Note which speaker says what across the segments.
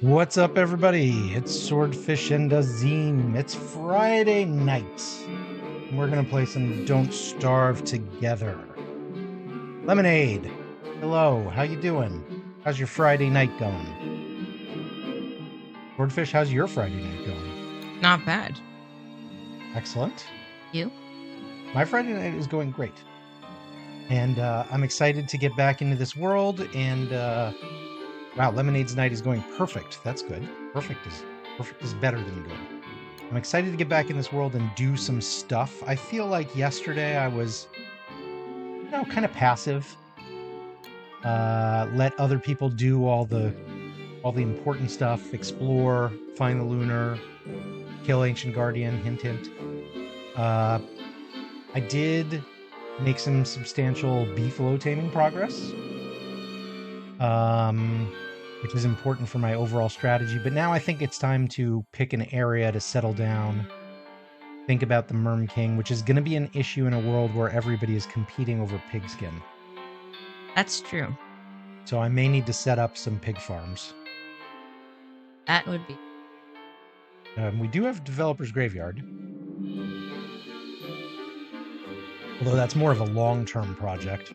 Speaker 1: What's up, everybody? It's Swordfish and Azim. It's Friday night. And we're going to play some Don't Starve Together. Lemonade, hello. How you doing? How's your Friday night going? Swordfish, how's your Friday night going?
Speaker 2: Not bad.
Speaker 1: Excellent.
Speaker 2: You?
Speaker 1: My Friday night is going great. And I'm excited to get back into this world. And wow, Lemonade's night is going perfect. That's good. Perfect is better than good. I'm excited to get back in this world and do some stuff. I feel like yesterday I was, kind of passive. Let other people do all the important stuff, explore, find the lunar, kill ancient guardian, hint hint. I did make some substantial beefalo taming progress, which is important for my overall strategy. But now I think it's time to pick an area to settle down. Think about the Merm King, which is going to be an issue in a world where everybody is competing over pigskin.
Speaker 2: That's true.
Speaker 1: So I may need to set up some pig farms.
Speaker 2: That would be.
Speaker 1: We do have Developer's Graveyard. Although that's more of a long-term project.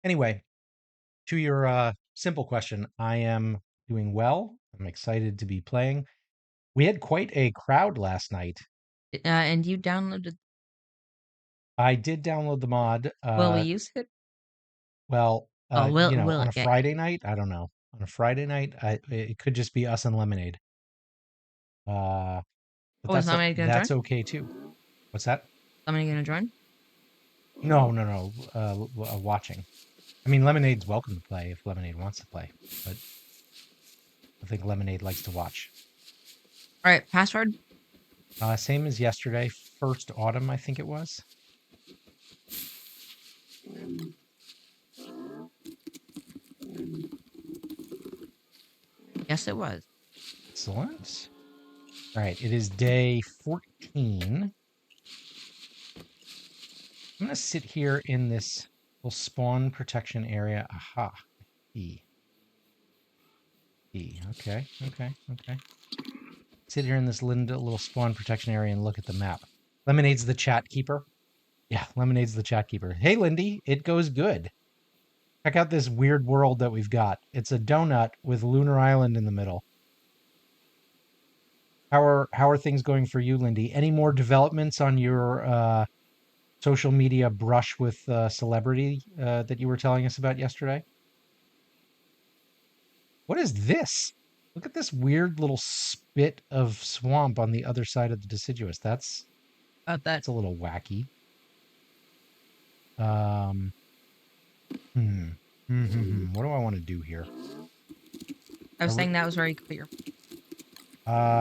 Speaker 1: Anyway, to your simple question, I am doing well. I'm excited to be playing. We had quite a crowd last night.
Speaker 2: And you downloaded.
Speaker 1: I did download the mod.
Speaker 2: Will we use it?
Speaker 1: Well,
Speaker 2: Will
Speaker 1: on
Speaker 2: it?
Speaker 1: a Friday night, I don't know. On a Friday night, it could just be us and Lemonade. But
Speaker 2: Is somebody gonna
Speaker 1: that's
Speaker 2: join?
Speaker 1: okay too. What's that?
Speaker 2: Somebody gonna join?
Speaker 1: No. Watching. I mean, Lemonade's welcome to play if Lemonade wants to play, but I think Lemonade likes to watch.
Speaker 2: All right, password.
Speaker 1: Same as yesterday. First Autumn, I think it was.
Speaker 2: Yes, it was.
Speaker 1: Excellent. All right, it is day 14. I'm going to sit here in this little spawn protection area. Aha. E. Okay. Sit here in this little spawn protection area and look at the map. Lemonade's the chat keeper. Yeah, Lemonade's the chat keeper. Hey, Lindy, it goes good. Check out this weird world that we've got. It's a donut with Lunar Island in the middle. How are things going for you, Lindy? Any more developments on your social media brush with celebrity that you were telling us about yesterday? What is this? Look at this weird little spit of swamp on the other side of the deciduous. That's
Speaker 2: About that.
Speaker 1: a little wacky. What do I want to do here?
Speaker 2: I was saying that was where you could put your.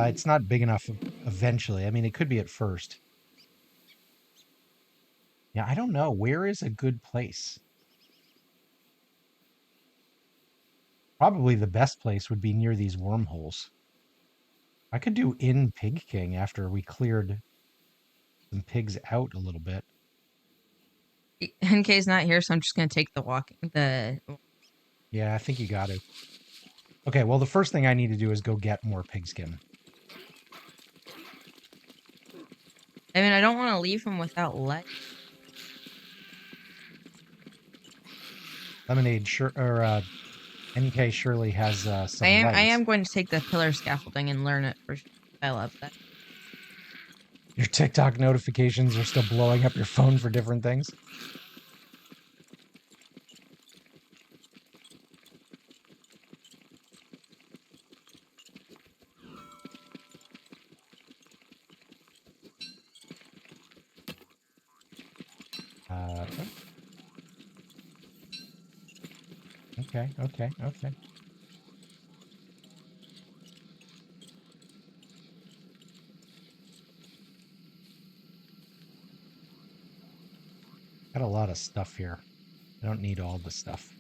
Speaker 1: It's not big enough eventually. I mean, it could be at first. Yeah, I don't know. Where is a good place? Probably the best place would be near these wormholes. I could do in Pig King after we cleared some pigs out a little bit.
Speaker 2: NK's not here, so I'm just gonna take the.
Speaker 1: Yeah, I think you got to. Okay, well, the first thing I need to do is go get more pigskin.
Speaker 2: I mean, I don't want to leave him without light.
Speaker 1: Lemonade NK surely has some light.
Speaker 2: I am going to take the pillar scaffolding and learn it for. I love that.
Speaker 1: Your TikTok notifications are still blowing up your phone for different things. Okay. Got a lot of stuff here. I don't need all the stuff.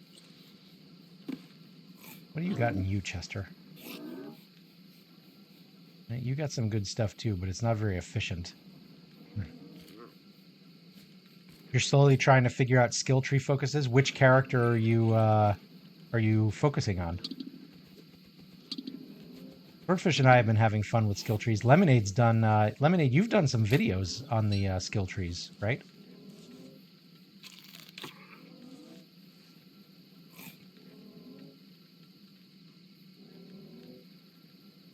Speaker 1: What do you got in you, Chester? You got some good stuff too, but it's not very efficient. You're slowly trying to figure out skill tree focuses. Which character are you focusing on? Swordfish and I have been having fun with skill trees. Lemonade's done. Lemonade, you've done some videos on the skill trees, right?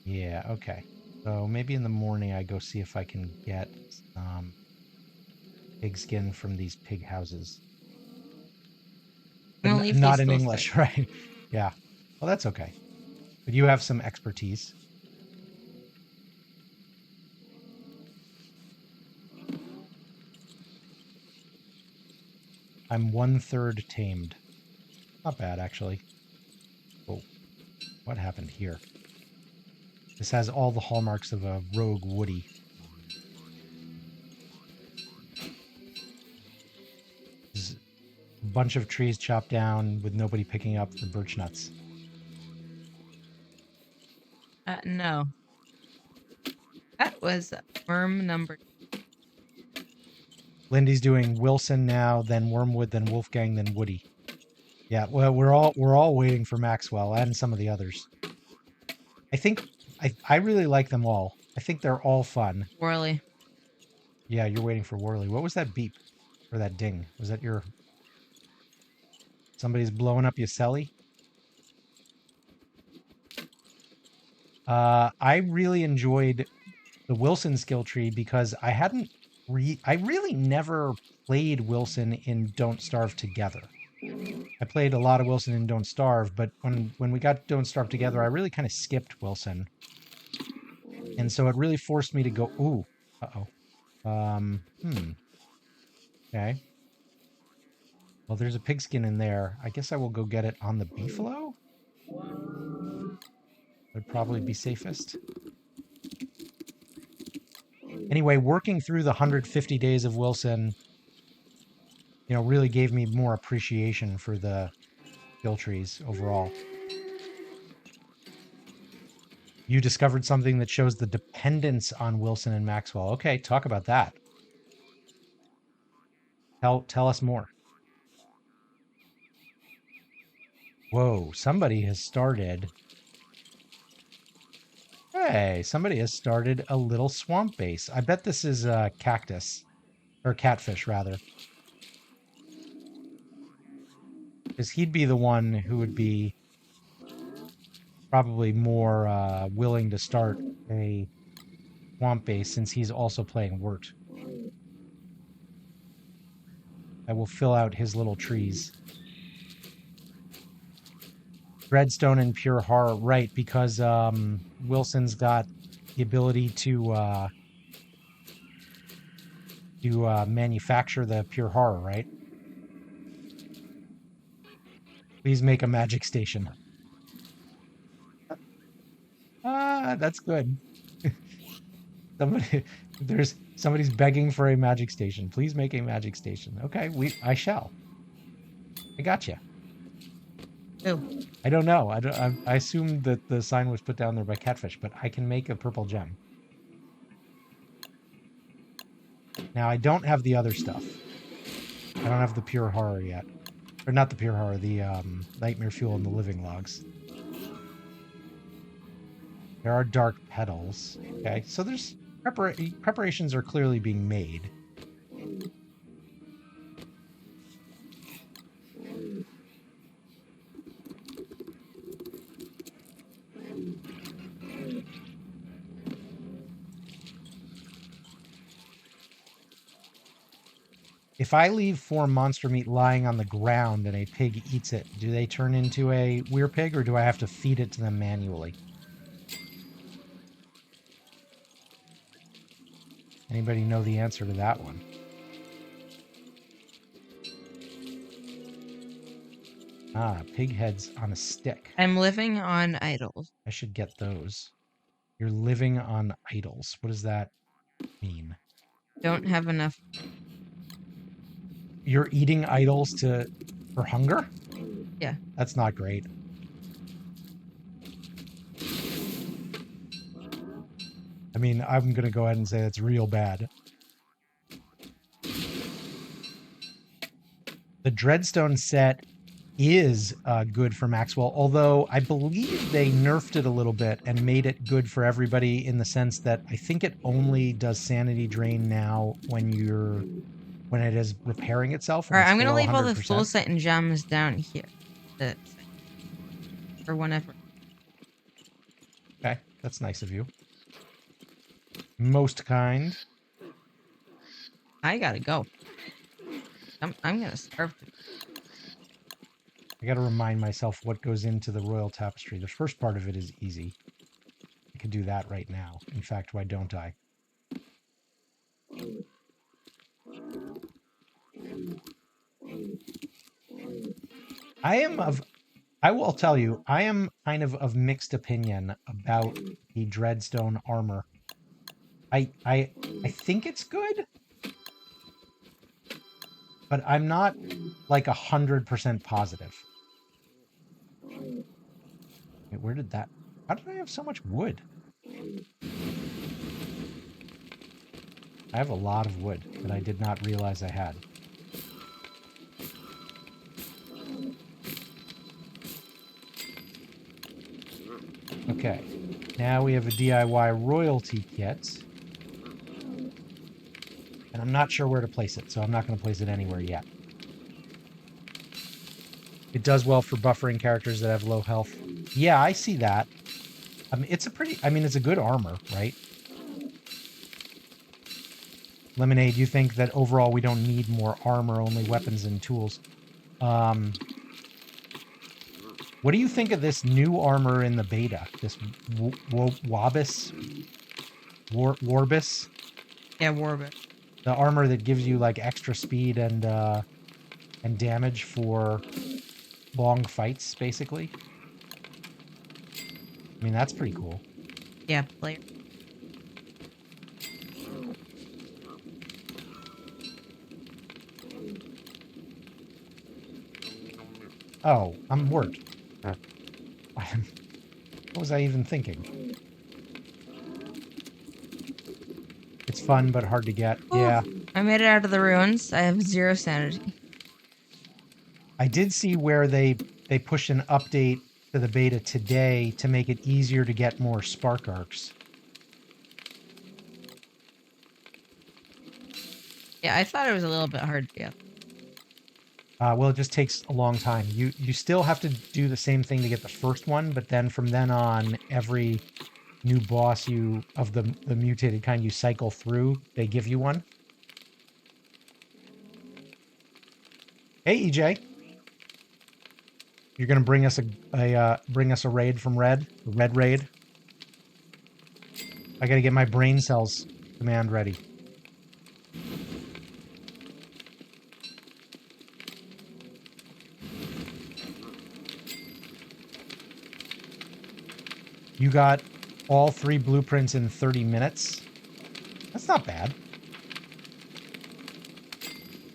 Speaker 1: Yeah. Okay. So maybe in the morning I go see if I can get some pig skin from these pig houses.
Speaker 2: I'm
Speaker 1: But
Speaker 2: gonna leave
Speaker 1: not
Speaker 2: these
Speaker 1: in
Speaker 2: tools there.
Speaker 1: English, right? Yeah. Well, that's okay. But you have some expertise. I'm 1/3 tamed. Not bad, actually. Oh, what happened here? This has all the hallmarks of a rogue woody. This is a bunch of trees chopped down with nobody picking up the birch nuts.
Speaker 2: No. That was worm number.
Speaker 1: Lindy's doing Wilson now, then Wormwood, then Wolfgang, then Woody. Yeah, well, we're all waiting for Maxwell and some of the others. I think I really like them all. I think they're all fun.
Speaker 2: Worley.
Speaker 1: Yeah, you're waiting for Worley. What was that beep or that ding? Was that your somebody's blowing up your celly? I really enjoyed the Wilson skill tree because I really never played Wilson in Don't Starve Together. I played a lot of Wilson in Don't Starve, but when we got Don't Starve Together, I really kind of skipped Wilson. And so it really forced me to go, ooh, uh-oh. Okay. Well, there's a pigskin in there. I guess I will go get it on the beefalo. Would probably be safest. Anyway, working through the 150 days of Wilson, really gave me more appreciation for the skill trees overall. You discovered something that shows the dependence on Wilson and Maxwell. Okay, talk about that. Tell us more. Whoa, somebody has started. Hey, somebody has started a little swamp base. I bet this is cactus or catfish rather. Because he'd be the one who would be probably more willing to start a swamp base since he's also playing Wort. I will fill out his little trees. Dreadstone and Pure Horror, right? Because Wilson's got the ability to manufacture the Pure Horror, right? Please make a magic station. That's good. Somebody's begging for a magic station. Please make a magic station. Okay, I shall. I got you.
Speaker 2: Oh.
Speaker 1: I don't know. I assumed that the sign was put down there by Catfish, but I can make a purple gem. Now I don't have the other stuff. I don't have the pure horror yet, or not the pure horror. The nightmare fuel and the living logs. There are dark petals. Okay, so there's preparations are clearly being made. If I leave 4 monster meat lying on the ground and a pig eats it, do they turn into a weir pig or do I have to feed it to them manually? Anybody know the answer to that one? Pig heads on a stick.
Speaker 2: I'm living on idols.
Speaker 1: I should get those. You're living on idols. What does that mean?
Speaker 2: Don't have enough.
Speaker 1: You're eating idols for hunger?
Speaker 2: Yeah.
Speaker 1: That's not great. I mean, I'm going to go ahead and say that's real bad. The Dreadstone set is good for Maxwell, although I believe they nerfed it a little bit and made it good for everybody in the sense that I think it only does sanity drain now when it is repairing itself
Speaker 2: All
Speaker 1: and
Speaker 2: right,
Speaker 1: it's
Speaker 2: I'm gonna
Speaker 1: below
Speaker 2: leave all the
Speaker 1: 100%.
Speaker 2: full set and gems down here. For whenever.
Speaker 1: Okay, that's nice of you. Most kind.
Speaker 2: I gotta go. I'm gonna starve to.
Speaker 1: I got to remind myself what goes into the royal tapestry. The first part of it is easy. I could do that right now. In fact, why don't I? I will tell you, I am kind of mixed opinion about the Dreadstone armor. I think it's good, but I'm not like 100% positive. Wait, where did that? How did I have so much wood? I have a lot of wood that I did not realize I had. Okay, now we have a DIY royalty kit. And I'm not sure where to place it, so I'm not going to place it anywhere yet. It does well for buffering characters that have low health. Yeah, I see that. I mean, it's a good armor, right? Lemonade, you think that overall we don't need more armor, only weapons and tools. What do you think of this new armor in the beta? This Warbis? Warbis?
Speaker 2: Yeah, Warbit.
Speaker 1: The armor that gives you like extra speed and damage for long fights, basically. I mean, that's pretty cool.
Speaker 2: Yeah, player.
Speaker 1: Oh, I'm word. What was I even thinking? It's fun, but hard to get.
Speaker 2: Ooh,
Speaker 1: Yeah.
Speaker 2: I made it out of the ruins. I have 0 sanity.
Speaker 1: I did see where they pushed an update to the beta today to make it easier to get more spark arcs.
Speaker 2: Yeah, I thought it was a little bit hard to get.
Speaker 1: Well, it just takes a long time. You still have to do the same thing to get the first one, but then from then on, every new boss of the mutated kind you cycle through, they give you one. Hey, EJ, you're gonna bring us a raid from Red, a Red raid. I gotta get my brain cells command ready. You got all 3 blueprints in 30 minutes. That's not bad.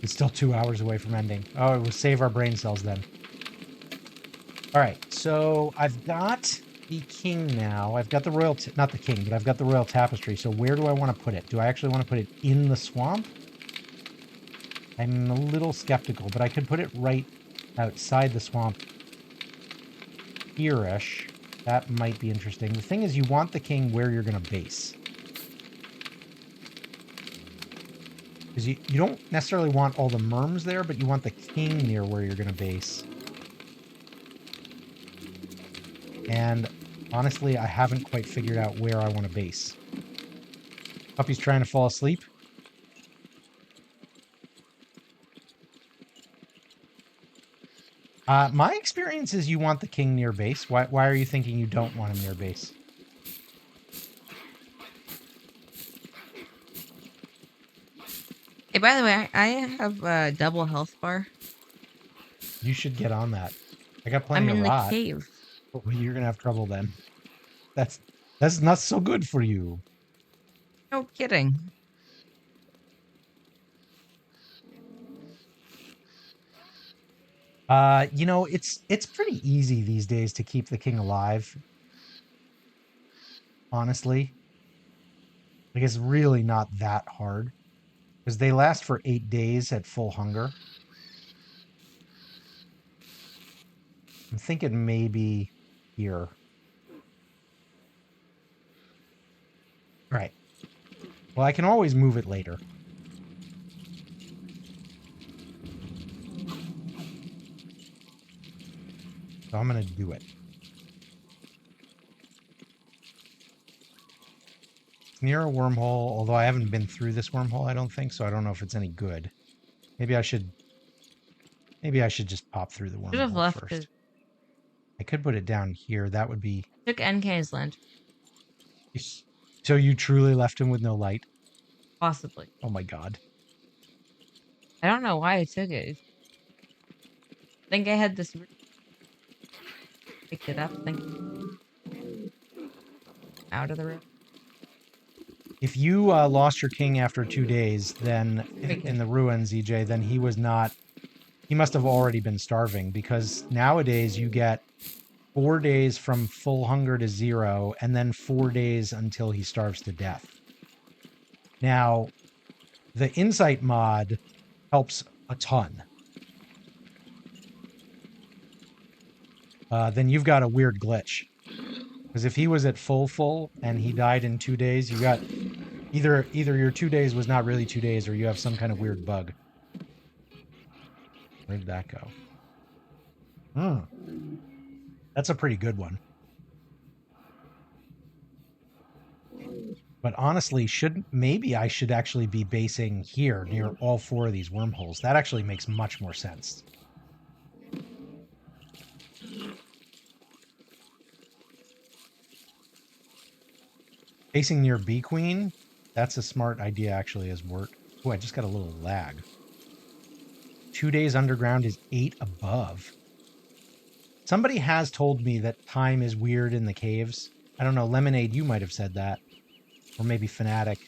Speaker 1: It's still 2 hours away from ending. Oh, we'll save our brain cells then. All right, so I've got the king now. I've got the royal, not the king, but I've got the royal tapestry. So where do I want to put it? Do I actually want to put it in the swamp? I'm a little skeptical, but I could put it right outside the swamp here-ish. That might be interesting. The thing is, you want the king where you're going to base. Because you don't necessarily want all the merms there, but you want the king near where you're going to base. And honestly, I haven't quite figured out where I want to base. Puppy's trying to fall asleep. My experience is you want the king near base. Why are you thinking you don't want him near base?
Speaker 2: Hey, by the way, I have a double health bar.
Speaker 1: You should get on that. I got
Speaker 2: I'm
Speaker 1: plenty of
Speaker 2: in the
Speaker 1: rot.
Speaker 2: cave.
Speaker 1: Well, you're gonna have trouble then. That's not so good for you.
Speaker 2: No kidding.
Speaker 1: It's pretty easy these days to keep the king alive. Honestly, like it's really not that hard because they last for 8 days at full hunger. I'm thinking maybe here. Right. Well, I can always move it later. So I'm going to do it. It's near a wormhole, although I haven't been through this wormhole, I don't think, so I don't know if it's any good. Maybe I should just pop through the
Speaker 2: Should have
Speaker 1: wormhole
Speaker 2: left
Speaker 1: first. I could put it down here. That would be...
Speaker 2: Took NK's lantern.
Speaker 1: So you truly left him with no light?
Speaker 2: Possibly.
Speaker 1: Oh my god.
Speaker 2: I don't know why I took it. I think I had this. Picked it up. Think out of the room.
Speaker 1: If you lost your king after 2 days, then in the ruins, EJ, then he must have already been starving, because nowadays you get 4 days from full hunger to 0, and then 4 days until he starves to death. Now, the insight mod helps a ton. Then you've got a weird glitch. Because if he was at full and he died in 2 days, you got either your 2 days was not really 2 days, or you have some kind of weird bug. Where did that go? That's a pretty good one. But honestly, maybe I should actually be basing here near all 4 of these wormholes. That actually makes much more sense. Basing near Bee Queen, that's a smart idea actually as work. Oh, I just got a little lag. 2 days underground is 8 above. Somebody has told me that time is weird in the caves. I don't know, Lemonade, you might have said that. Or maybe Fanatic.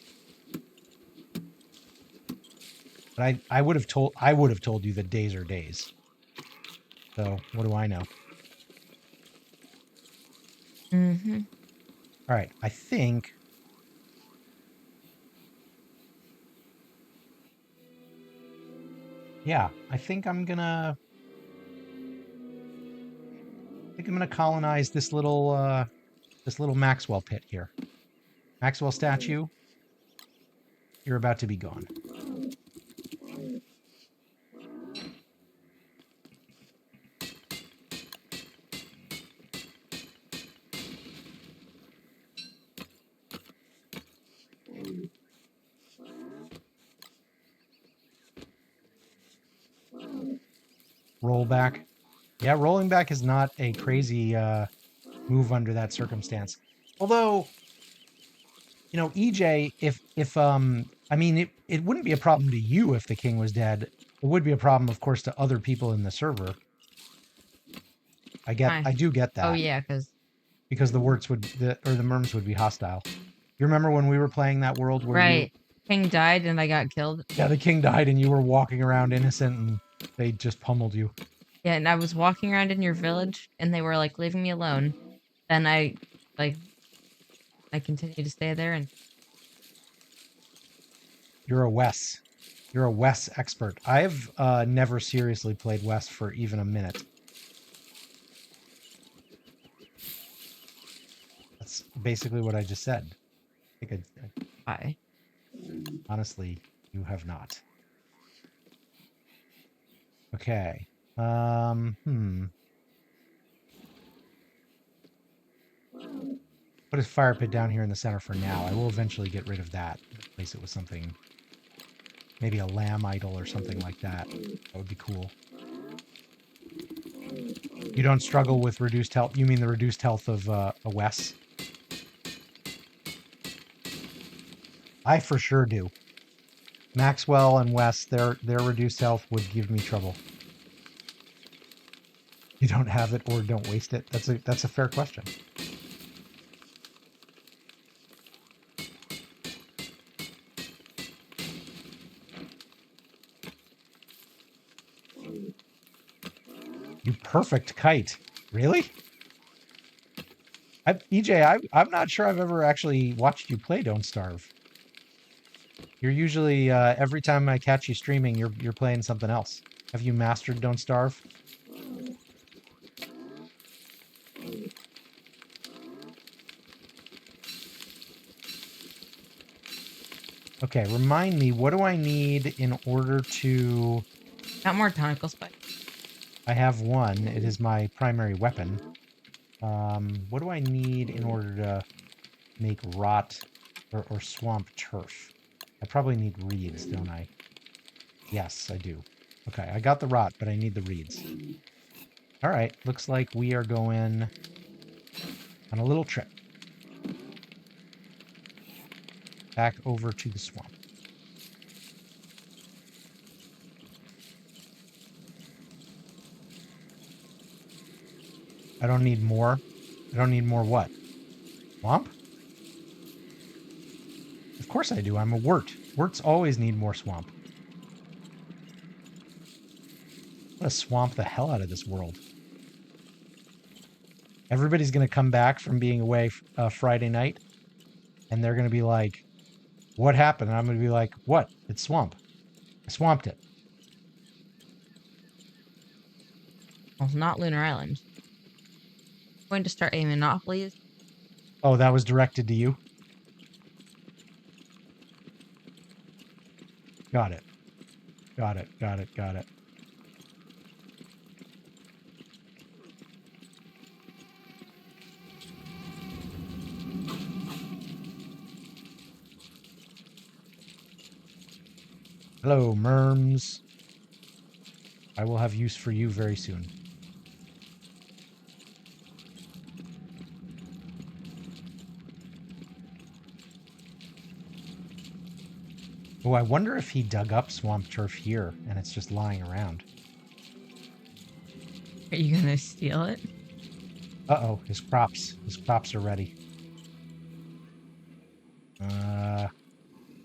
Speaker 1: But I would have told you that days are days. So what do I know?
Speaker 2: Mm-hmm.
Speaker 1: All right, I think... Yeah, I think I'm gonna colonize this little Maxwell pit here. Maxwell statue, you're about to be gone. Roll back. Yeah, rolling back is not a crazy move under that circumstance. Although, you know, EJ, if I mean, it wouldn't be a problem to you if the king was dead. It would be a problem, of course, to other people in the server. I do get that.
Speaker 2: Oh yeah,
Speaker 1: because the Merms would be hostile. You remember when we were playing that world where
Speaker 2: King died and I got killed?
Speaker 1: Yeah, the king died and you were walking around innocent and they just pummeled you.
Speaker 2: Yeah, and I was walking around in your village and they were like leaving me alone. Then I continued to stay there and
Speaker 1: You're a Wes. You're a Wes expert. I've never seriously played Wes for even a minute. That's basically what I just said. I think
Speaker 2: Bye.
Speaker 1: Honestly, you have not. Okay. Put a fire pit down here in the center for now. I will eventually get rid of that. Replace it with something. Maybe a lamb idol or something like that. That would be cool. You don't struggle with reduced health? You mean the reduced health of a Wes? I for sure do. Maxwell and Wes, their reduced health would give me trouble. You don't have it or don't waste it. That's a fair question. You perfect kite. Really? EJ, I'm not sure I've ever actually watched you play Don't Starve. You're usually every time I catch you streaming, you're playing something else. Have you mastered Don't Starve? Okay, remind me, what do I need in order to...
Speaker 2: Got more tonical spice.
Speaker 1: I have one. It is my primary weapon. What do I need in order to make rot or swamp turf? I probably need reeds, don't I? Yes, I do. Okay, I got the rot, but I need the reeds. All right, looks like we are going on a little trip. Back over to the swamp. I don't need more. I don't need more what? Swamp? Of course I do. I'm a wort. Worts always need more swamp. I'm gonna swamp the hell out of this world. Everybody's gonna come back from being away Friday night, and they're gonna be like, "What happened?" And I'm gonna be like, "What? It's swamp. I swamped it."
Speaker 2: Well, it's not Lunar Island. Going to start a monopolies.
Speaker 1: Oh, that was directed to you? Got it. Got it. Got it. Got it. Hello, Merms. I will have use for you very soon. Oh, I wonder if he dug up swamp turf here and it's just lying around.
Speaker 2: Are you gonna steal it?
Speaker 1: Uh-oh, his crops. His crops are ready.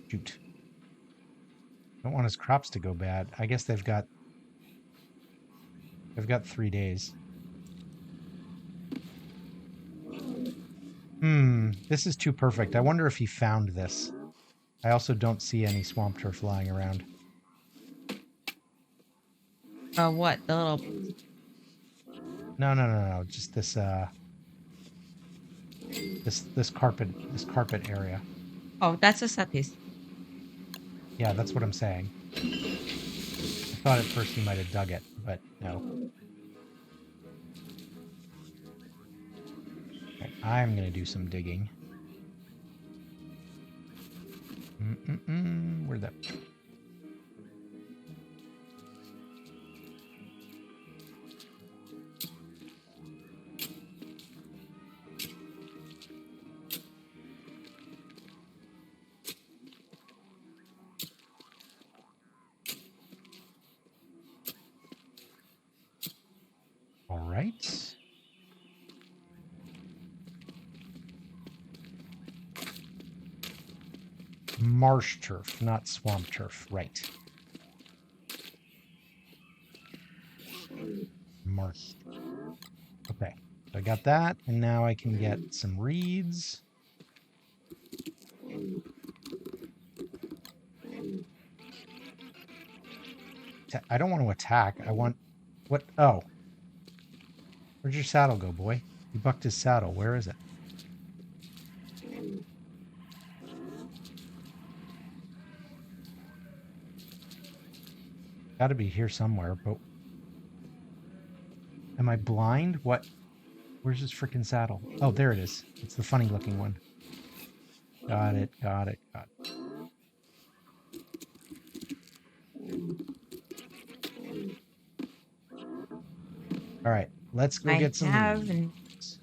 Speaker 1: Shoot. Don't want his crops to go bad. I guess they've got 3 days. This is too perfect. I wonder if he found this. I also don't see any swamp turf lying around.
Speaker 2: What? The little...
Speaker 1: No. Just this this carpet area.
Speaker 2: Oh, that's a set piece.
Speaker 1: Yeah, that's what I'm saying. I thought at first he might have dug it, but no. Okay, I'm gonna do some digging. Where'd that... All right. Marsh turf, not swamp turf. Right. Marsh. Okay. So I got that, and now I can get some reeds. I don't want to attack. I want... What? Oh. Where'd your saddle go, boy? He bucked his saddle. Where is it? Gotta be here somewhere, but... Am I blind? What? Where's his freaking saddle? Oh, there it is. It's the funny looking one. Got it. Got it. Got it. All right. Let's go get some reeds.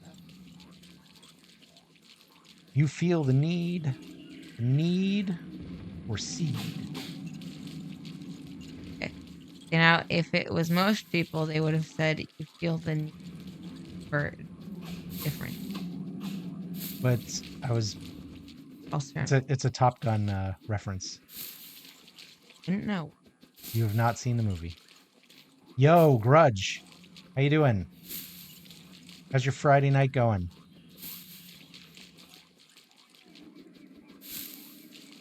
Speaker 1: You feel the need or seed.
Speaker 2: You know, if it was most people, they would have said you feel the need for different.
Speaker 1: But I was... It's a Top Gun reference.
Speaker 2: Didn't know.
Speaker 1: You have not seen the movie. Yo, Grudge. How you doing? How's your Friday night going?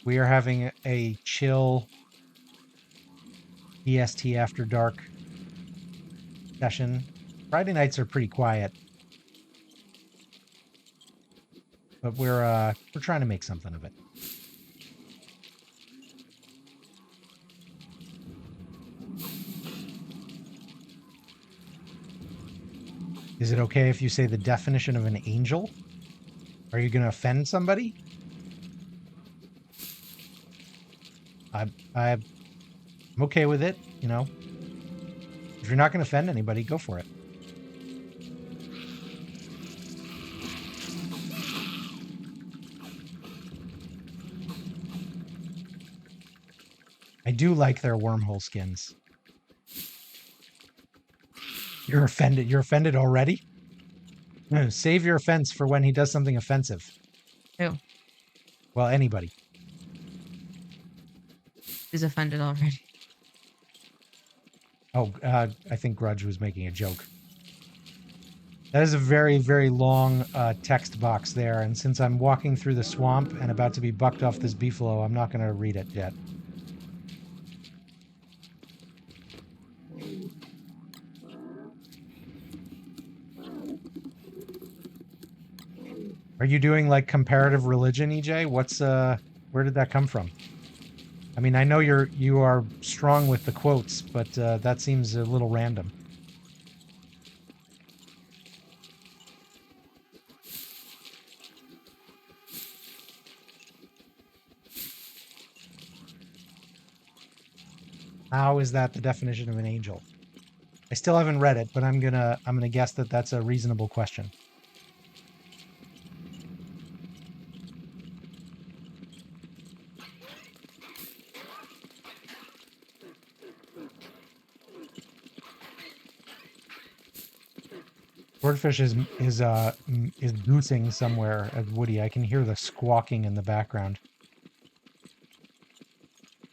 Speaker 1: We are having a chill EST After Dark session. Friday nights are pretty quiet. But we're trying to make something of it. Is it okay if you say the definition of an angel? Are you going to offend somebody? I'm okay with it, you know. If you're not going to offend anybody, go for it. I do like their wormhole skins. You're offended. You're offended already? No, save your offense for when he does something offensive.
Speaker 2: Who?
Speaker 1: Well, anybody.
Speaker 2: Who's offended already?
Speaker 1: Oh, I think Grudge was making a joke. That is a very, very long text box there, and since I'm walking through the swamp and about to be bucked off this beefalo, I'm not going to read it yet. Are you doing like comparative religion, EJ? Where did that come from? I mean, I know you are strong with the quotes, but that seems a little random. How is that the definition of an angel? I still haven't read it, but I'm gonna guess that that's a reasonable question. Swordfish is goosing somewhere at Woody. I can hear the squawking in the background.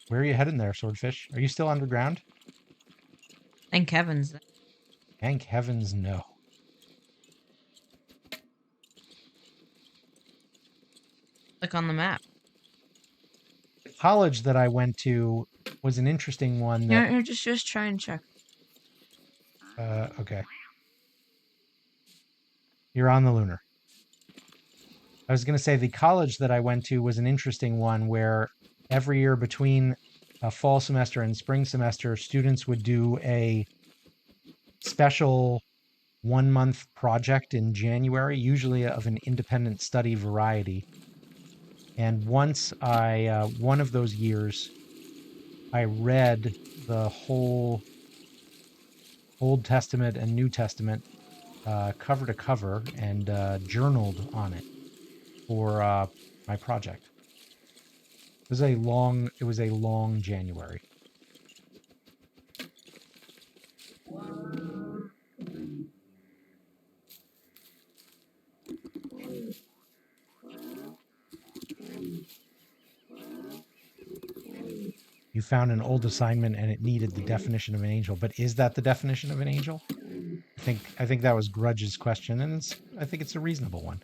Speaker 1: Where are you heading there, Swordfish? Are you still underground?
Speaker 2: Thank heavens.
Speaker 1: Thank heavens, no.
Speaker 2: Look on the map.
Speaker 1: The college that I went to was an interesting one that.
Speaker 2: Just try and check.
Speaker 1: Okay. You're on the lunar. I was going to say the college that I went to was an interesting one where every year between a fall semester and spring semester, students would do a special 1 month project in January, usually of an independent study variety. And once one of those years, I read the whole Old Testament and New Testament cover to cover and journaled on it for my project. It was a long January. You found an old assignment and it needed the definition of an angel, but is that the definition of an angel? I think that was Grudge's question, and I think it's a reasonable one.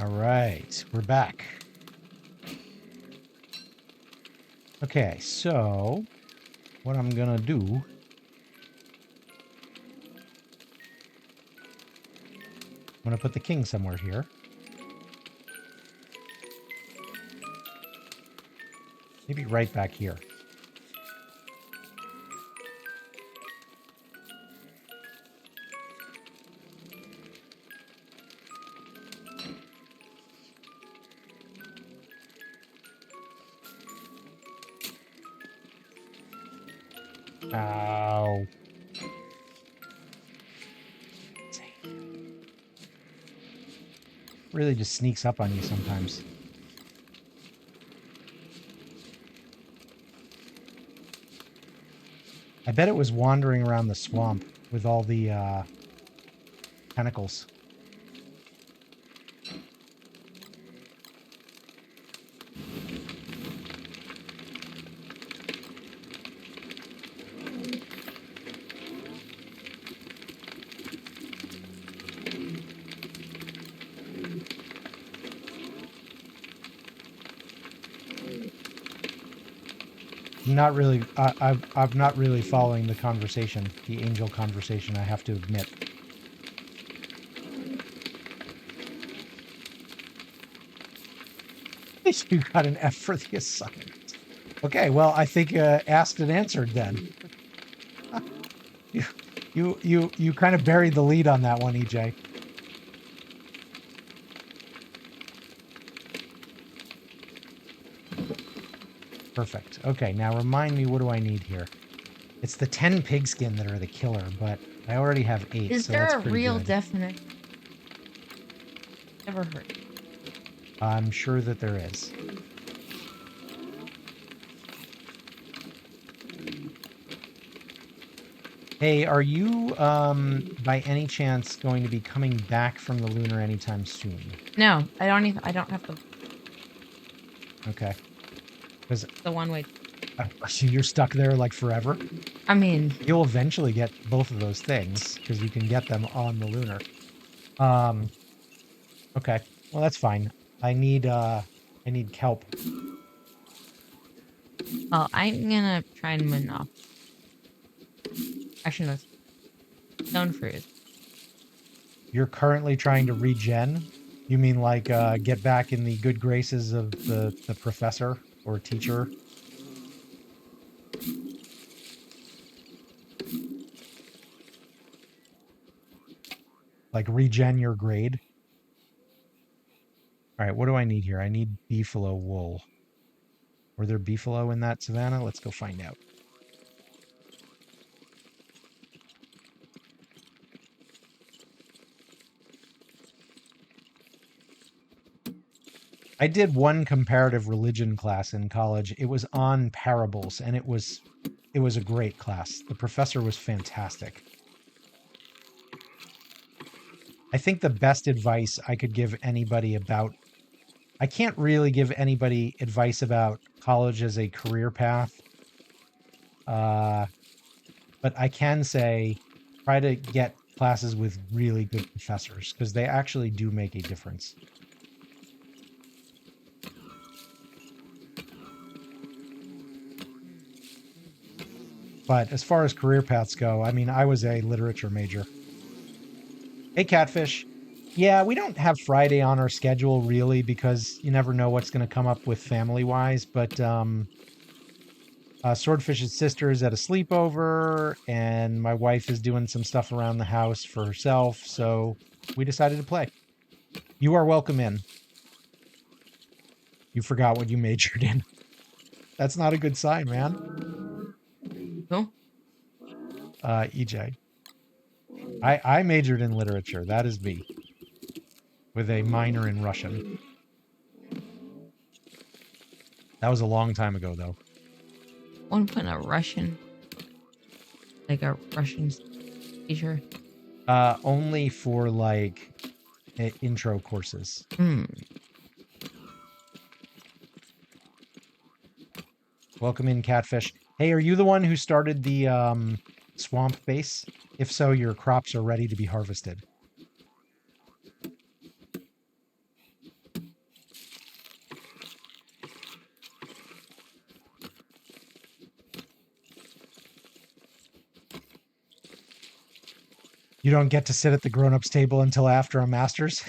Speaker 1: All right, we're back. Okay, so what I'm gonna do, I'm gonna put the king somewhere here. Maybe right back here. Ow. Really just sneaks up on you sometimes. I bet it was wandering around the swamp with all the tentacles. Not really. I'm not really following the conversation, the angel conversation. I have to admit. You got an F for the assignment. Okay, well, I think asked and answered then. You kind of buried the lead on that one, EJ. Perfect. Okay, now remind me, what do I need here? It's the 10 pigskin that are the killer, but I already have 8,
Speaker 2: Is
Speaker 1: so
Speaker 2: there
Speaker 1: that's
Speaker 2: a
Speaker 1: pretty
Speaker 2: real
Speaker 1: good.
Speaker 2: definition? Never heard.
Speaker 1: I'm sure that there is. Hey, are you by any chance going to be coming back from the lunar anytime soon?
Speaker 2: No, I don't have
Speaker 1: Okay. Because
Speaker 2: the one way.
Speaker 1: you're stuck there like forever.
Speaker 2: I mean,
Speaker 1: You'll eventually get both of those things because you can get them on the lunar. Um, okay. Well, that's fine. I need kelp.
Speaker 2: well, I'm gonna try and monopolize. Actually, no, stone fruit.
Speaker 1: You're currently trying to regen. You mean like get back in the good graces of the professor or teacher? Like regen your grade? All right, what do I need here? I need beefalo wool. Were there beefalo in that savannah? Let's go find out. I did one comparative religion class in college. It was on parables, and it was a great class. The professor was fantastic. I think the best advice I could give anybody about I can't really give anybody advice about college as a career path. Uh, but I can say try to get classes with really good professors because they actually do make a difference. But as far as career paths go, I mean, I was a literature major. Hey, Catfish. Yeah, we don't have Friday on our schedule really because you never know what's going to come up with family wise. But Swordfish's sister is at a sleepover, and my wife is doing some stuff around the house for herself. So we decided to play. You are welcome in. You forgot what you majored in. That's not a good sign, man.
Speaker 2: No,
Speaker 1: EJ. I majored in literature. That is me, with a minor in Russian. That was a long time ago, though.
Speaker 2: one put a Russian, like a Russian teacher.
Speaker 1: Only for like intro courses.
Speaker 2: Hmm.
Speaker 1: Welcome in, Catfish. Hey, are you the one who started the swamp base? If so, your crops are ready to be harvested. You don't get to sit at the grown-ups table until after a master's?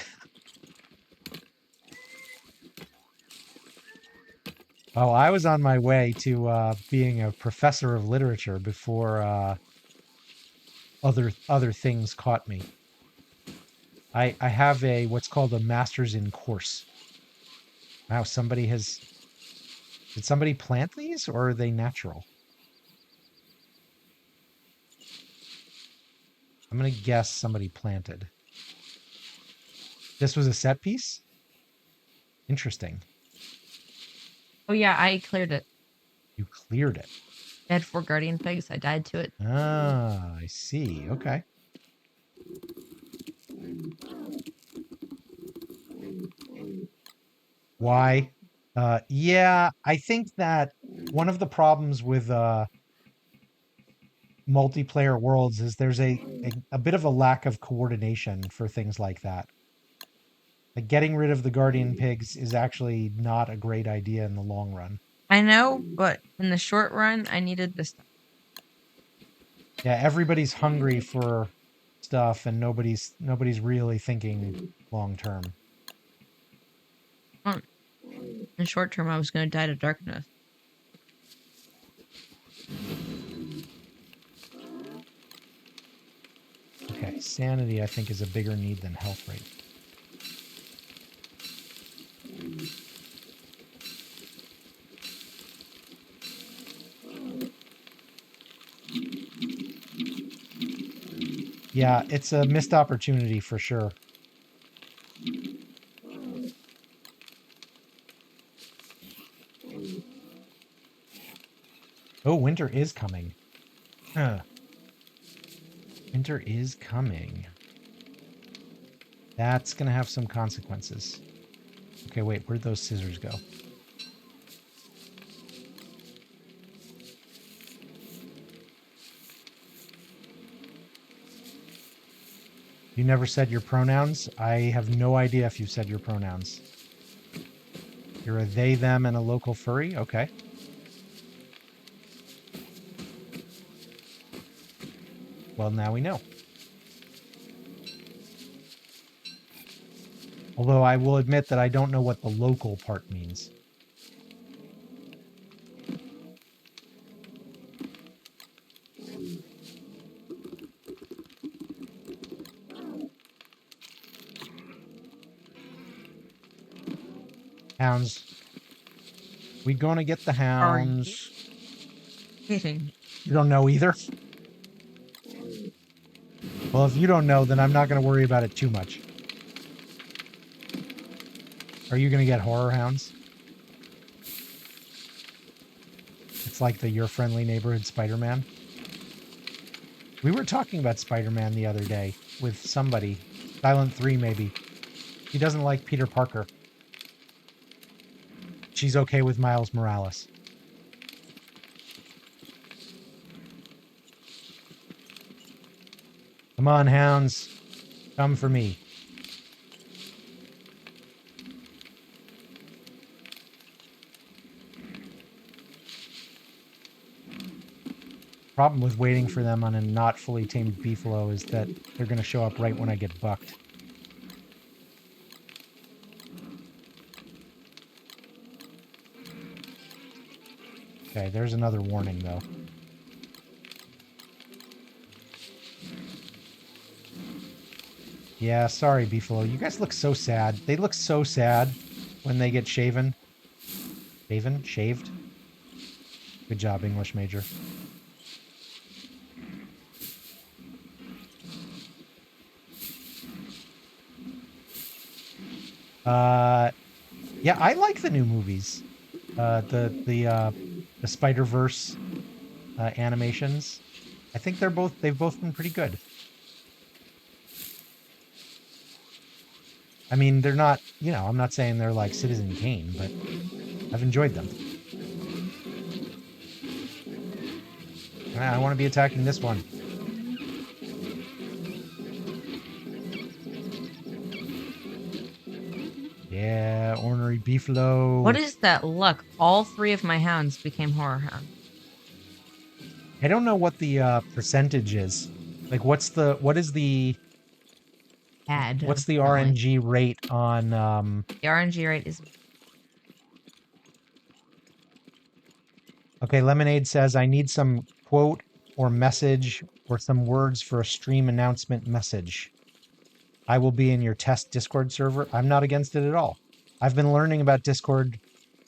Speaker 1: Oh, I was on my way to being a professor of literature before other things caught me. I have a what's called a master's in course. Wow, did somebody plant these or are they natural? I'm gonna guess somebody planted. This was a set piece? Interesting.
Speaker 2: Oh yeah, I cleared it.
Speaker 1: You cleared it.
Speaker 2: I had 4 guardian pigs. I died to it.
Speaker 1: Ah, I see. Okay. Why? Yeah, I think that one of the problems with multiplayer worlds is there's a bit of a lack of coordination for things like that. Like getting rid of the guardian pigs is actually not a great idea in the long run.
Speaker 2: I know, but in the short run, I needed this stuff.
Speaker 1: Yeah, everybody's hungry for stuff, and nobody's really thinking long term.
Speaker 2: In the short term, I was going to die to darkness.
Speaker 1: Okay, sanity I think is a bigger need than health rate. Yeah, it's a missed opportunity for sure. Oh, winter is coming. Huh. Winter is coming. That's going to have some consequences. Okay, wait, where'd those scissors go? You never said your pronouns? I have no idea if you've said your pronouns. You're a they, them, and a local furry? Okay. Well, now we know. Although I will admit that I don't know what the local part means. Hounds. We gonna get the
Speaker 2: Are you
Speaker 1: hounds.
Speaker 2: kidding?
Speaker 1: You don't know either? Well, if you don't know, then I'm not going to worry about it too much. Are you going to get horror hounds? It's like the Your Friendly Neighborhood Spider-Man. We were talking about Spider-Man the other day with somebody. Silent 3, maybe. He doesn't like Peter Parker. She's okay with Miles Morales. Come on, hounds. Come for me. Problem with waiting for them on a not fully tamed beefalo is that they're going to show up right when I get bucked. Okay, there's another warning, though. Yeah, sorry, beefalo. You guys look so sad. They look so sad when they get shaven. Shaven? Shaved? Good job, English major. Yeah, I like the new movies. The Spider-Verse animations. I think they've both been pretty good. I mean, they're not, I'm not saying they're like Citizen Kane, but I've enjoyed them. I want to be attacking this one. Yeah, ornery beefalo.
Speaker 2: What is that luck? All three of my hounds became horror hounds.
Speaker 1: I don't know what the percentage is. Like, what is the
Speaker 2: Bad,
Speaker 1: what's the
Speaker 2: apparently.
Speaker 1: RNG rate on
Speaker 2: The RNG rate is
Speaker 1: Okay, Lemonade says I need some quote or message or some words for a stream announcement message. I will be in your test Discord server. I'm not against it at all. I've been learning about Discord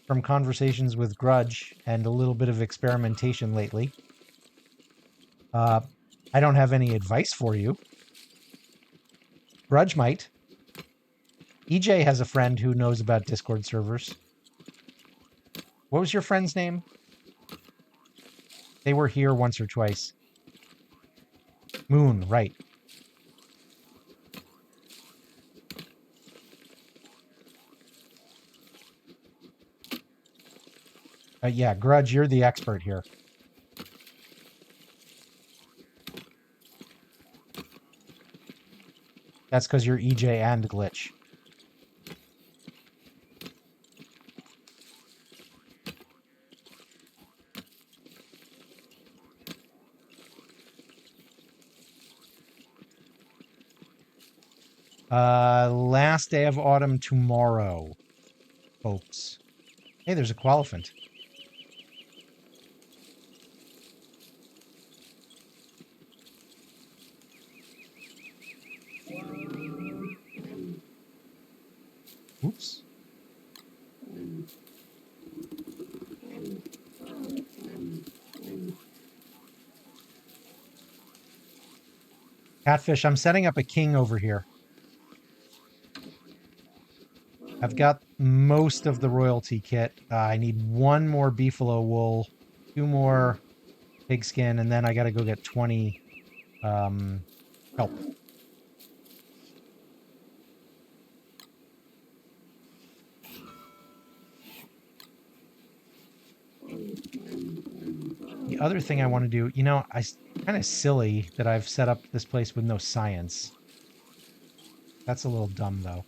Speaker 1: from conversations with Grudge and a little bit of experimentation lately. I don't have any advice for you. Grudge might. EJ has a friend who knows about Discord servers. What was your friend's name? They were here once or twice. Moon, right. Yeah, Grudge, you're the expert here. That's because you're EJ and Glitch. Last day of autumn tomorrow, folks. Hey, there's a qualiphant. Oops. Catfish, I'm setting up a king over here. I've got most of the royalty kit. I need one more beefalo wool, 2 more pigskin, and then I got to go get 20 help. The other thing I want to do, you know, kind of silly that I've set up this place with no science. That's a little dumb, though.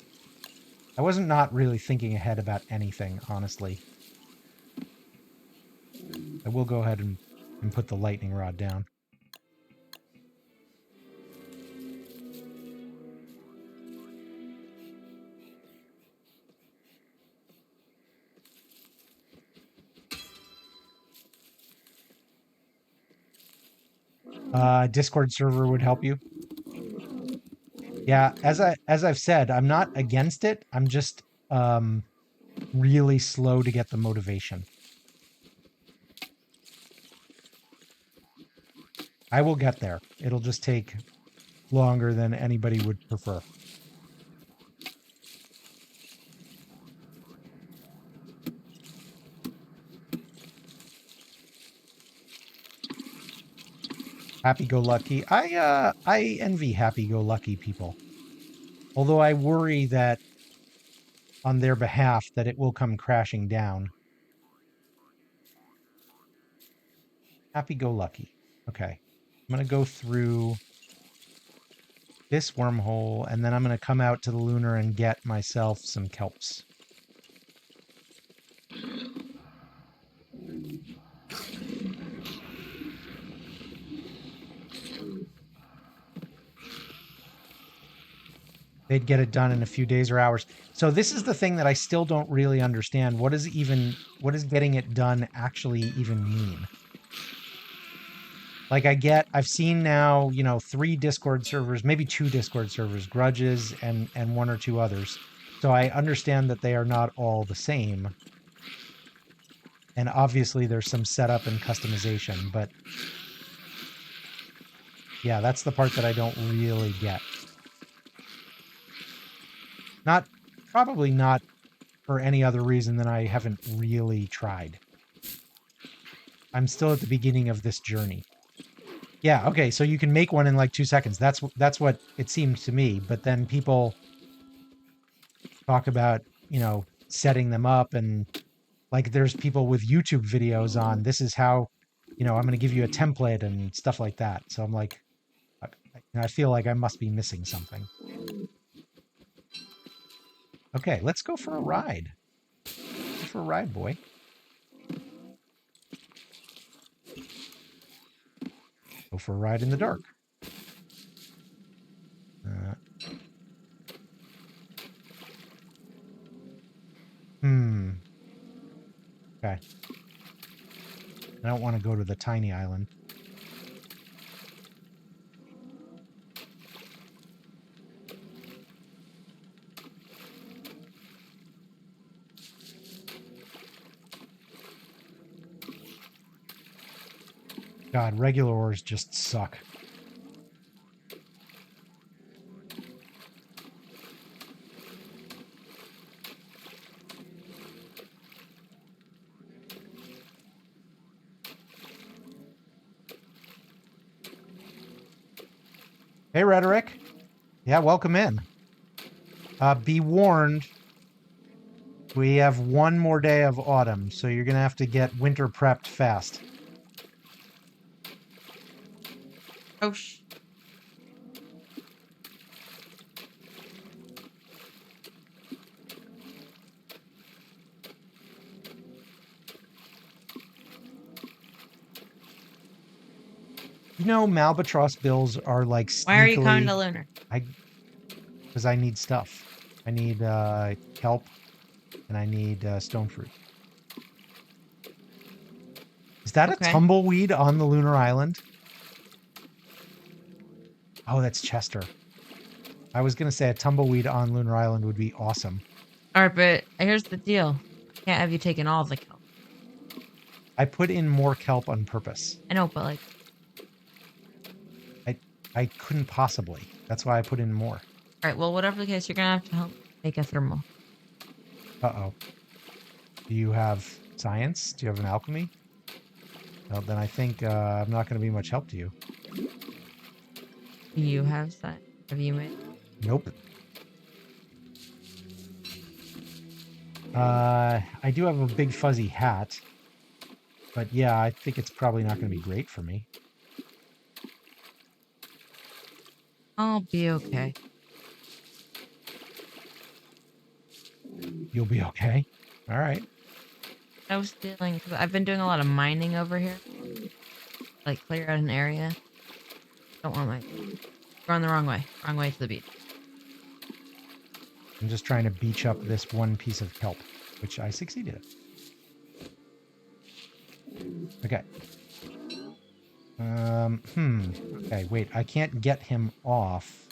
Speaker 1: I wasn't not really thinking ahead about anything, honestly. I will go ahead and put the lightning rod down. Discord server would help you. Yeah, as I've said, I'm not against it. I'm just really slow to get the motivation. I will get there. It'll just take longer than anybody would prefer. Happy-go-lucky. I envy happy-go-lucky people. Although I worry that on their behalf that it will come crashing down. Happy-go-lucky. Okay. I'm going to go through this wormhole, and then I'm going to come out to the lunar and get myself some kelps. They'd get it done in a few days or hours. So this is the thing that I still don't really understand. What does getting it done actually even mean? Like I've seen now, 3 Discord servers, maybe 2 Discord servers, Grudges and 1 or 2 others. So I understand that they are not all the same. And obviously there's some setup and customization, but yeah, that's the part that I don't really get. Probably not for any other reason than I haven't really tried. I'm still at the beginning of this journey. Yeah, okay, so you can make one in like 2 seconds. That's what it seems to me. But then people talk about, setting them up, and like there's people with YouTube videos on this is how, I'm going to give you a template and stuff like that. So I'm like, I feel like I must be missing something. Okay, let's go for a ride. Go for a ride, boy. Go for a ride in the dark. Okay. I don't want to go to the tiny island. God, regular ores just suck. Hey, Rhetoric. Yeah, welcome in. Be warned, we have 1 more day of autumn, so you're going to have to get winter prepped fast.
Speaker 2: Oh,
Speaker 1: Malbatross bills are like sneakily...
Speaker 2: Why are you coming to Lunar?
Speaker 1: Because I need stuff. I need kelp, and I need stone fruit. Is that a
Speaker 2: Okay.
Speaker 1: tumbleweed on the lunar island? Oh, that's Chester. I was going to say a tumbleweed on lunar island would be awesome.
Speaker 2: All right, but here's the deal. I can't have you taking all the kelp.
Speaker 1: I put in more kelp on purpose.
Speaker 2: I know, but like,
Speaker 1: I couldn't possibly. That's why I put in more.
Speaker 2: all right, well, whatever the case, you're gonna have to help make a thermal.
Speaker 1: Uh-oh. Do you have science? Do you have an alchemy? Well, then I think I'm not going to be much help to you.
Speaker 2: Do you have that? Have you made?
Speaker 1: Nope. I do have a big fuzzy hat. But yeah, I think it's probably not going to be great for me.
Speaker 2: I'll be okay.
Speaker 1: You'll be okay. All right.
Speaker 2: I was dealing because I've been doing a lot of mining over here, like clear out an area. Don't want my going the wrong way to the beach.
Speaker 1: I'm just trying to beach up this one piece of kelp, which I succeeded at. Okay. Okay, wait. I can't get him off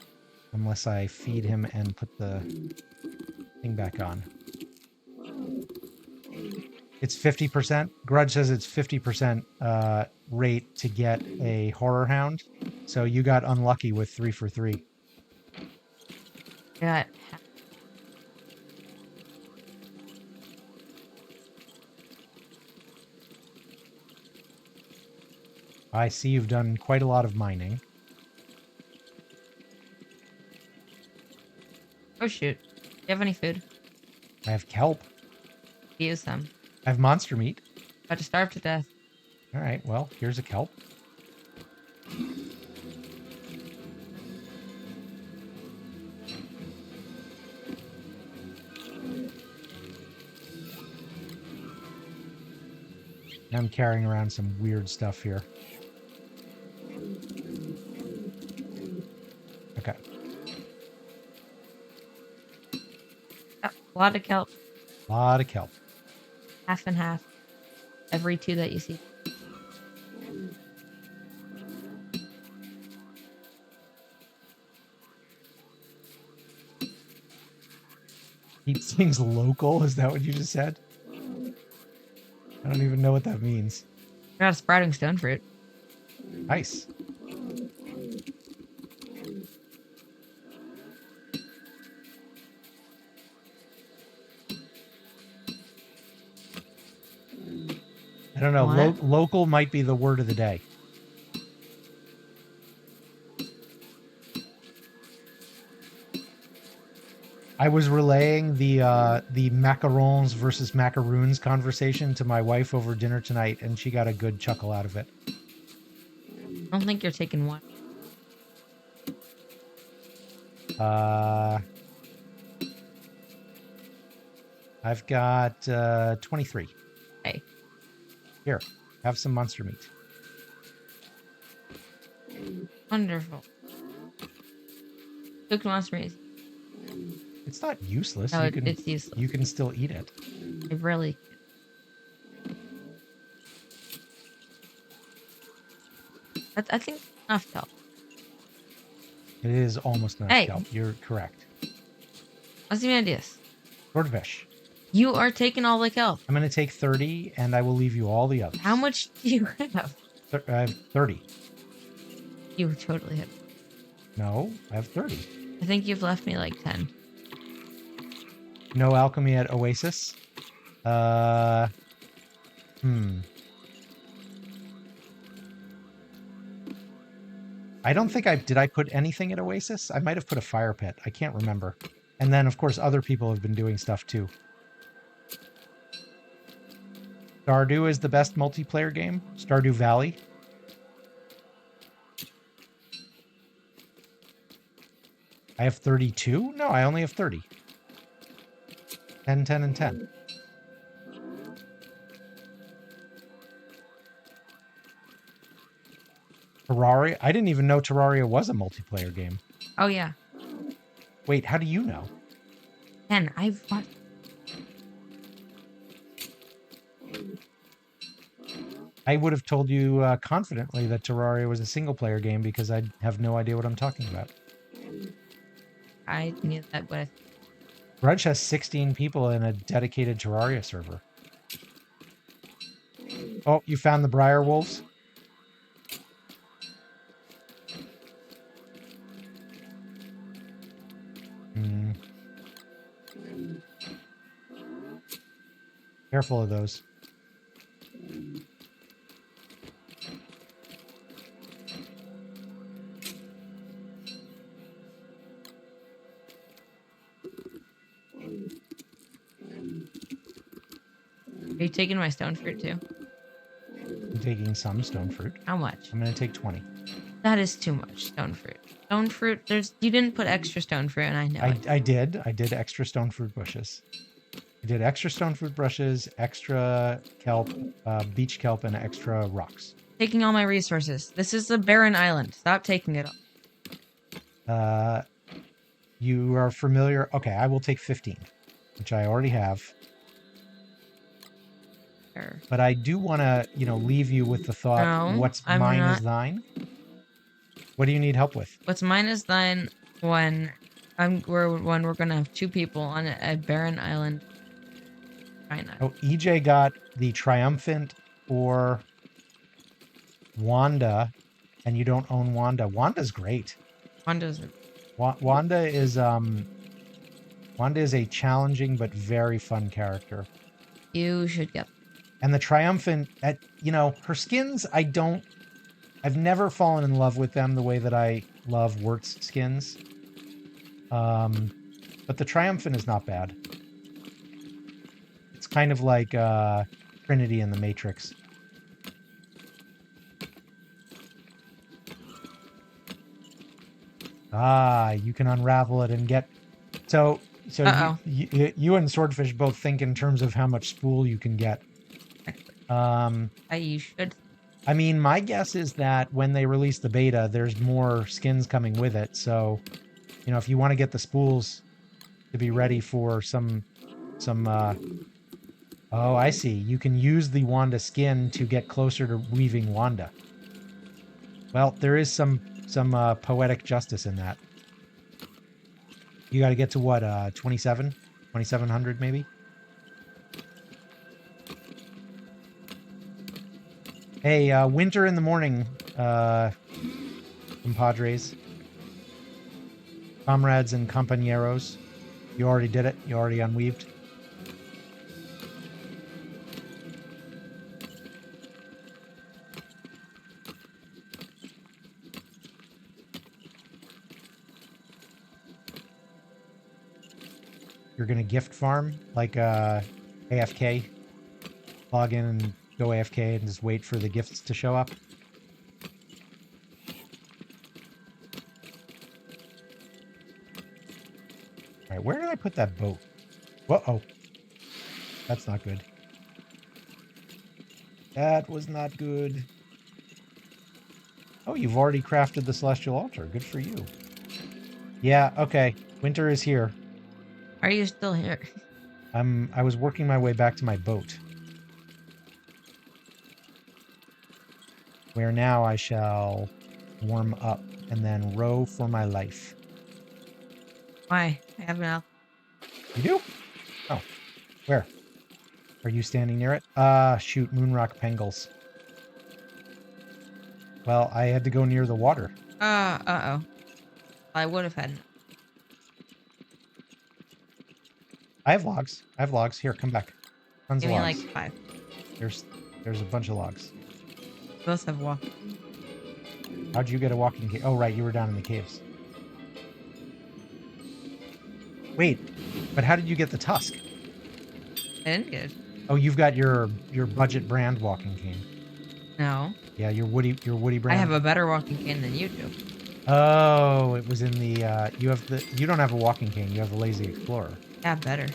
Speaker 1: unless I feed him and put the thing back on. It's 50%. Grudge says it's 50% rate to get a horror hound. So you got unlucky with 3 for 3.
Speaker 2: Got
Speaker 1: I see you've done quite a lot of mining.
Speaker 2: oh shoot. Do you have any food?
Speaker 1: I have kelp.
Speaker 2: Use some.
Speaker 1: I have monster meat.
Speaker 2: About to starve to death.
Speaker 1: All right, well, here's a kelp. I'm carrying around some weird stuff here. Okay.
Speaker 2: Oh, a lot of kelp.
Speaker 1: A lot of kelp.
Speaker 2: Half and half. Every 2 that you see.
Speaker 1: Keep things local? Is that what you just said? I don't even know what that means.
Speaker 2: Got a sprouting stone fruit.
Speaker 1: Nice. I don't know. Local might be the word of the day. I was relaying the macarons versus macaroons conversation to my wife over dinner tonight, and she got a good chuckle out of it.
Speaker 2: I don't think you're taking one.
Speaker 1: I've got 23.
Speaker 2: Hey.
Speaker 1: Here, have some monster meat.
Speaker 2: Wonderful. Cooked monster meat.
Speaker 1: It's not useless.
Speaker 2: No, it's useless.
Speaker 1: You can still eat it.
Speaker 2: I really. I think enough kelp.
Speaker 1: It is almost enough kelp. You're correct.
Speaker 2: What's the ideas?
Speaker 1: Swordfish.
Speaker 2: You are taking all the kelp.
Speaker 1: I'm going to take 30, and I will leave you all the others.
Speaker 2: How much do you have?
Speaker 1: I have 30.
Speaker 2: You totally have.
Speaker 1: No, I have 30.
Speaker 2: I think you've left me like 10.
Speaker 1: No alchemy at Oasis. I don't think did I put anything at Oasis? I might have put a fire pit. I can't remember. And then, of course, other people have been doing stuff too. Stardew is the best multiplayer game. Stardew Valley. I have 32? No, I only have 30. 10, 10, and 10. Terraria? I didn't even know Terraria was a multiplayer game.
Speaker 2: Oh, yeah.
Speaker 1: Wait, how do you know?
Speaker 2: Man, I've watched.
Speaker 1: I would have told you confidently that Terraria was a single-player game because I have no idea what I'm talking about.
Speaker 2: I knew that, but
Speaker 1: Grudge has 16 people in a dedicated Terraria server. Oh, you found the Briar Wolves? Hmm. Careful of those.
Speaker 2: are you taking my stone fruit too?
Speaker 1: I'm taking some stone fruit.
Speaker 2: How much?
Speaker 1: I'm going to take 20.
Speaker 2: That is too much stone fruit. Stone fruit. You didn't put extra stone fruit, and I know it.
Speaker 1: I did. I did extra stone fruit bushes. I did extra stone fruit brushes, extra kelp, beach kelp, and extra rocks.
Speaker 2: Taking all my resources. This is a barren island. Stop taking it all.
Speaker 1: You are familiar. Okay, I will take 15, which I already have.
Speaker 2: Sure.
Speaker 1: But I do want to, leave you with the thought,
Speaker 2: No,
Speaker 1: what's
Speaker 2: I'm
Speaker 1: mine
Speaker 2: not.
Speaker 1: is thine. What do you need help with?
Speaker 2: What's mine is thine when we're gonna have two people on a barren island. China.
Speaker 1: Oh, EJ got the triumphant for Wanda, and you don't own Wanda. Wanda's great.
Speaker 2: Wanda's
Speaker 1: Wanda is a challenging but very fun character.
Speaker 2: you should get.
Speaker 1: And the triumphant, her skins, I've never fallen in love with them the way that I love Wirt's skins. But the triumphant is not bad. It's kind of like Trinity in the Matrix. Ah, you can unravel it and get. So you and Swordfish both think in terms of how much spool you can get.
Speaker 2: You should.
Speaker 1: I mean, my guess is that when they release the beta, there's more skins coming with it. So, if you want to get the spools to be ready for some. Oh, I see. You can use the Wanda skin to get closer to weaving Wanda. Well, there is some poetic justice in that. You got to get to what, 2700 maybe? Hey, winter in the morning, compadres. Comrades and compañeros. You already did it. You already unweaved. You're going to gift farm like AFK. Log in and go AFK and just wait for the gifts to show up. All right, where did I put that boat? Whoa. That's not good. That was not good. Oh, you've already crafted the celestial altar. Good for you. Yeah, okay. Winter is here.
Speaker 2: Are you still here?
Speaker 1: I was working my way back to my boat. Where now I shall warm up and then row for my life.
Speaker 2: Why? I have enough.
Speaker 1: You do? Oh. Where? Are you standing near it? Shoot, Moonrock Pengles. Well, I had to go near the water.
Speaker 2: Uh-oh. I would have had enough.
Speaker 1: I have logs. Here, come back. Tons
Speaker 2: Give
Speaker 1: of
Speaker 2: me
Speaker 1: logs.
Speaker 2: like 5.
Speaker 1: There's a bunch of logs.
Speaker 2: Both have walk.
Speaker 1: How'd you get a walking cave? Oh, right, you were down in the caves. Wait, but how did you get the Tusk?
Speaker 2: I didn't get it.
Speaker 1: Oh, you've got your budget brand walking cane.
Speaker 2: No.
Speaker 1: Yeah, your woody brand.
Speaker 2: I have a better walking cane than you do.
Speaker 1: Oh, it was in the you don't have a walking cane, you have a lazy explorer.
Speaker 2: Yeah, better.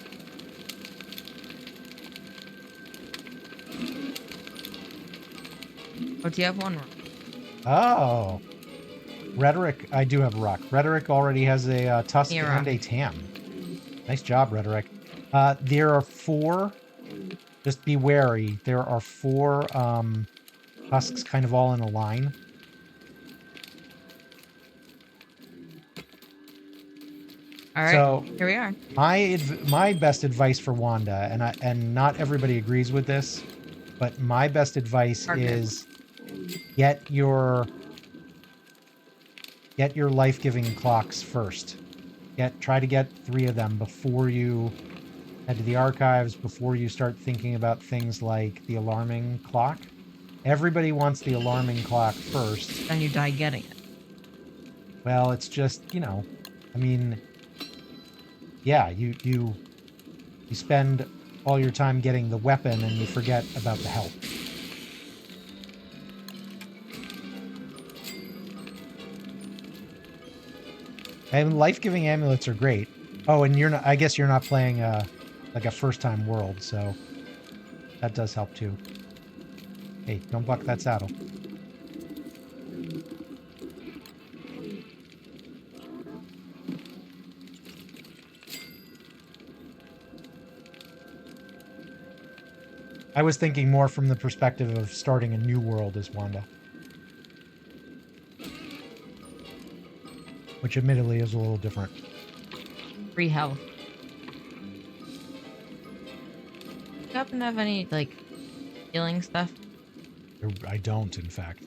Speaker 2: Oh, do you have one?
Speaker 1: Oh. Rhetoric, I do have a rock. Rhetoric already has a tusk
Speaker 2: You're
Speaker 1: and
Speaker 2: rock.
Speaker 1: a tam. Nice job, Rhetoric. There are 4, just be wary, there are 4 tusks kind of all in a line.
Speaker 2: All right,
Speaker 1: So
Speaker 2: here we are.
Speaker 1: my best advice for Wanda, and not everybody agrees with this, but my best advice
Speaker 2: Partner.
Speaker 1: is get your life-giving clocks first. Try to get 3 of them before you head to the archives, before you start thinking about things like the alarming clock. Everybody wants the alarming clock first.
Speaker 2: Then you die getting it.
Speaker 1: Well, it's just, I mean, yeah, you spend all your time getting the weapon and you forget about the health. And life-giving amulets are great. Oh, and I guess you're not playing like a first-time world, so that does help too. Hey, don't buck that saddle. I was thinking more from the perspective of starting a new world as Wanda, which admittedly is a little different.
Speaker 2: Free health. Do you happen to have any, like, healing stuff?
Speaker 1: I don't, in fact.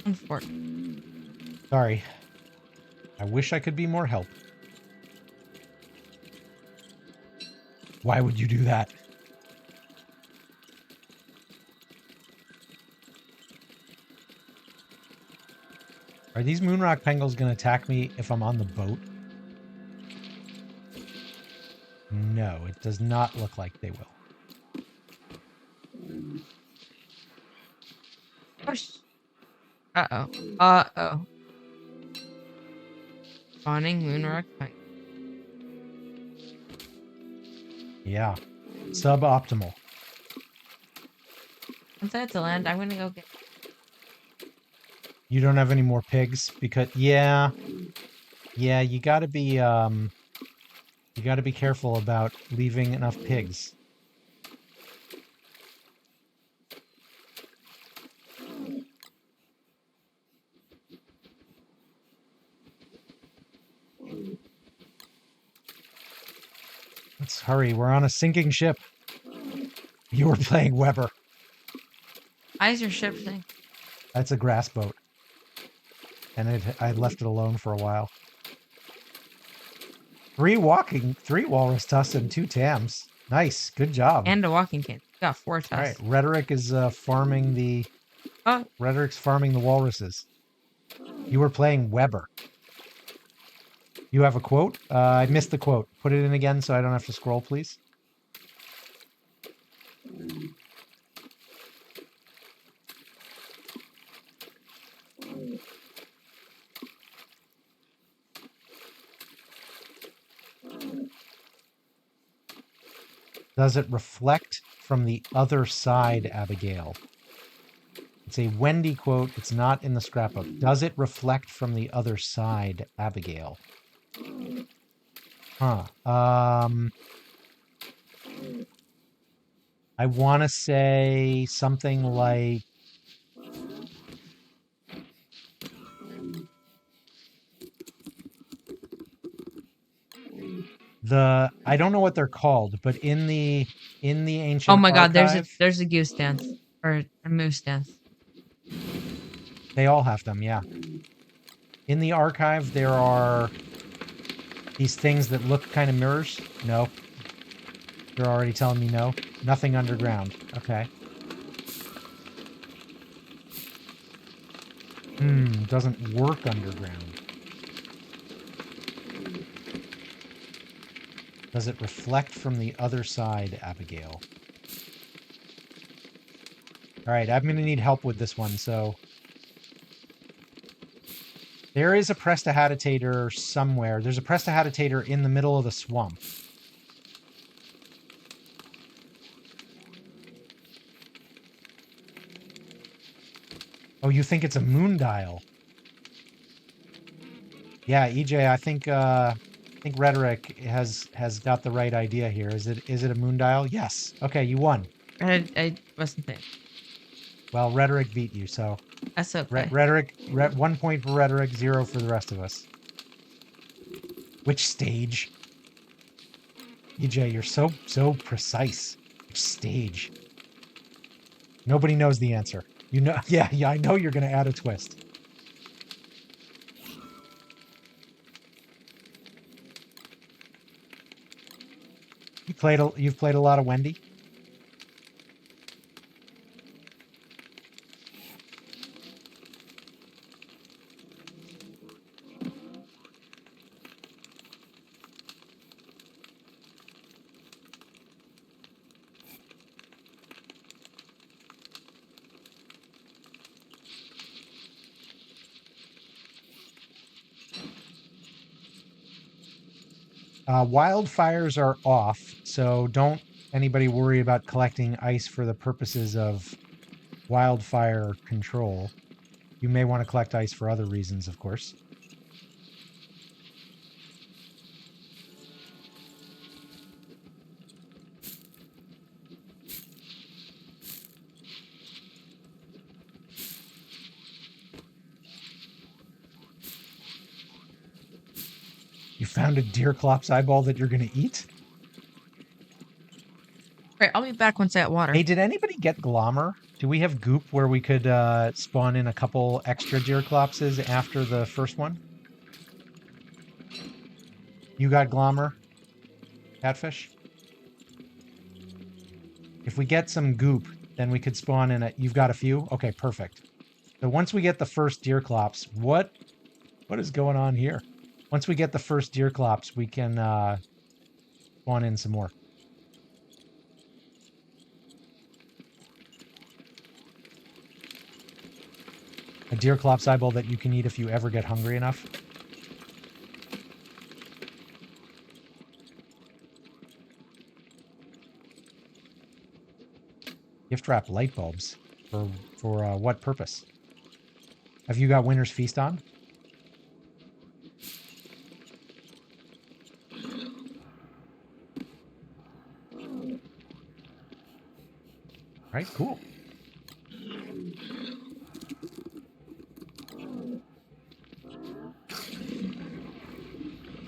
Speaker 2: Unfortunately.
Speaker 1: Sorry. I wish I could be more help. Why would you do that? Are these Moonrock Pengals going to attack me if I'm on the boat? No, it does not look like they will.
Speaker 2: Push. Uh-oh. Uh-oh. Spawning Moonrock Pike.
Speaker 1: Yeah. Suboptimal.
Speaker 2: Once I have to land, I'm gonna go get...
Speaker 1: You don't have any more pigs? Because, yeah, you gotta be careful about leaving enough pigs. Let's hurry. We're on a sinking ship. You were playing Weber.
Speaker 2: Why is your ship thing?
Speaker 1: That's a grass boat. And I left it alone for a while. 3 walrus tusks and 2 tams. Nice. Good job.
Speaker 2: And a walking cane. You got 4 tusks.
Speaker 1: All right. Rhetoric is farming the...
Speaker 2: Oh.
Speaker 1: Rhetoric's farming the walruses. You were playing Weber. You have a quote? I missed the quote. Put it in again so I don't have to scroll, please. Does it reflect from the other side, Abigail? It's a Wendy quote. It's not in the scrapbook. Does it reflect from the other side, Abigail? Huh. I want to say something like... I don't know what they're called, but in the ancient
Speaker 2: Oh my god,
Speaker 1: archive,
Speaker 2: there's a goose dance. Or a moose dance.
Speaker 1: they all have them, yeah. In the archive, there are these things that look kind of mirrors. No. You're already telling me no? Nothing underground. Okay. Doesn't work underground. Does it reflect from the other side, Abigail? All right, I'm going to need help with this one, so... There is a prestidigitator somewhere. There's a prestidigitator in the middle of the swamp. Oh, you think it's a moon dial? Yeah, EJ, I think Rhetoric has got the right idea here. Is it a moon dial? Yes. Okay, you won.
Speaker 2: I wasn't there.
Speaker 1: Well, Rhetoric beat you, so
Speaker 2: That's okay.
Speaker 1: Rhetoric, 1 point for Rhetoric, 0 for the rest of us. Which stage? EJ, you're so precise. Which stage? Nobody knows the answer. You know, yeah, I know you're going to add a twist. You've played a lot of Wendy? Wildfires are off, so don't anybody worry about collecting ice for the purposes of wildfire control. You may want to collect ice for other reasons, of course. You found a Deerclops eyeball that you're going to eat?
Speaker 2: Great, I'll be back once I got water.
Speaker 1: Hey, did anybody get Glommer? Do we have goop where we could spawn in a couple extra Deerclopses after the first one? You got Glommer? Catfish? If we get some goop, then we could spawn in a... You've got a few? Okay, perfect. So once we get the first Deerclops, what is going on here? Once we get the first Deerclops, we can spawn in some more. A Deerclops eyeball that you can eat if you ever get hungry enough. Gift wrap light bulbs. For what purpose? Have you got Winter's Feast on? Right, cool.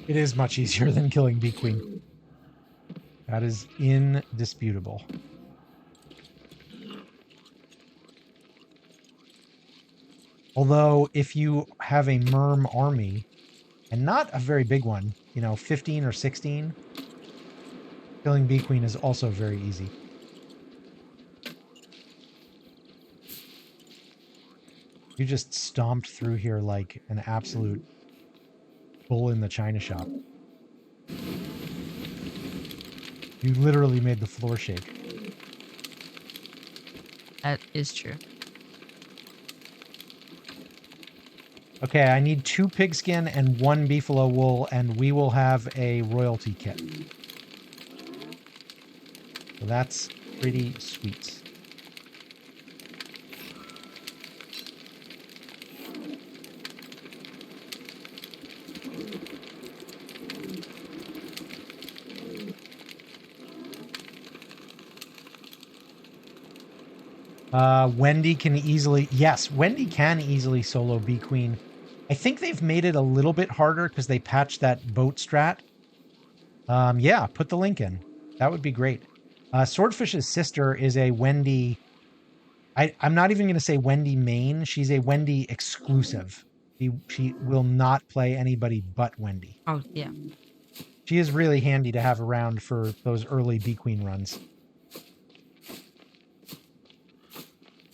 Speaker 1: It is much easier than killing Bee Queen. That is indisputable. Although, if you have a Merm army, and not a very big one, 15 or 16, killing Bee Queen is also very easy. You just stomped through here like an absolute bull in the china shop. You literally made the floor shake.
Speaker 2: That is true.
Speaker 1: Okay, I need 2 pigskin and 1 beefalo wool, and we will have a royalty kit. So that's pretty sweet. Wendy can easily... Yes, Wendy can easily solo Bee Queen. I think they've made it a little bit harder because they patched that boat strat. Yeah, put the link in. That would be great. Swordfish's sister is a Wendy... I'm not even going to say Wendy main. She's a Wendy exclusive. She will not play anybody but Wendy.
Speaker 2: Oh, yeah.
Speaker 1: She is really handy to have around for those early Bee Queen runs.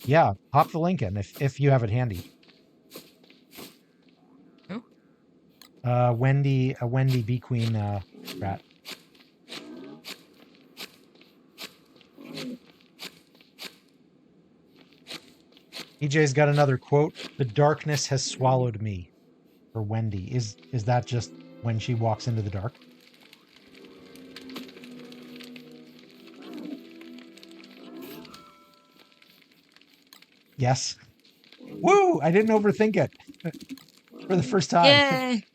Speaker 1: Yeah, pop the link in if you have it handy.
Speaker 2: Who?
Speaker 1: A Wendy Bee Queen strat. EJ's got another quote. The darkness has swallowed me. For Wendy. Is that just when she walks into the dark? Yes. Woo! I didn't overthink it. For the first time.
Speaker 2: Yay!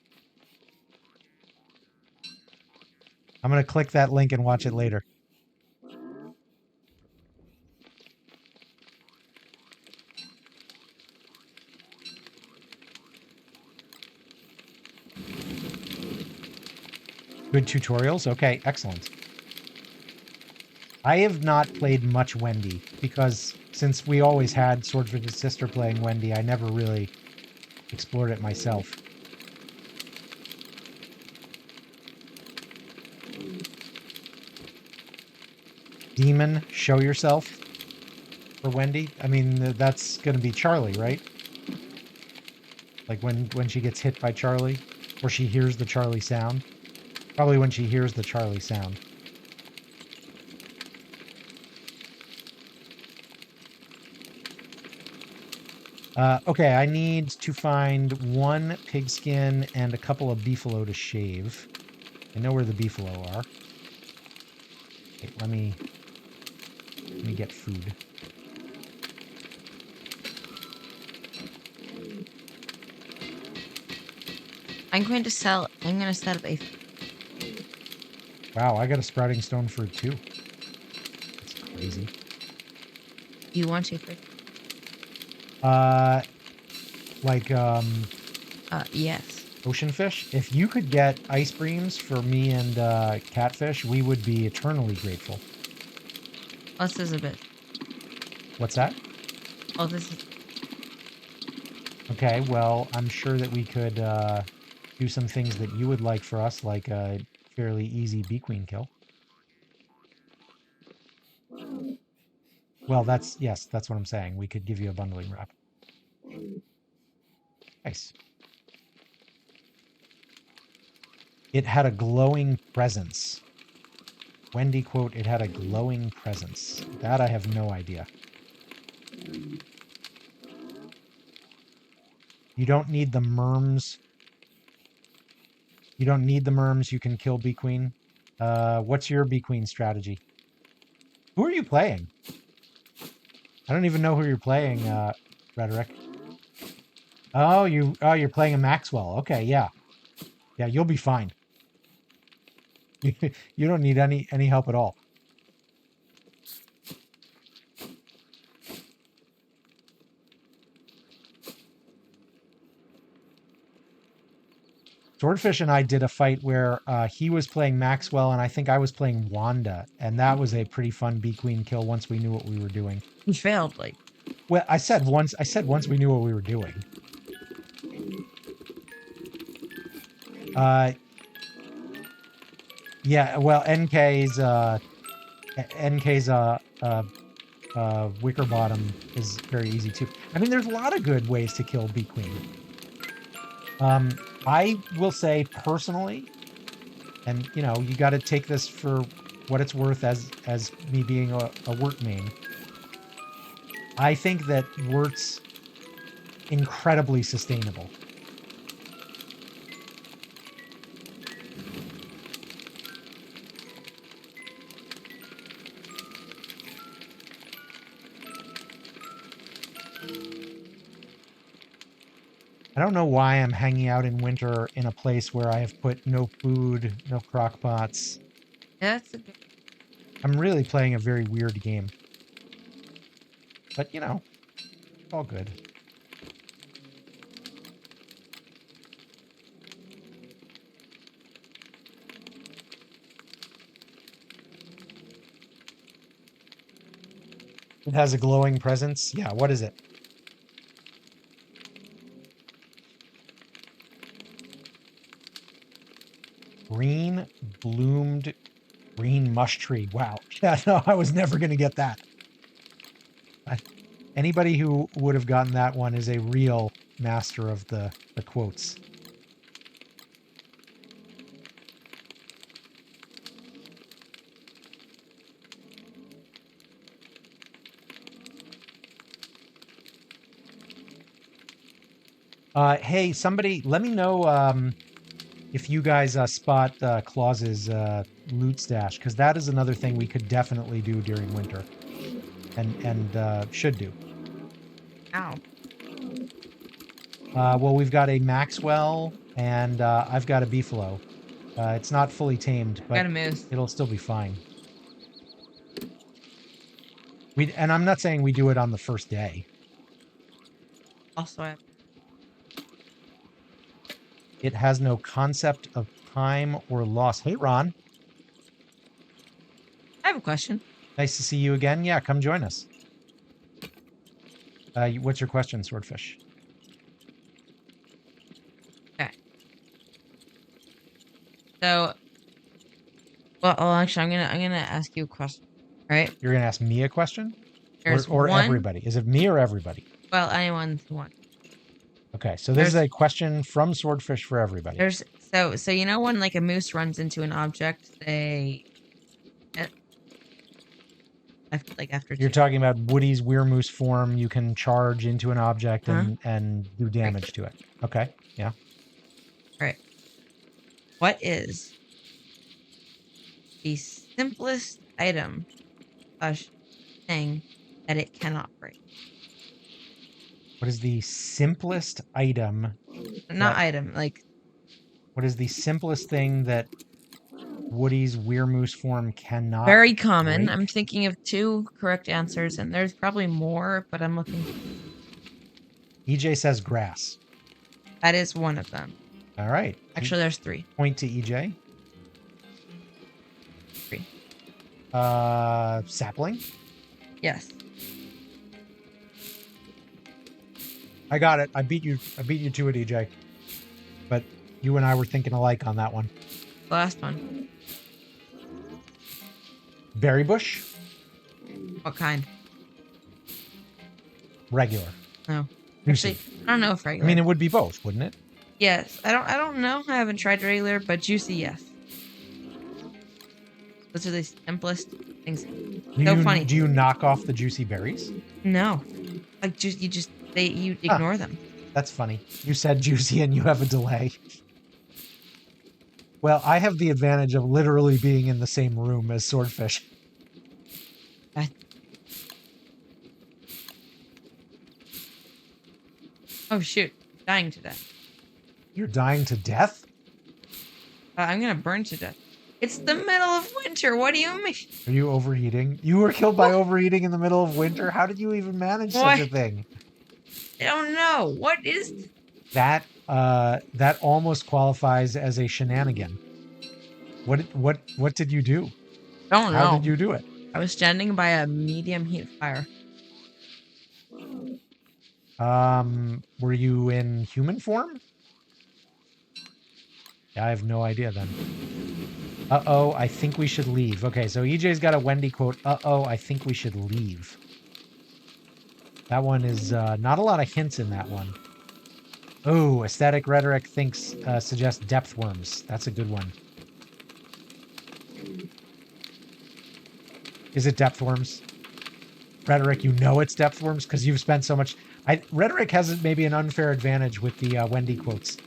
Speaker 1: I'm going to click that link and watch it later. Good tutorials. Okay, excellent. I have not played much Wendy because since we always had Swordfish's sister playing Wendy, I never really explored it myself. Demon, show yourself for Wendy. I mean, that's going to be Charlie, right? Like when she gets hit by Charlie, or she hears the Charlie sound. Probably when she hears the Charlie sound. Okay, I need to find one pigskin and a couple of beefalo to shave. I know where the beefalo are. Okay, let me get food.
Speaker 2: I'm going to set up a.
Speaker 1: Wow, I got a sprouting stone fruit too. That's crazy.
Speaker 2: You want to fish?
Speaker 1: Like
Speaker 2: Yes.
Speaker 1: ocean fish. If you could get ice breams for me and catfish, we would be eternally grateful.
Speaker 2: This is a bit.
Speaker 1: What's that?
Speaker 2: Oh, this is.
Speaker 1: Okay, well, I'm sure that we could do some things that you would like for us, like a fairly easy bee queen kill. Well, yes, that's what I'm saying. We could give you a bundling wrap. Nice. It had a glowing presence. Wendy quote, it had a glowing presence. That I have no idea. You don't need the merms. You don't need the merms. You can kill bee queen. What's your bee queen strategy? Who are you playing? I don't even know who you're playing, Rhetoric. Oh, you're playing a Maxwell. Okay, yeah. Yeah, you'll be fine. You don't need any help at all. Swordfish and I did a fight where he was playing Maxwell and I think I was playing Wanda, and that was a pretty fun bee queen kill once we knew what we were doing.
Speaker 2: You failed, like.
Speaker 1: Well, I said once we knew what we were doing. Yeah, well, NK's wicker bottom is very easy too. I mean, there's a lot of good ways to kill bee queen. I will say personally, and you know, you got to take this for what it's worth as me being a wort main. I think that wort's incredibly sustainable. I don't know why I'm hanging out in winter in a place where I have put no food, no crock pots.
Speaker 2: That's a good.
Speaker 1: I'm really playing a very weird game. But, you know, all good. It has a glowing presence. Yeah, what is it? Green bloomed green mush tree. Wow. Yeah, no, I was never going to get that. Anybody who would have gotten that one is a real master of the quotes. Hey, somebody, let me know if you guys spot Klaus's loot stash, because that is another thing we could definitely do during winter, and should do.
Speaker 2: Ow.
Speaker 1: Well, we've got a Maxwell, and I've got a Beefalo. It's not fully tamed, but
Speaker 2: Got a moose.
Speaker 1: it'll still be fine. And I'm not saying we do it on the first day.
Speaker 2: Also, I
Speaker 1: It has no concept of time or loss. Hey, Ron.
Speaker 2: have a question.
Speaker 1: Nice to see you again. Yeah, come join us. What's your question, Swordfish?
Speaker 2: Okay. So, well, actually, I'm gonna ask you a question. Right?
Speaker 1: You're gonna ask me a question,
Speaker 2: There's
Speaker 1: or
Speaker 2: one.
Speaker 1: everybody? Is it me or everybody?
Speaker 2: Well, anyone who wants.
Speaker 1: Okay, so this is a question from Swordfish for everybody.
Speaker 2: There's so you know when like a moose runs into an object, after
Speaker 1: You're
Speaker 2: two.
Speaker 1: talking about Woody's Weirmoose form. You can charge into an object
Speaker 2: Huh?
Speaker 1: and do damage to it. Okay, yeah.
Speaker 2: All right. What is the simplest item slash thing that it cannot break?
Speaker 1: What is the simplest item?
Speaker 2: Not item, like
Speaker 1: What is the simplest thing that Woody's Weirmoose form cannot
Speaker 2: very common.
Speaker 1: break?
Speaker 2: I'm thinking of two correct answers, and there's probably more, but I'm looking.
Speaker 1: EJ says grass.
Speaker 2: That is one of them.
Speaker 1: All right.
Speaker 2: Actually, there's three.
Speaker 1: Point to EJ.
Speaker 2: Three.
Speaker 1: Sapling.
Speaker 2: Yes.
Speaker 1: I got it. I beat you to it, EJ. But you and I were thinking alike on that one.
Speaker 2: The last one.
Speaker 1: Berry bush.
Speaker 2: What kind?
Speaker 1: Regular.
Speaker 2: No.
Speaker 1: Juicy.
Speaker 2: Actually, I don't know if
Speaker 1: I
Speaker 2: regular.
Speaker 1: mean, it would be both, wouldn't it?
Speaker 2: Yes. I don't know. I haven't tried regular, but juicy, yes. Those are the simplest things. Funny.
Speaker 1: Do you knock off the juicy berries?
Speaker 2: No. Like you ignore them.
Speaker 1: That's funny. You said juicy and you have a delay. Well, I have the advantage of literally being in the same room as Swordfish.
Speaker 2: Oh shoot. I'm dying to death.
Speaker 1: You're dying to death?
Speaker 2: I'm gonna burn to death. It's the middle of winter. What do you mean?
Speaker 1: Are you overheating? You were killed by overheating in the middle of winter? How did you even manage such a thing?
Speaker 2: I don't know. What is
Speaker 1: that? That almost qualifies as a shenanigan. What did you do?
Speaker 2: Don't know.
Speaker 1: How did you do it?
Speaker 2: I was standing by a medium heat fire.
Speaker 1: Were you in human form? Yeah, I have no idea then. Uh-oh, I think we should leave. Okay, so EJ's got a Wendy quote. Uh-oh, I think we should leave. That one is not a lot of hints in that one. Oh, aesthetic rhetoric suggests depth worms. That's a good one. Is it depth worms? Rhetoric, you know it's depth worms because you've spent so much. Rhetoric has maybe an unfair advantage with the Wendy quotes.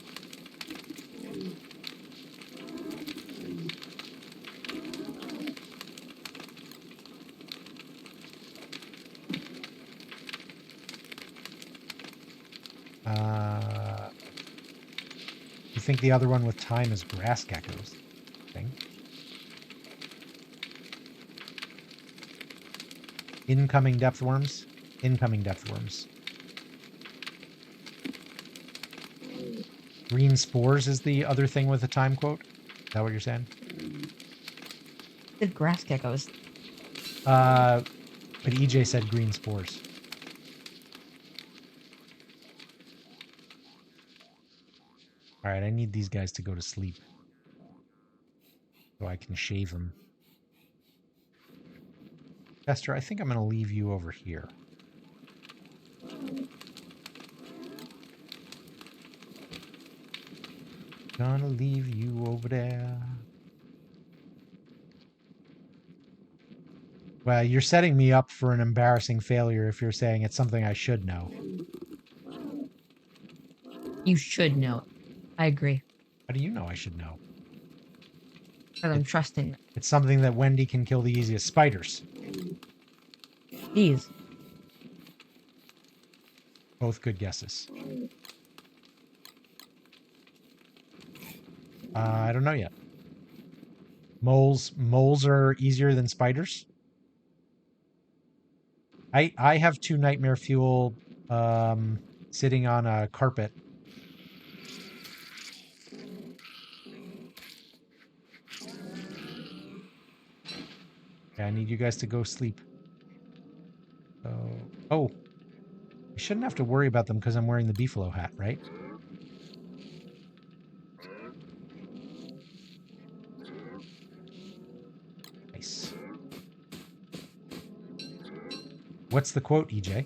Speaker 1: You think the other one with time is grass geckos? Thing. Incoming depth worms. Incoming depth worms. Green spores is the other thing with the time quote. Is that what you're saying?
Speaker 2: The grass geckos.
Speaker 1: But EJ said green spores. All right, I need these guys to go to sleep so I can shave them. Esther, I think I'm going to leave you over here. Gonna leave you over there. Well, you're setting me up for an embarrassing failure if you're saying it's something I should know.
Speaker 2: You should know. I agree.
Speaker 1: How do you know I should know?
Speaker 2: Because I'm trusting them.
Speaker 1: It's something that Wendy can kill the easiest. Spiders.
Speaker 2: Bees.
Speaker 1: Both good guesses. I don't know yet. Moles are easier than spiders. I have 2 nightmare fuel sitting on a carpet. Yeah, I need you guys to go sleep. Oh, I shouldn't have to worry about them because I'm wearing the beefalo hat, right? Nice. What's the quote, EJ?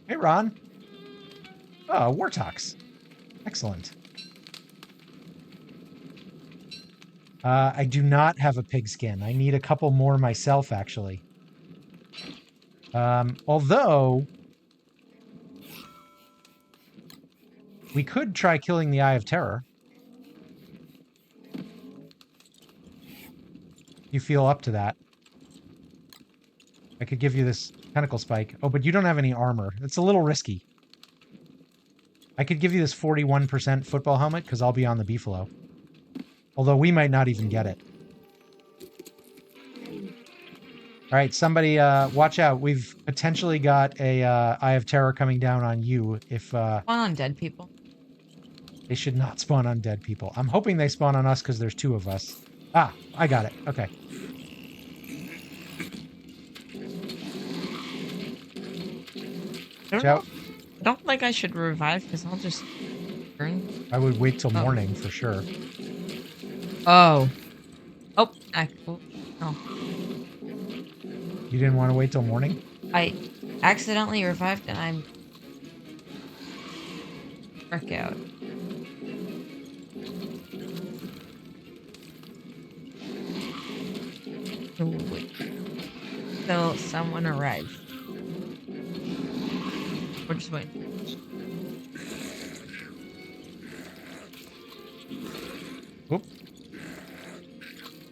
Speaker 1: Hey, Ron. Oh, Wartox. Excellent. I do not have a pigskin. I need a couple more myself, actually. Although we could try killing the Eye of Terror. You feel up to that. I could give you this tentacle spike. Oh, but you don't have any armor. It's a little risky. I could give you this 41% football helmet because I'll be on the beefalo. Although we might not even get it. All right, somebody watch out. We've potentially got a Eye of Terror coming down on you if
Speaker 2: On dead people.
Speaker 1: they should not spawn on dead people. I'm hoping they spawn on us because there's 2 of us. Ah, I got it. Okay. Watch out.
Speaker 2: I don't think I should revive because I'll just burn.
Speaker 1: I would wait till morning for sure.
Speaker 2: Oh. Oh. Oh.
Speaker 1: You didn't want to wait till morning?
Speaker 2: I accidentally revived and I'm frick out. Oh, wait. Till someone arrives. We're just waiting.
Speaker 1: Oop.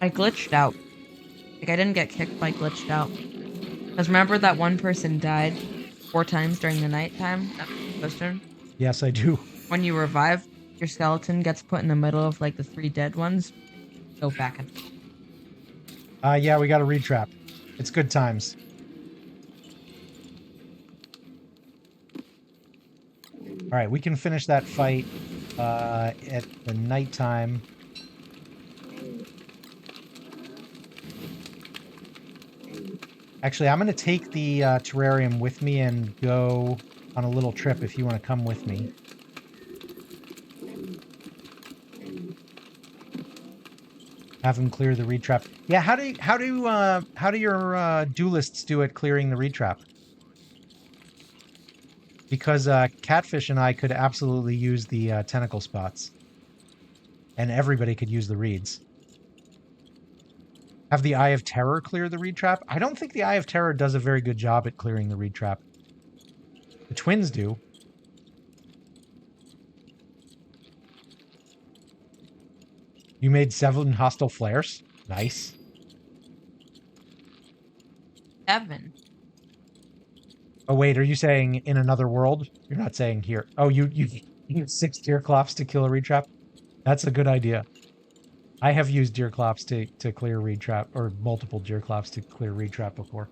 Speaker 2: I glitched out. Like, I didn't get kicked, but I glitched out. Because remember that one person died 4 times during the nighttime?
Speaker 1: Yes, I do.
Speaker 2: When you revive, your skeleton gets put in the middle of like the 3 dead ones. Go back and forth.
Speaker 1: Yeah, we got a retrap. It's good times. All right, we can finish that fight at the nighttime. Actually, I'm going to take the terrarium with me and go on a little trip if you want to come with me. Have him clear the retrap. Yeah, how do your duelists do at clearing the retrap? Because Catfish and I could absolutely use the tentacle spots. And everybody could use the reeds. Have the Eye of Terror clear the reed trap? I don't think the Eye of Terror does a very good job at clearing the reed trap. The twins do. You made 7 hostile flares? Nice.
Speaker 2: 7.
Speaker 1: Oh, wait, are you saying in another world? You're not saying here. Oh, you use 6 Deerclops to kill a reed trap? That's a good idea. I have used Deerclops to clear reed trap, or multiple Deerclops to clear reed trap before.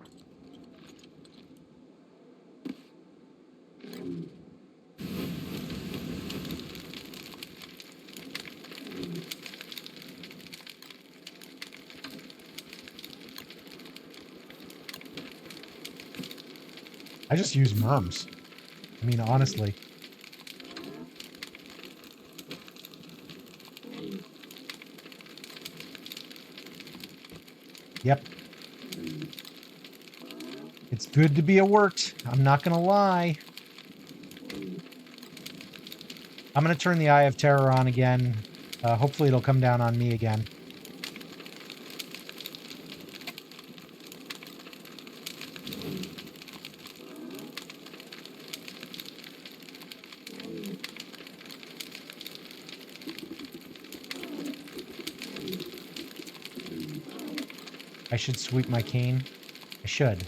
Speaker 1: I just use Merms. I mean, honestly. Yep. It's good to be alert. I'm not going to lie. I'm going to turn the Eye of Terror on again. Hopefully it'll come down on me again. I should sweep my cane. I should.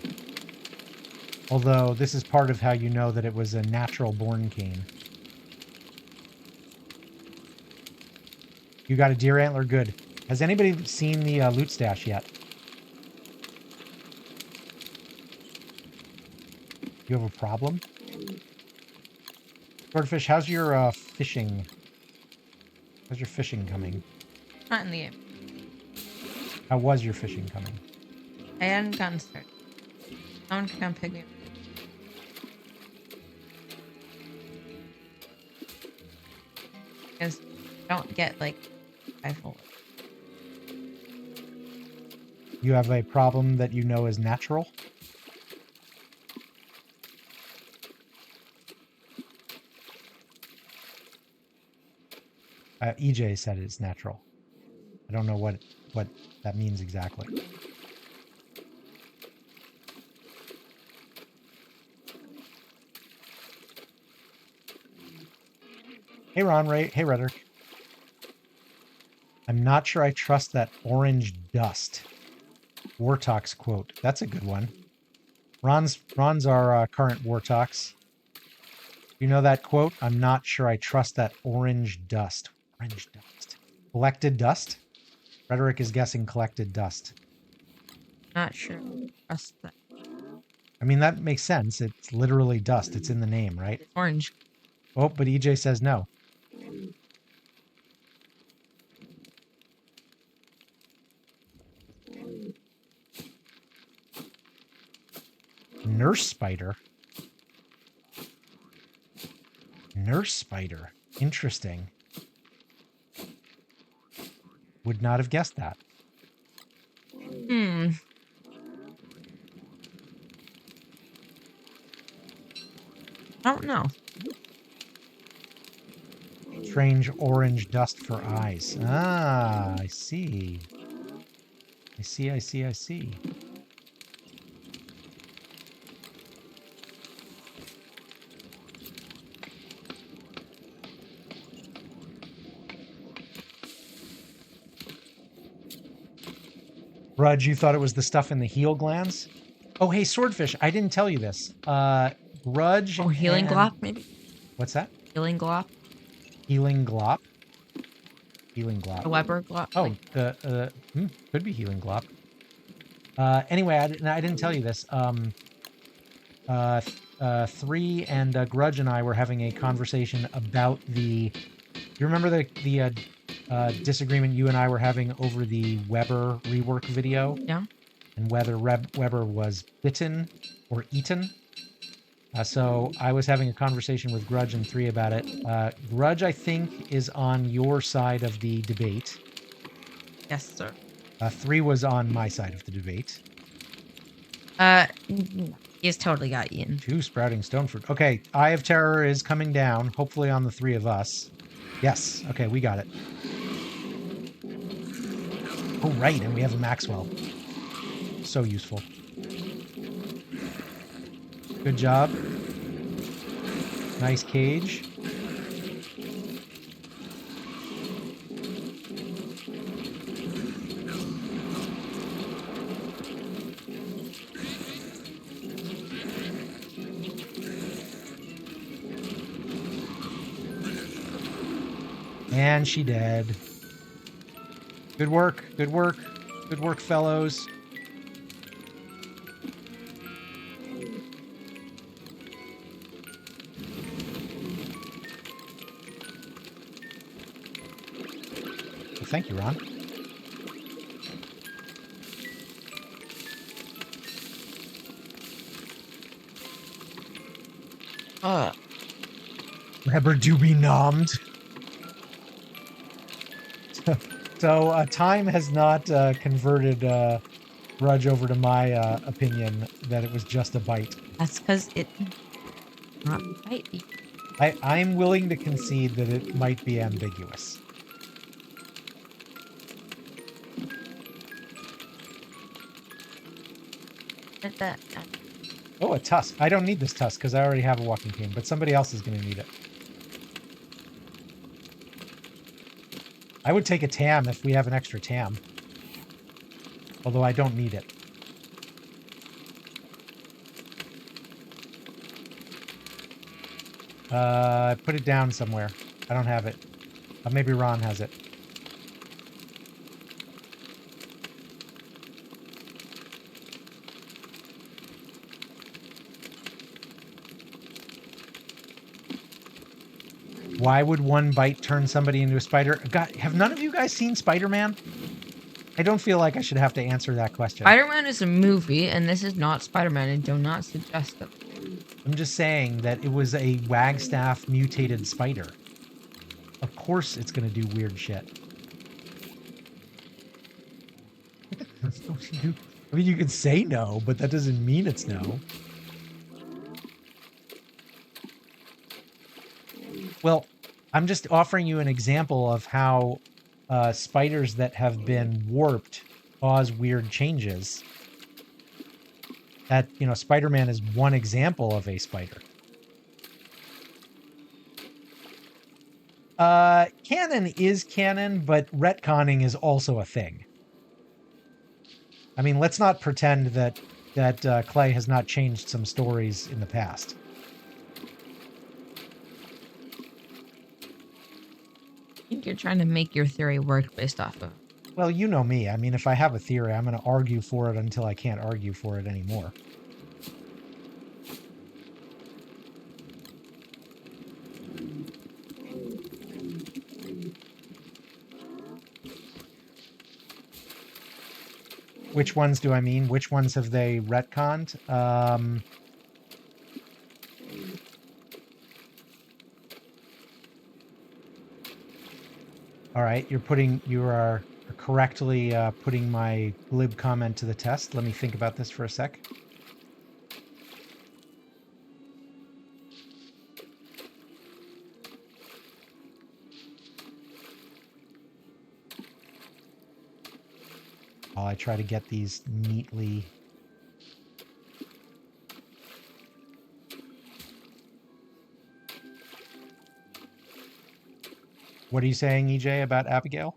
Speaker 1: Although this is part of how you know that it was a natural-born cane. You got a deer antler? Good. Has anybody seen the loot stash yet? You have a problem? Swordfish, how's your fishing? How's your fishing coming?
Speaker 2: Not in the game.
Speaker 1: How was your fishing coming?
Speaker 2: I hadn't gotten started. Someone can come pick me up. Because I don't get like rifle.
Speaker 1: You have a problem that you know is natural? EJ said it's natural. I don't know what that means exactly. Hey Ron, Ray, hey Rhetoric. I'm not sure I trust that orange dust. Wartox quote. That's a good one. Ron's our current Wartox. You know that quote? I'm not sure I trust that orange dust. Orange dust. Collected dust? Rhetoric is guessing collected dust.
Speaker 2: Not sure. Trust that.
Speaker 1: I mean, that makes sense. It's literally dust. It's in the name, right?
Speaker 2: It's orange.
Speaker 1: Oh, but EJ says no. Nurse spider? Nurse spider. Interesting. Would not have guessed that.
Speaker 2: Hmm. I don't know.
Speaker 1: Strange orange dust for eyes. Ah, I see. I see, I see, I see. Rudge, you thought it was the stuff in the heel glands? Oh, hey, Swordfish, I didn't tell you this. Grudge.
Speaker 2: Oh, healing
Speaker 1: and...
Speaker 2: glop, maybe?
Speaker 1: What's that?
Speaker 2: Healing glop?
Speaker 1: Healing glop? Healing glop.
Speaker 2: A Weber glop?
Speaker 1: Oh,
Speaker 2: like...
Speaker 1: could be healing glop. Anyway, I didn't tell you this. Three and Grudge and I were having a conversation about the... You remember the disagreement you and I were having over the Weber rework video?
Speaker 2: Yeah.
Speaker 1: And whether Weber was bitten or eaten. So I was having a conversation with Grudge and Three about it. Grudge, I think, is on your side of the debate.
Speaker 2: Yes, sir.
Speaker 1: Three was on my side of the debate.
Speaker 2: He's totally got eaten.
Speaker 1: 2 sprouting stone fruit. Okay, Eye of Terror is coming down, hopefully on the 3 of us. Yes, okay, we got it. Oh, right, and we have a Maxwell. So useful. Good job. Nice cage. And she dead. Good work, good work, good work, fellows. Well, thank you, Ron. Reber do be nommed. So time has not converted Grudge over to my opinion that it was just a bite.
Speaker 2: That's because it not bite you.
Speaker 1: I'm willing to concede that it might be ambiguous. Oh, a tusk. I don't need this tusk because I already have a walking cane, but somebody else is going to need it. I would take a tam if we have an extra tam. Although I don't need it. Put it down somewhere. I don't have it. Maybe Ron has it. Why would one bite turn somebody into a spider? God, have none of you guys seen Spider-Man? I don't feel like I should have to answer that question.
Speaker 2: Spider-Man is a movie, and this is not Spider-Man, and do not suggest that.
Speaker 1: I'm just saying that it was a Wagstaff mutated spider. Of course it's going to do weird shit. I mean, you can say no, but that doesn't mean it's no. Well, I'm just offering you an example of how spiders that have been warped cause weird changes. That, you know, Spider-Man is one example of a spider. Canon is canon, but retconning is also a thing. I mean, let's not pretend that Clay has not changed some stories in the past.
Speaker 2: I think you're trying to make your theory work based off of.
Speaker 1: Well, you know me. I mean, if I have a theory, I'm going to argue for it until I can't argue for it anymore. Which ones do I mean? Which ones have they retconned? All right, you are correctly putting my glib comment to the test. Let me think about this for a sec. While I try to get these neatly. What are you saying, EJ, about Abigail?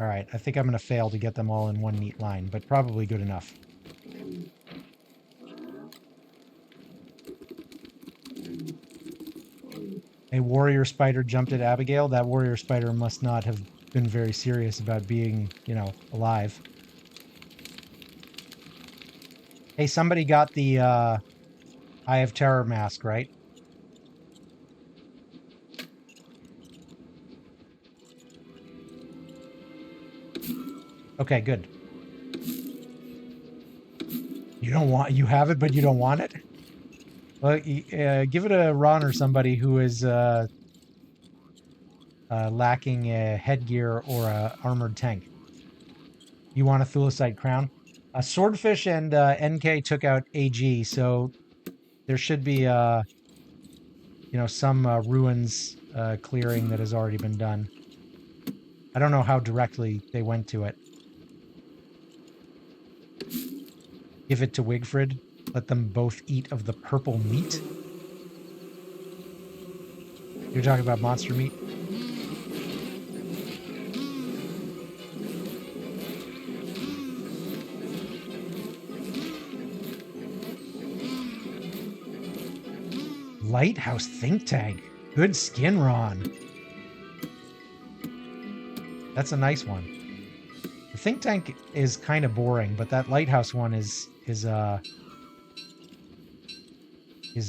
Speaker 1: All right, I think I'm going to fail to get them all in one neat line, but probably good enough. A warrior spider jumped at Abigail. That warrior spider must not have been very serious about being, you know, alive. Hey, somebody got the Eye of Terror mask, right? Okay, good. You have it, but you don't want it? Well, give it a Ron or somebody who is lacking a headgear or a armored tank. You want a Thulecite crown? Swordfish and NK took out AG, so there should be you know, some ruins clearing that has already been done. I don't know how directly they went to it. Give it to Wigfrid. Let them both eat of the purple meat. You're talking about monster meat? Lighthouse think tank. Good skin, Ron. That's a nice one. The think tank is kind of boring, but that lighthouse one is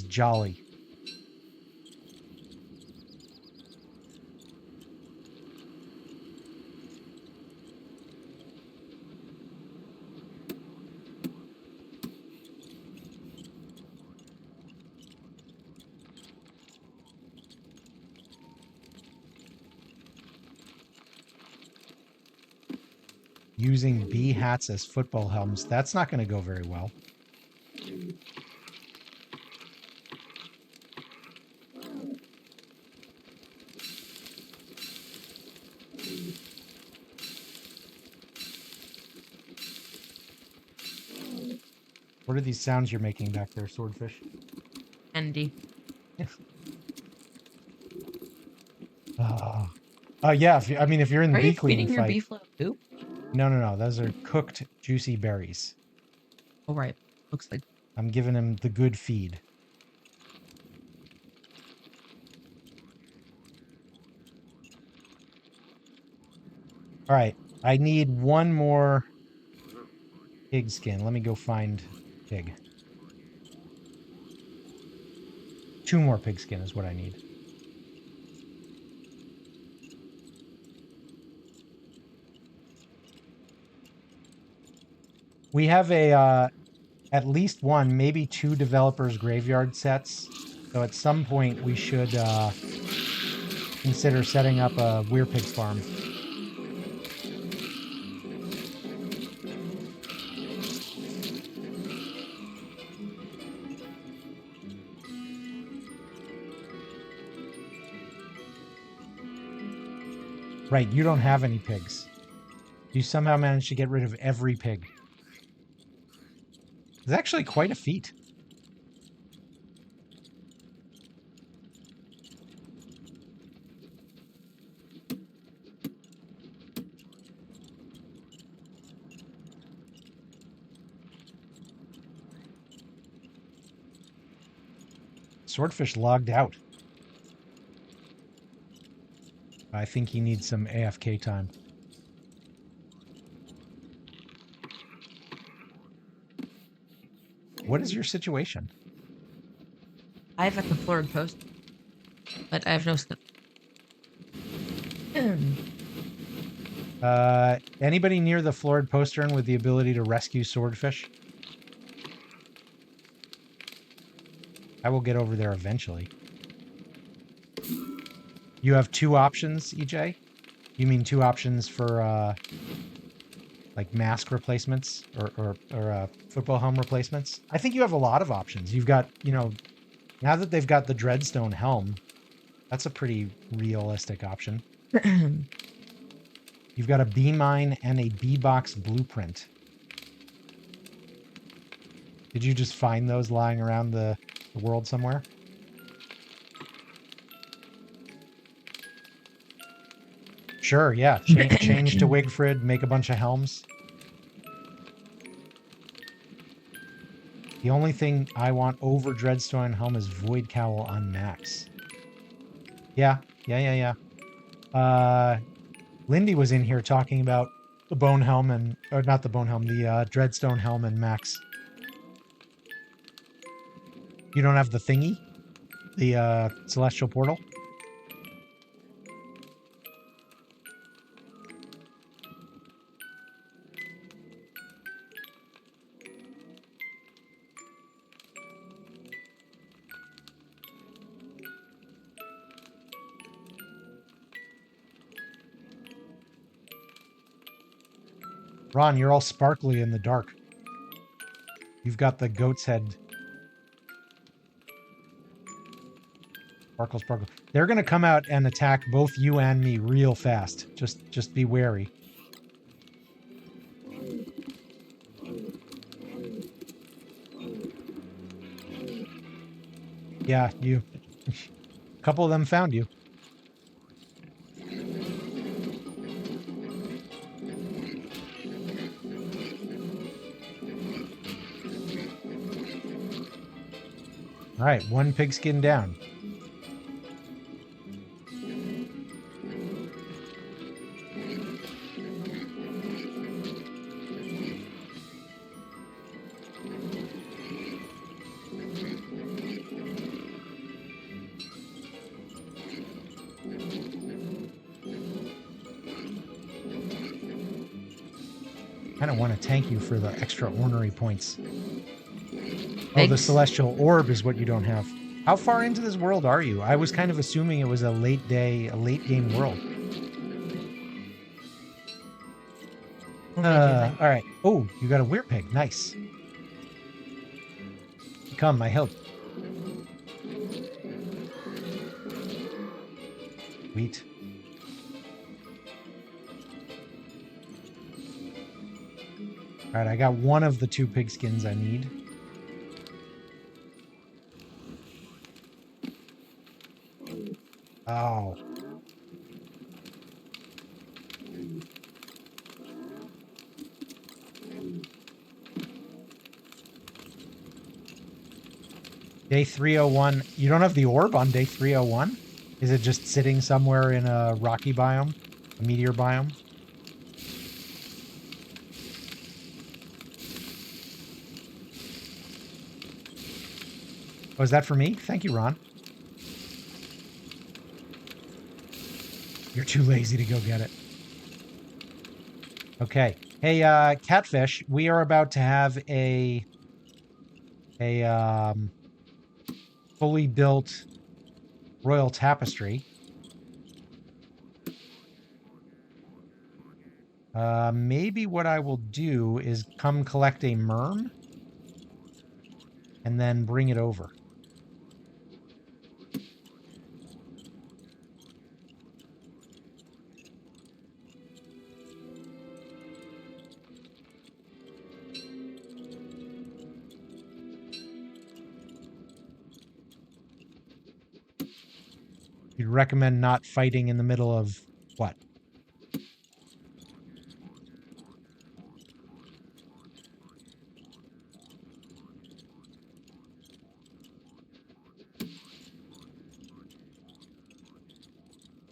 Speaker 1: jolly. Using bee hats as football helms. That's not going to go very well. What are these sounds you're making back there, Swordfish?
Speaker 2: Andy.
Speaker 1: Yeah. If you're in the
Speaker 2: Are you
Speaker 1: bee cleaning
Speaker 2: feeding your
Speaker 1: fight.
Speaker 2: bee float poop?
Speaker 1: No. Those are cooked, juicy berries.
Speaker 2: Oh, right. Looks like.
Speaker 1: I'm giving him the good feed. All right. I need one more pig skin. Let me go find pig. 2 more pig skin is what I need. We have at least 1, maybe 2 developers graveyard sets. So at some point we should consider setting up a weir pig farm. Right, you don't have any pigs. You somehow managed to get rid of every pig. It's actually quite a feat. Swordfish logged out. I think he needs some AFK time. What is your situation?
Speaker 2: I've got the florid post, but I have no stuff.
Speaker 1: Anybody near the florid postern with the ability to rescue Swordfish? I will get over there eventually. You have 2 options, EJ? You mean 2 options for like mask replacements or football helm replacements? I think you have a lot of options. You've got, now that they've got the Dreadstone helm, that's a pretty realistic option. You've got a bee mine and a bee box blueprint. Did you just find those lying around the world somewhere? Sure, yeah. Change to Wigfrid, make a bunch of helms. The only thing I want over Dreadstone helm is Void Cowl on max. Yeah. Lindy was in here talking about the Bone Helm or not the Bone Helm, the Dreadstone Helm and max. You don't have the thingy? The Celestial Portal? Ron, you're all sparkly in the dark. You've got the goat's head. Sparkle. They're going to come out and attack both you and me real fast. Just be wary. Yeah, you. A couple of them found you. All right, 1 pigskin down. I don't want to tank you for the extra ornery points. Oh, the Celestial Orb is what you don't have. How far into this world are you? I was kind of assuming it was a late game world. All right. Oh, you got a weir pig. Nice. Come, I help. Sweet. All right, I got 1 of the 2 pigskins I need. Oh. Day 301. You don't have the orb on day 301? Is it just sitting somewhere in a rocky biome? A meteor biome? Oh, is that for me? Thank you, Ron. You're too lazy to go get it. Okay. Hey, Catfish, we are about to have a fully built royal tapestry. Maybe what I will do is come collect a merm and then bring it over. You'd recommend not fighting in the middle of what?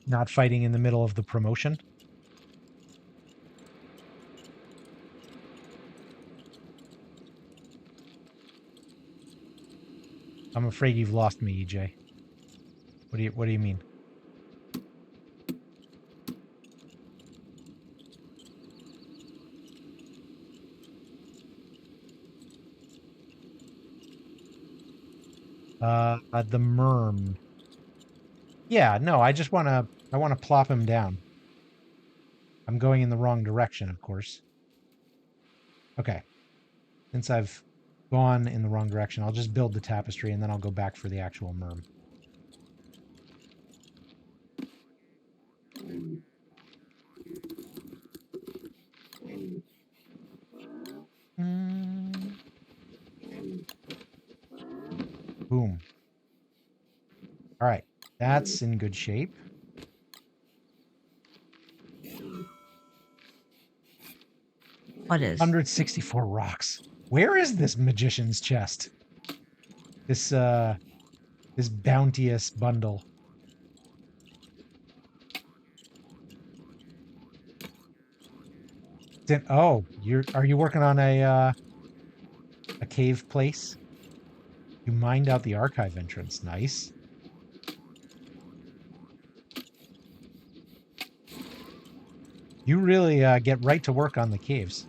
Speaker 1: Not fighting in the middle of the promotion? I'm afraid you've lost me, EJ. What do you mean? The merm. Yeah, no, I wanna plop him down. I'm going in the wrong direction, of course. Okay. Since I've gone in the wrong direction, I'll just build the tapestry and then I'll go back for the actual merm. Boom. All right, that's in good shape.
Speaker 2: What is?
Speaker 1: 164 rocks. Where is this magician's chest? This bounteous bundle. Oh, are you working on a cave place? You mined out the archive entrance. Nice. You really get right to work on the caves.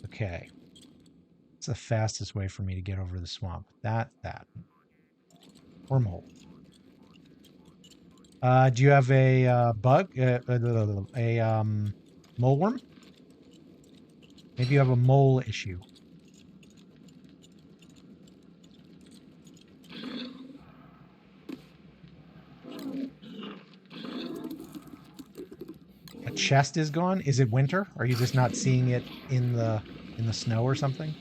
Speaker 1: Okay. It's the fastest way for me to get over the swamp. That. Or mole. Do you have a bug? A mole worm? Maybe you have a mole issue. A chest is gone? Is it winter? Are you just not seeing it in the snow or something?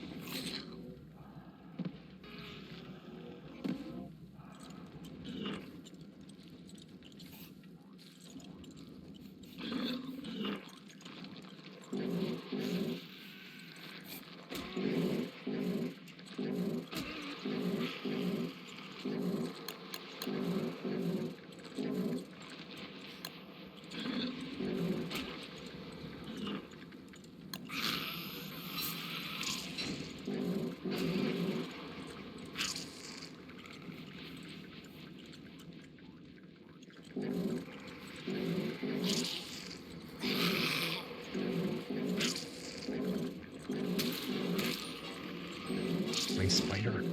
Speaker 1: Gray spider.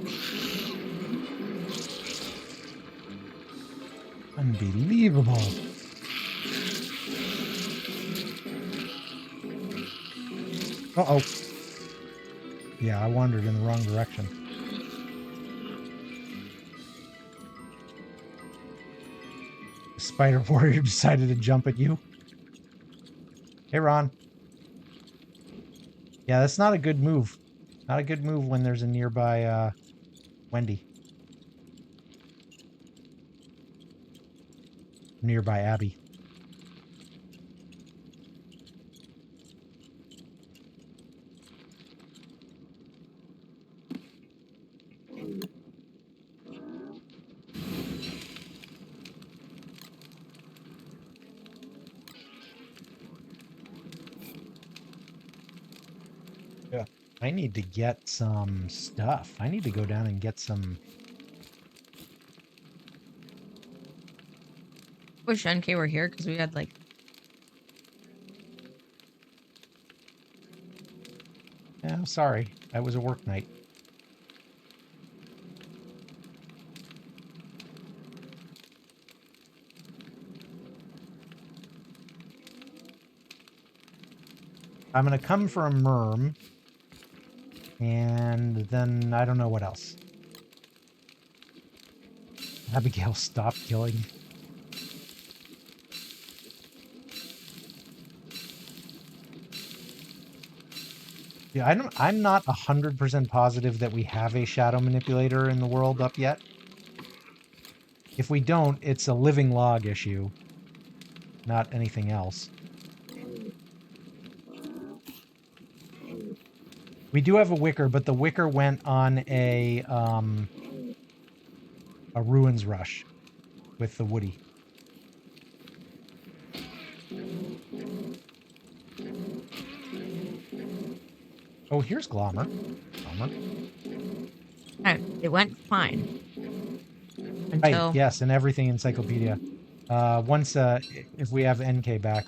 Speaker 1: Unbelievable. Uh-oh. Yeah, I wandered in the wrong direction. The spider warrior decided to jump at you. Hey, Ron. Yeah, that's not a good move. Not a good move when there's a nearby Wendy. Nearby Abby. Yeah. I need to get some stuff. I need to go down and get some.
Speaker 2: Wish NK were here because we had like.
Speaker 1: Yeah, I'm sorry. That was a work night. I'm going to come for a Merm. And then I don't know what else. Abigail, stop killing. Yeah, I'm not 100% positive that we have a shadow manipulator in the world up yet. If we don't, it's a living log issue, not anything else. We do have a wicker, but the wicker went on a ruins rush with the woody. Oh, here's Glommer.
Speaker 2: It went fine.
Speaker 1: Right,
Speaker 2: Until.
Speaker 1: yes, and everything encyclopedia. Once, if we have NK back,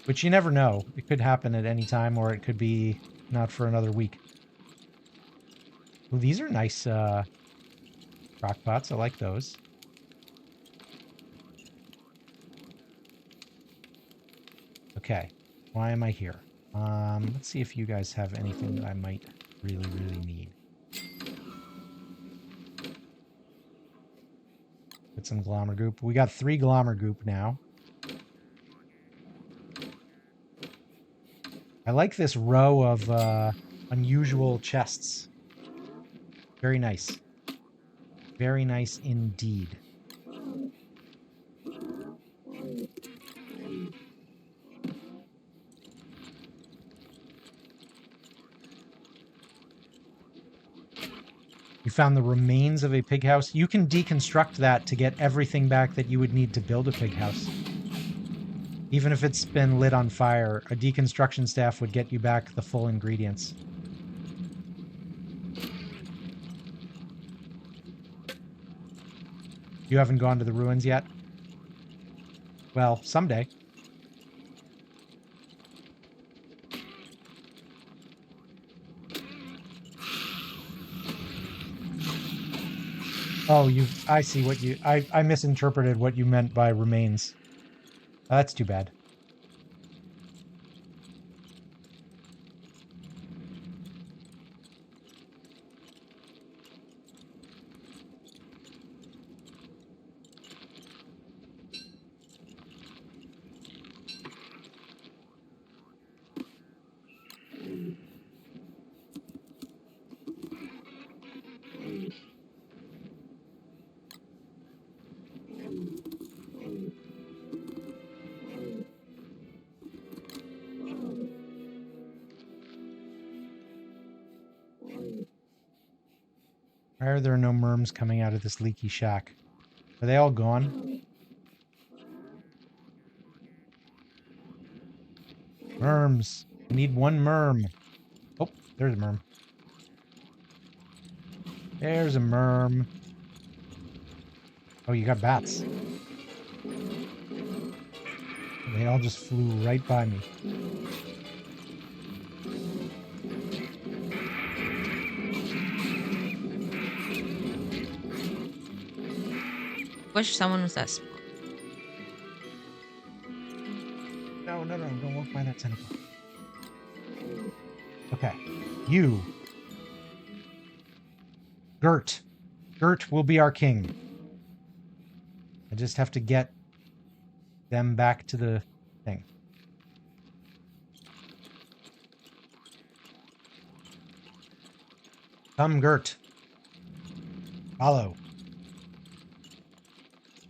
Speaker 1: which you never know. It could happen at any time, or it could be not for another week. Well, these are nice crock pots. I like those. Okay, why am I here? Let's see if you guys have anything that I might really, really need. Get some Glommer goop. We got 3 Glommer goop now. I like this row of unusual chests. Very nice. Very nice indeed. You found the remains of a pig house. You can deconstruct that to get everything back that you would need to build a pig house. Even if it's been lit on fire, a deconstruction staff would get you back the full ingredients. You haven't gone to the ruins yet? Well, someday. Oh, I see what I misinterpreted what you meant by remains. That's too bad. Why are there no merms coming out of this leaky shack? Are they all gone? Merms. I need 1 merm. Oh, there's a merm. There's a merm. Oh, you got bats. They all just flew right by me.
Speaker 2: Wish someone was that smart.
Speaker 1: No, don't walk by that tentacle. Okay. You. Gert. Gert will be our king. I just have to get them back to the thing. Come, Gert. Follow.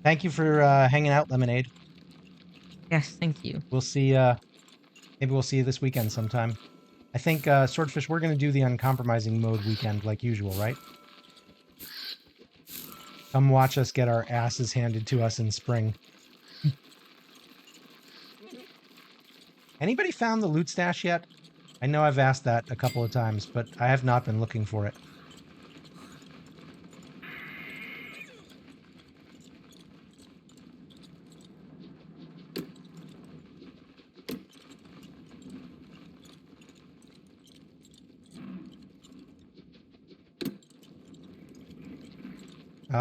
Speaker 1: Thank you for hanging out, Lemonade.
Speaker 2: Yes, thank you.
Speaker 1: We'll see. Maybe we'll see you this weekend sometime. I think, Swordfish, we're going to do the uncompromising mode weekend like usual, right? Come watch us get our asses handed to us in spring. Anybody found the loot stash yet? I know I've asked that a couple of times, but I have not been looking for it.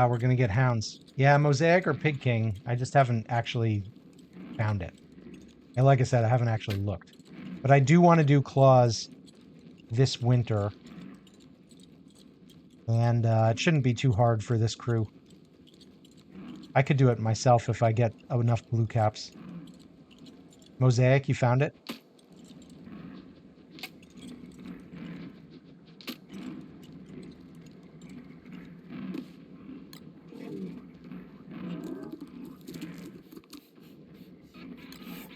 Speaker 1: We're going to get hounds. Yeah, Mosaic or Pig King. I just haven't actually found it. And like I said, I haven't actually looked. But I do want to do claws this winter. And it shouldn't be too hard for this crew. I could do it myself if I get enough blue caps. Mosaic, you found it?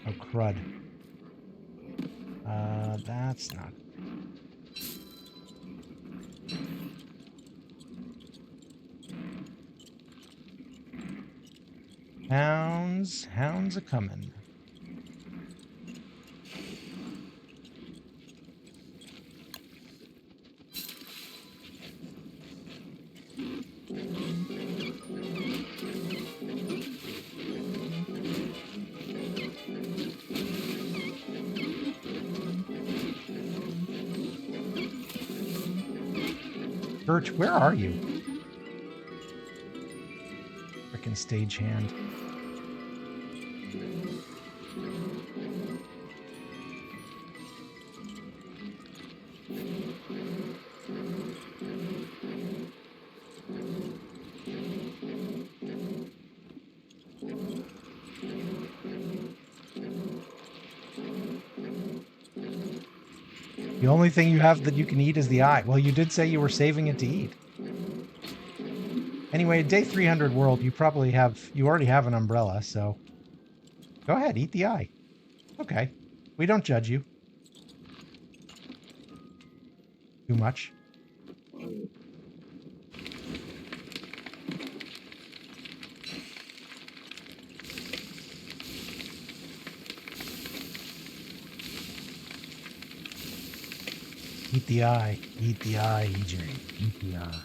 Speaker 1: Oh, crud. That's not... Hounds are coming. Birch, where are you? Frickin' stagehand. The only thing you have that you can eat is the eye. Well, you did say you were saving it to eat. Anyway, day 300 world, you already have an umbrella, so go ahead, eat the eye. Okay. We don't judge you. Too much. Eat the eye. Eat the eye, EJ. Eat the eye.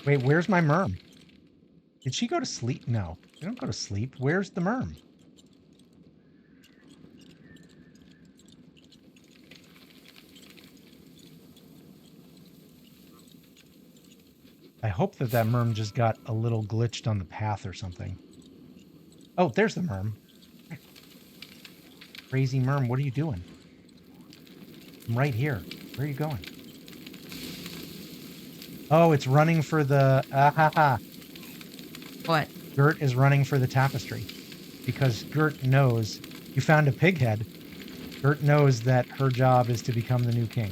Speaker 1: Wait, where's my Merm? Did she go to sleep? No, she don't go to sleep. Where's the Merm? I hope that Merm just got a little glitched on the path or something. Oh, there's the Merm. Crazy Merm, what are you doing? I'm right here. Where are you going? Oh, it's running for the...
Speaker 2: What?
Speaker 1: Gert is running for the tapestry. Because Gert knows... You found a pig head. Gert knows that her job is to become the new king.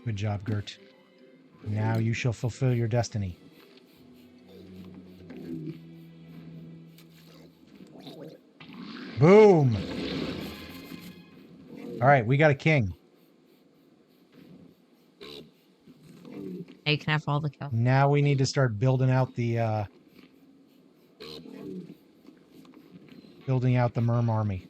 Speaker 1: Good job, Gert. Now you shall fulfill your destiny. Boom! All right, we got a king.
Speaker 2: Hey, can I have all the cow?
Speaker 1: Now we need to start building out the Merm army.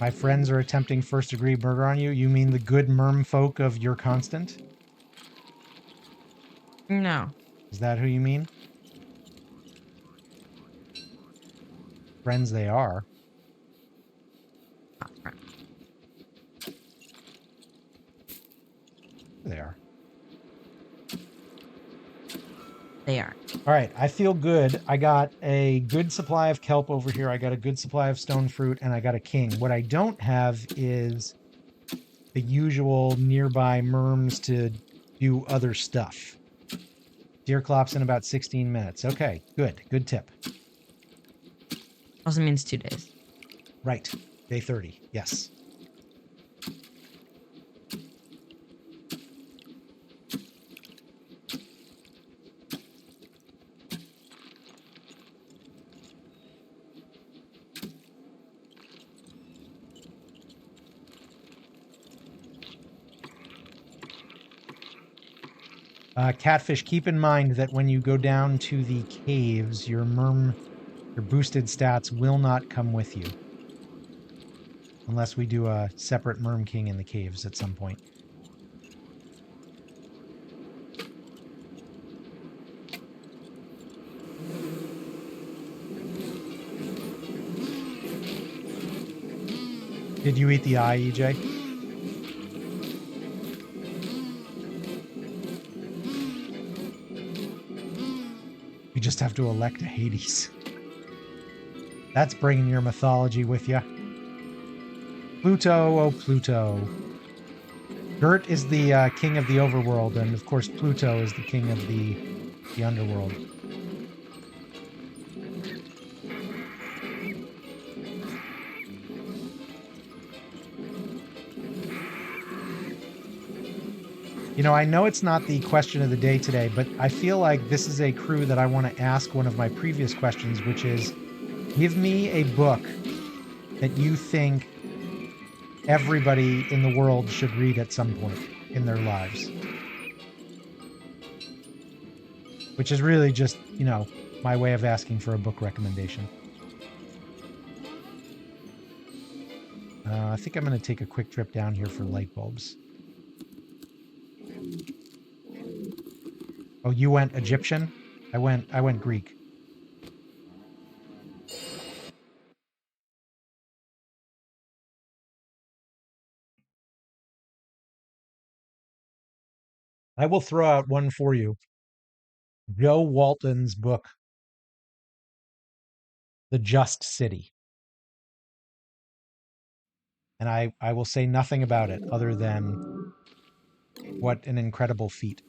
Speaker 1: My friends are attempting first-degree murder on you. You mean the good merm folk of your constant?
Speaker 2: No.
Speaker 1: Is that who you mean? Friends they are.
Speaker 2: Not friend.
Speaker 1: They are.
Speaker 2: They are.
Speaker 1: All right, I feel good. I got a good supply of kelp over here. I got a good supply of stone fruit, and I got a king. What I don't have is the usual nearby merms to do other stuff. Deerclops in about 16 minutes. Okay, good. Good tip.
Speaker 2: Also means 2 days.
Speaker 1: Right. Day 30. Yes. Catfish, keep in mind that when you go down to the caves, your boosted stats will not come with you. Unless we do a separate Merm King in the caves at some point. Did you eat the eye, EJ? You just have to elect a Hades. That's bringing your mythology with you. Pluto, oh Pluto. Gert is the king of the overworld, and of course Pluto is the king of the underworld. You know, I know it's not the question of the day today, but I feel like this is a crew that I want to ask one of my previous questions, which is, give me a book that you think everybody in the world should read at some point in their lives. Which is really just, you know, my way of asking for a book recommendation. I think I'm going to take a quick trip down here for light bulbs. Oh, you went Egyptian? I went Greek. I will throw out one for you. Joe Walton's book, The Just City. And I will say nothing about it other than what an incredible feat.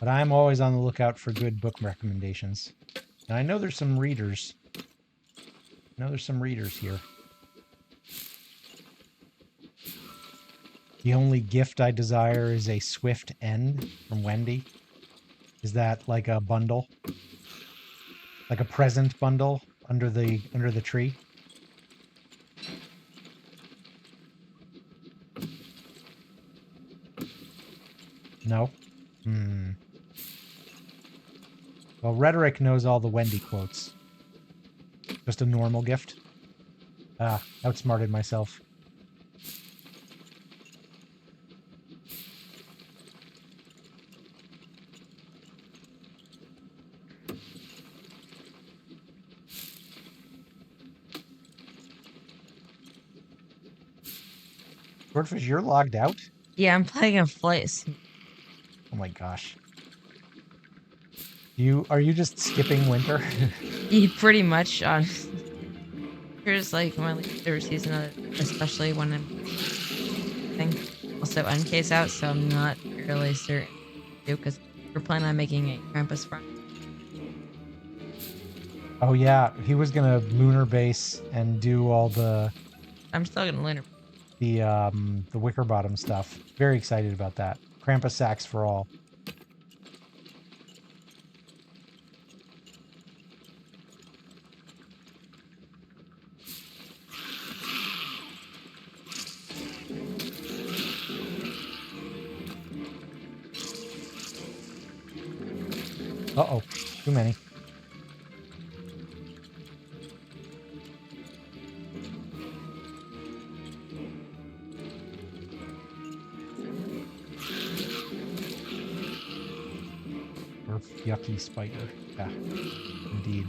Speaker 1: But I'm always on the lookout for good book recommendations. And I know there's some readers. Here. The only gift I desire is a swift end from Wendy. Is that like a bundle? Like a present bundle under the tree? No? Well, Rhetoric knows all the Wendy quotes. Just a normal gift. Outsmarted myself. Swordfish, you're logged out?
Speaker 2: Yeah, I'm playing a flight sim.
Speaker 1: Oh my gosh. Are you just skipping winter?
Speaker 2: Pretty much on. Here's like my favorite season of it, especially when I'm also Uncase out, so I'm not really certain because we're planning on making a Krampus front.
Speaker 1: Oh yeah, he was gonna lunar base and do all the.
Speaker 2: I'm still gonna lunar.
Speaker 1: the wicker bottom stuff. Very excited about that. Krampus sacks for all. Uh-oh, too many. Earth yucky spider. Yeah, indeed.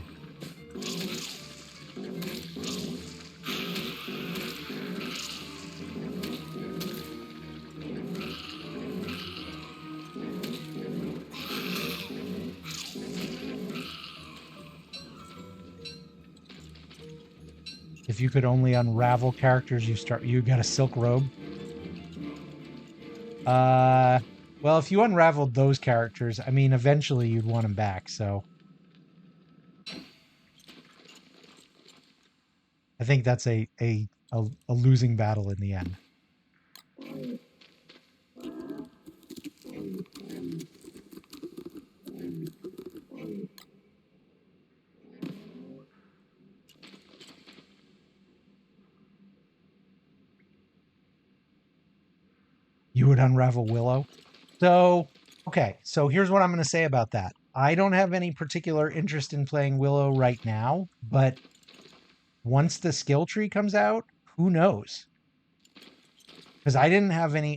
Speaker 1: If you could only unravel characters, you got a silk robe. Well, if you unraveled those characters, I mean, eventually you'd want them back. So I think that's a losing battle in the end. You would unravel Willow. So, okay. So here's what I'm going to say about that. I don't have any particular interest in playing Willow right now, but once the skill tree comes out, who knows? Because I didn't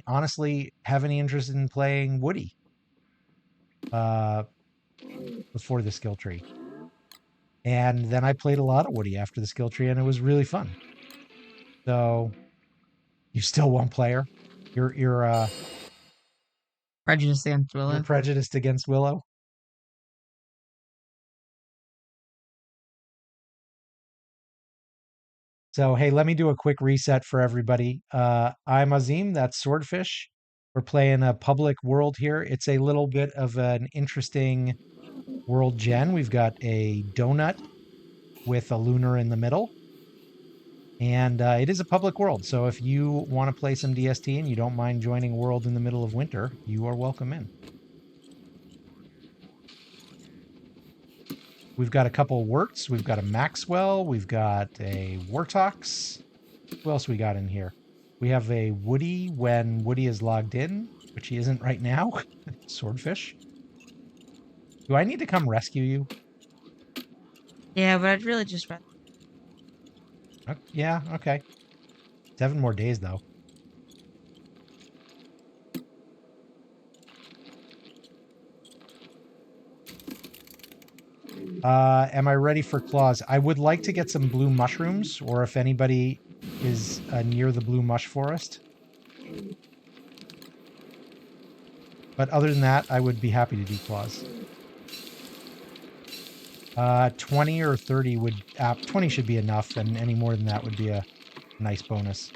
Speaker 1: honestly have any interest in playing Woody uh, before the skill tree. And then I played a lot of Woody after the skill tree, and it was really fun. So you still won't play her? You're
Speaker 2: Prejudice against
Speaker 1: you're
Speaker 2: Willow.
Speaker 1: prejudiced against Willow? So, hey, let me do a quick reset for everybody. I'm Azim, that's Swordfish. We're playing a public world here. It's a little bit of an interesting world gen. We've got a donut with a lunar in the middle, and it is a public world. So if you want to play some DST and you don't mind joining a world in the middle of winter, you are welcome in. We've got a couple of Wirts. We've got a Maxwell. We've got a Wartox. Who else we got in here? We have a Woody when Woody is logged in, which he isn't right now. Swordfish. Do I need to come rescue you?
Speaker 2: Yeah, but I'd really just rather.
Speaker 1: Yeah, okay. 7 more days, though. Am I ready for Klaus? I would like to get some blue mushrooms, or if anybody is near the blue mush forest. But other than that, I would be happy to do Klaus. 20 or 30 would... 20 should be enough, and any more than that would be a nice bonus.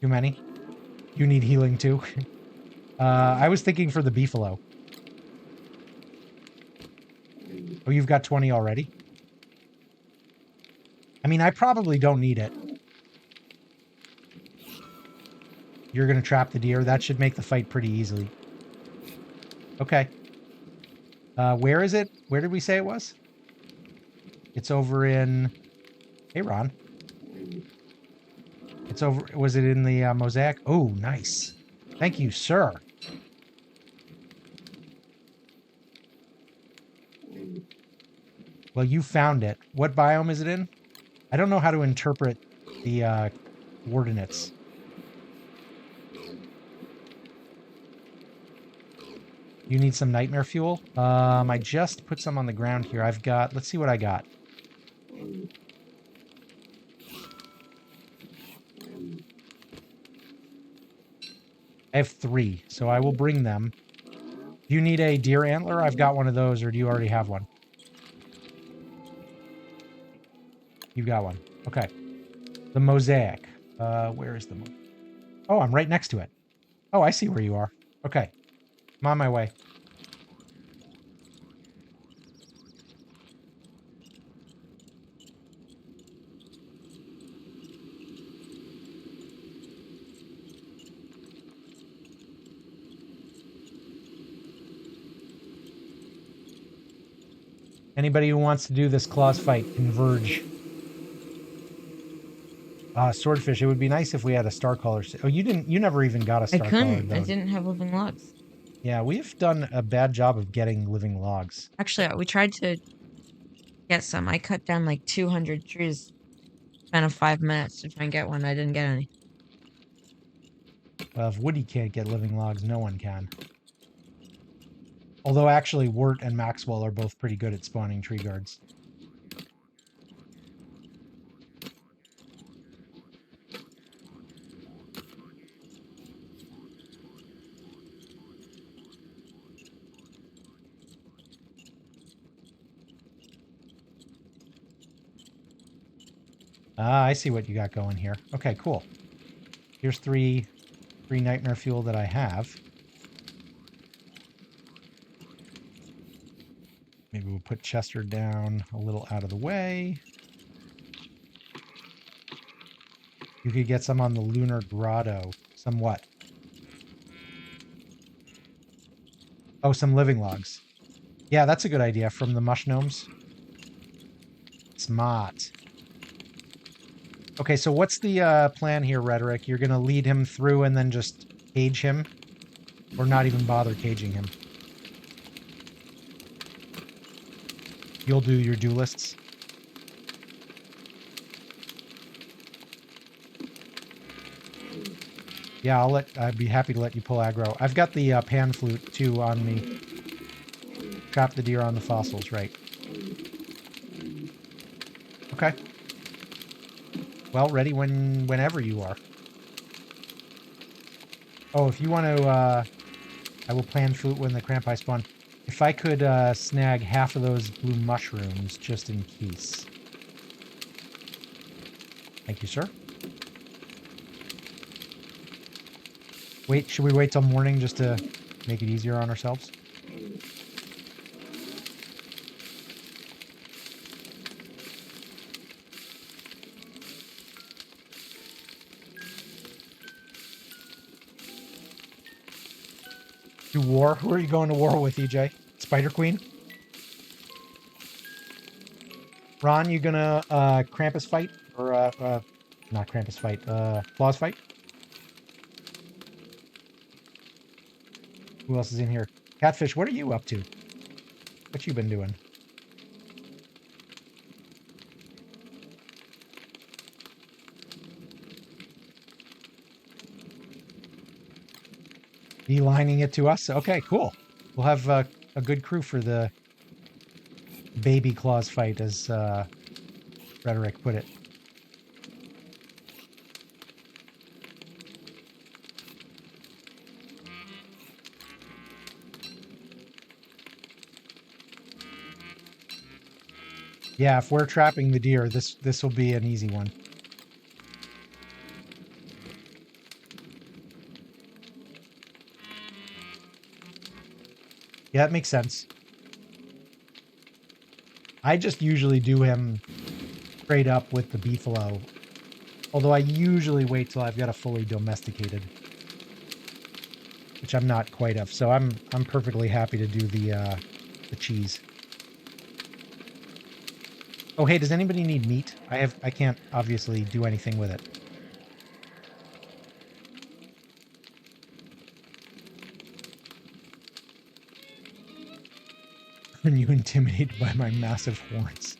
Speaker 1: Too many? You need healing too? I was thinking for the beefalo. Oh, you've got 20 already? I mean, I probably don't need it. You're going to trap the deer. That should make the fight pretty easily. Okay. Where is it? Where did we say it was? It's over in... Hey, Ron. It's over... Was it in the mosaic? Oh, nice. Thank you, sir. Well, you found it. What biome is it in? I don't know how to interpret the coordinates. You need some nightmare fuel? I just put some on the ground here. I've got... Let's see what I got. I have 3, so I will bring them. Do you need a deer antler? I've got one of those, or do you already have one? You've got one. Okay. The mosaic. Where is the mosaic? Oh, I'm right next to it. Oh, I see where you are. Okay. I'm on my way. Anybody who wants to do this Klaus fight, converge. Swordfish, it would be nice if we had a star collar. Oh, you never even got a
Speaker 2: I
Speaker 1: star collar
Speaker 2: couldn't. I
Speaker 1: though.
Speaker 2: didn't have living logs.
Speaker 1: Yeah, we've done a bad job of getting living logs.
Speaker 2: Actually, we tried to get some. I cut down like 200 trees. Spent 5 minutes to try and get one. I didn't get any.
Speaker 1: Well, if Woody can't get living logs, no one can. Although actually, Wirt and Maxwell are both pretty good at spawning tree guards. Ah, I see what you got going here. Okay, cool. Here's three nightmare fuel that I have. Maybe we'll put Chester down a little out of the way. You could get some on the Lunar Grotto. Some what? Oh, some living logs. Yeah, that's a good idea from the mush gnomes. Smart. Okay, so what's the plan here, Rhetoric? You're going to lead him through and then just cage him? Or not even bother caging him? You'll do your duelists? Yeah, I'd be happy to let you pull aggro. I've got the pan flute too on me. Trap the deer on the fossils, right. Okay. Well, ready whenever you are. Oh, if you want to, I will plan flute when the crampi spawn. If I could snag half of those blue mushrooms, just in case. Thank you, sir. Wait, should we wait till morning just to make it easier on ourselves? Do war? Who are you going to war with, EJ? Spider Queen? Ron, you gonna Krampus fight? Or, not Krampus fight, Claus fight? Who else is in here? Catfish, what are you up to? What you been doing? Lining it to us? Okay, cool. We'll have a good crew for the baby Claus fight, as Rhetoric put it. Yeah, if we're trapping the deer, this will be an easy one. Yeah, that makes sense. I just usually do him straight up with the beefalo. Although I usually wait till I've got a fully domesticated, which I'm not quite of. So I'm perfectly happy to do the cheese. Oh, hey, does anybody need meat? I can't obviously do anything with it. Are you intimidated by my massive horns?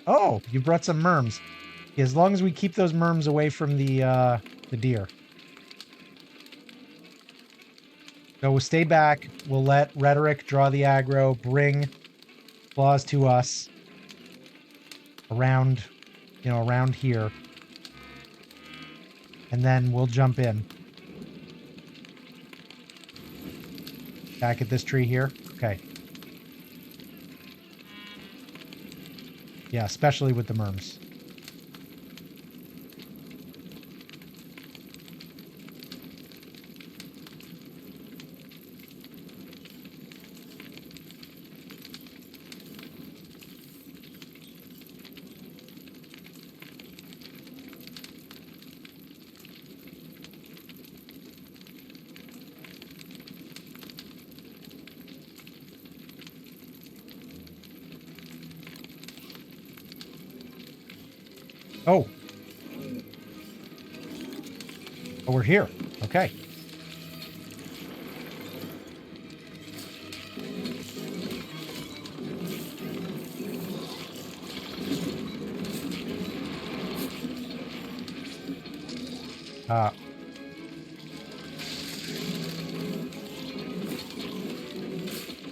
Speaker 1: Oh, you brought some merms. As long as we keep those merms away from the deer. So we'll stay back. We'll let Rhetoric draw the aggro, bring Claus to us around, around here. And then we'll jump in. Back at this tree here. Okay. Yeah, especially with the merms. Oh. Oh, we're here. Okay.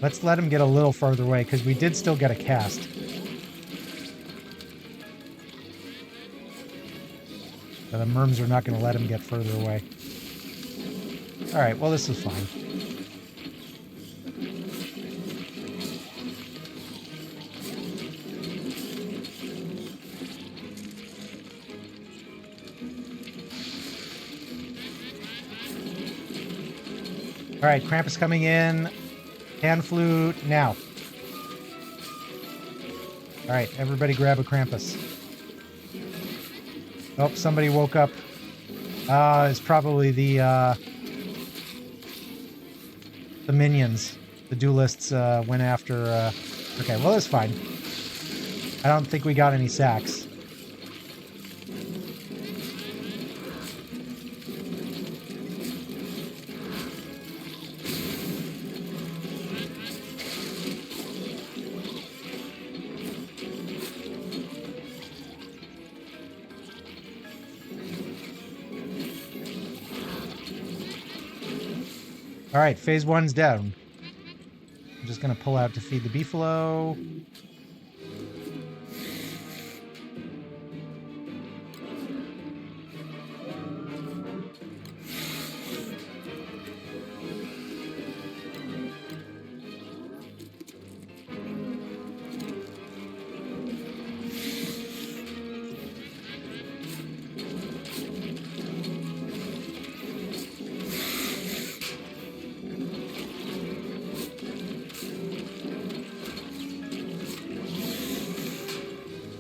Speaker 1: Let's let him get a little further away, because we did still get a cast. But the Merms are not going to let him get further away. All right, well, this is fine. All right, Krampus coming in. Pan flute now. All right, everybody grab a Krampus. Oh, somebody woke up. It's probably the minions. The duelists went after... Okay, well, that's fine. I don't think we got any sacks. All right, phase one's down. I'm just going to pull out to feed the beefalo.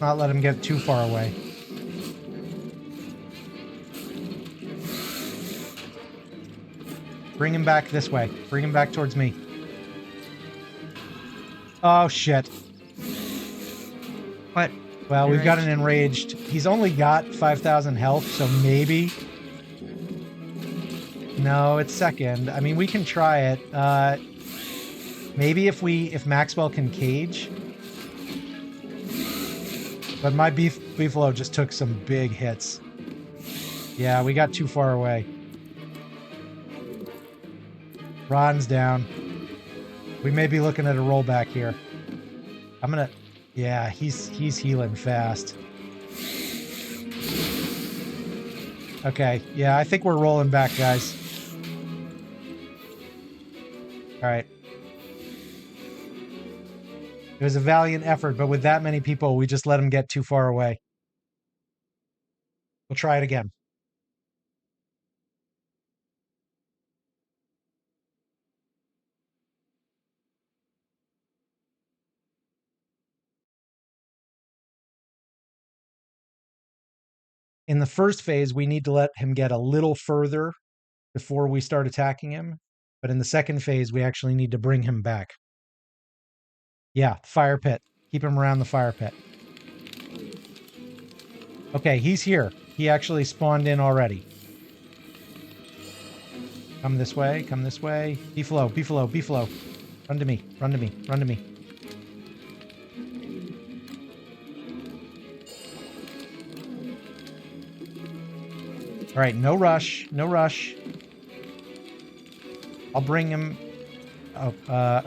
Speaker 1: Not let him get too far away. Bring him back this way. Bring him back towards me. Oh, shit.
Speaker 2: What?
Speaker 1: Well, we've got an enraged. He's only got 5,000 health, so maybe... No, it's second. I mean, we can try it. Maybe if Maxwell can cage... But my beefalo just took some big hits. Yeah, we got too far away. Ron's down. We may be looking at a rollback here. I'm gonna... Yeah, he's healing fast. Okay, yeah, I think we're rolling back, guys. All right. It was a valiant effort, but with that many people, we just let him get too far away. We'll try it again. In the first phase, we need to let him get a little further before we start attacking him. But in the second phase, we actually need to bring him back. Yeah, fire pit. Keep him around the fire pit. Okay, he's here. He actually spawned in already. Come this way, come this way. Beefalo, beefalo, beefalo. Run to me, run to me, run to me. All right, no rush, no rush. I'll bring him... Oh,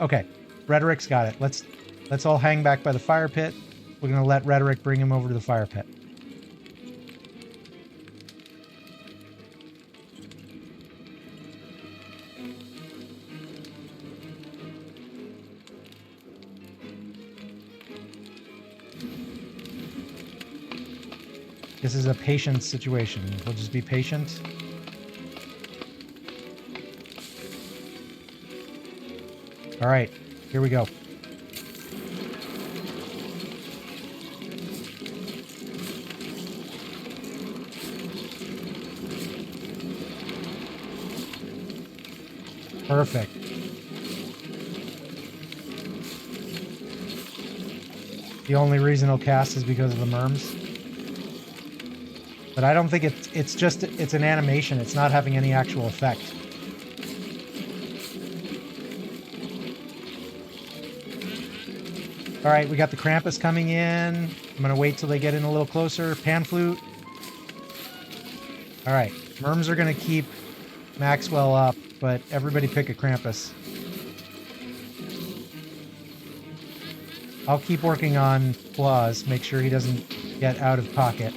Speaker 1: okay. Rhetoric's got it. Let's all hang back by the fire pit. We're going to let Rhetoric bring him over to the fire pit. This is a patient situation. We'll just be patient. All right, here we go. Perfect. The only reason he'll cast is because of the Merms. But I don't think it's an animation. It's not having any actual effect. All right, we got the Krampus coming in. I'm gonna wait till they get in a little closer. Pan flute. All right, Merms are gonna keep Maxwell up, but everybody pick a Krampus. I'll keep working on Klaus, make sure he doesn't get out of pocket.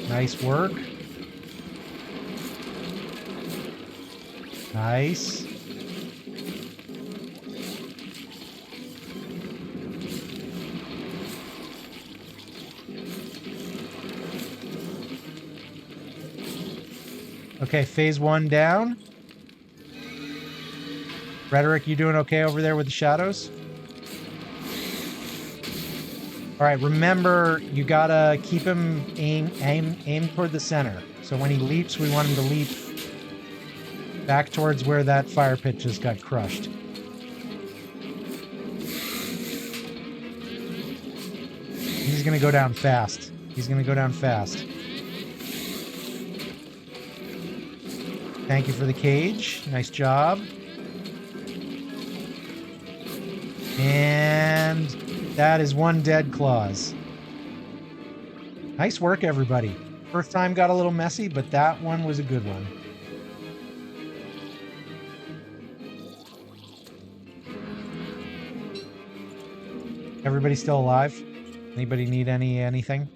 Speaker 1: Nice work. Nice. Okay, phase 1 down. Rhetoric, you doing okay over there with the shadows? All right, remember, you gotta keep him aim toward the center. So when he leaps, we want him to leap back towards where that fire pit just got crushed. He's gonna go down fast. He's gonna go down fast. Thank you for the cage. Nice job. And that is one dead Klaus. Nice work, everybody. First time got a little messy, but that one was a good one. Everybody still alive? Anybody need anything?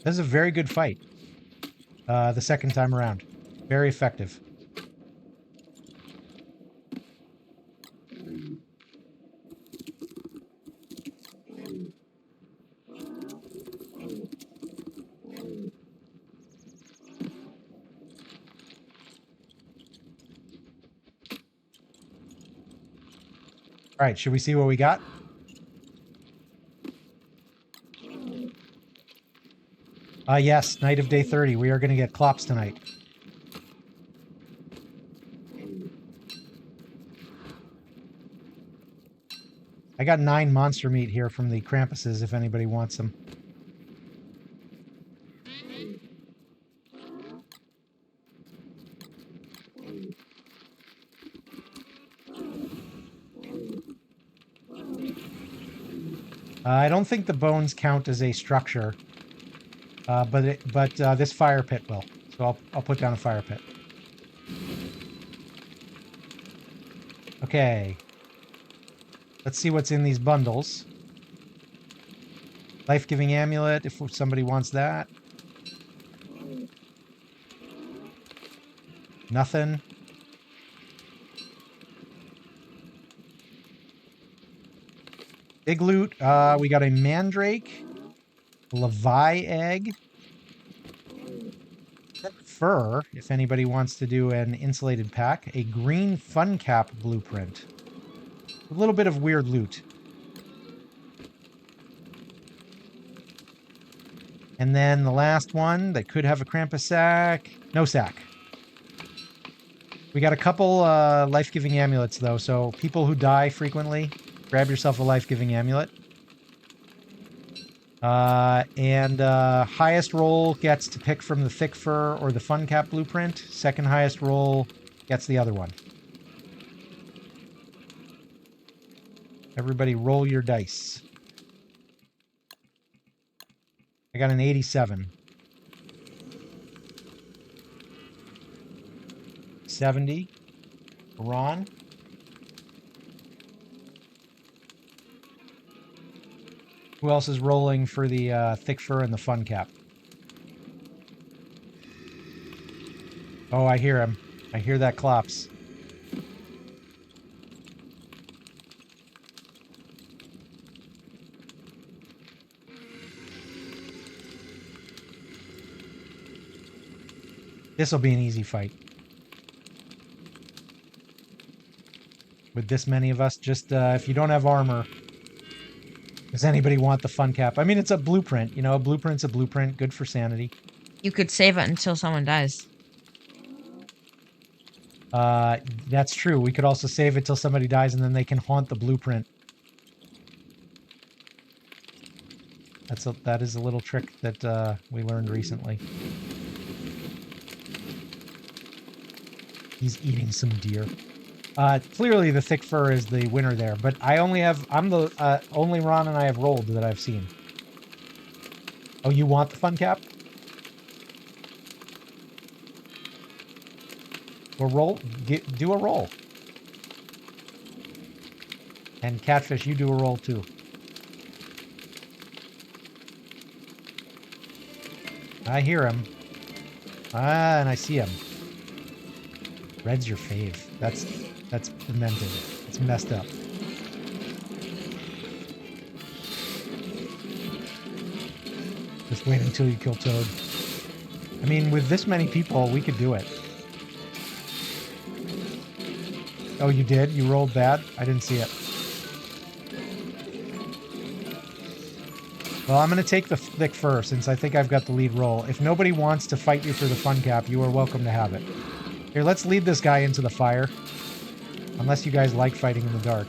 Speaker 1: This is a very good fight. The second time around. Very effective. All right, should we see what we got? Yes, night of day 30. We are going to get Klops tonight. I got 9 monster meat here from the Krampuses if anybody wants them. I don't think the bones count as a structure, but this fire pit will. So I'll put down a fire pit. Okay. Let's see what's in these bundles. Life-giving amulet, if somebody wants that. Nothing. Big loot. We got a mandrake, a levi egg, fur, if anybody wants to do an insulated pack, a green fun cap blueprint. A little bit of weird loot. And then the last one that could have a Krampus sack. No sack. We got a couple life-giving amulets, though, so people who die frequently, grab yourself a life-giving amulet. And highest roll gets to pick from the thick fur or the fun cap blueprint. Second highest roll gets the other one. Everybody roll your dice. I got an 87. 70. Ron. Who else is rolling for the thick fur and the fun cap? Oh, I hear him. I hear that Klops. This will be an easy fight. With this many of us, just if you don't have armor, Does anybody want the fun cap? I mean, it's a blueprint. You know, a blueprint's a blueprint. Good for sanity.
Speaker 2: You could save it until someone dies.
Speaker 1: That's true. We could also save it till somebody dies, and then they can haunt the blueprint. That is a little trick that we learned recently. He's eating some deer. Clearly the thick fur is the winner there, but I'm the only Ron and I have rolled that I've seen. Oh, you want the fun cap? Well, do a roll. And Catfish, you do a roll too. I hear him. And I see him. Red's your fave. That's demented. It's messed up. Just wait until you kill Toad. I mean, with this many people, we could do it. Oh, you did? You rolled bad? I didn't see it. Well, I'm going to take the thick fur since I think I've got the lead roll. If nobody wants to fight you for the fun cap, you are welcome to have it. Here, let's lead this guy into the fire. Unless you guys like fighting in the dark.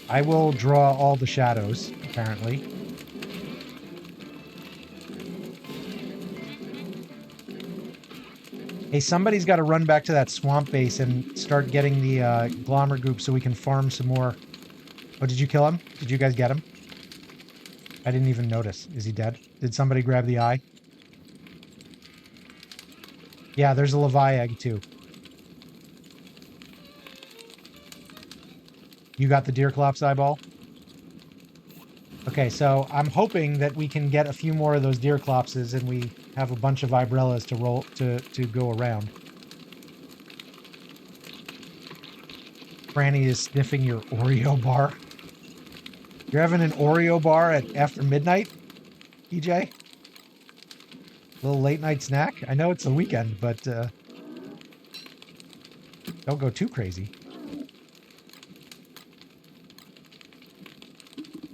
Speaker 1: I will draw all the shadows, apparently. Hey, somebody's got to run back to that swamp base and start getting the Glommer goop so we can farm some more. Oh, did you kill him? Did you guys get him? I didn't even notice. Is he dead? Did somebody grab the eye? Yeah, there's a Levi egg too. You got the Deerclops eyeball? Okay, so I'm hoping that we can get a few more of those Deerclopses and we have a bunch of Vibrellas to roll to go around. Franny is sniffing your Oreo bar. You're having an Oreo bar after midnight, EJ? A little late night snack? I know it's the weekend, but don't go too crazy.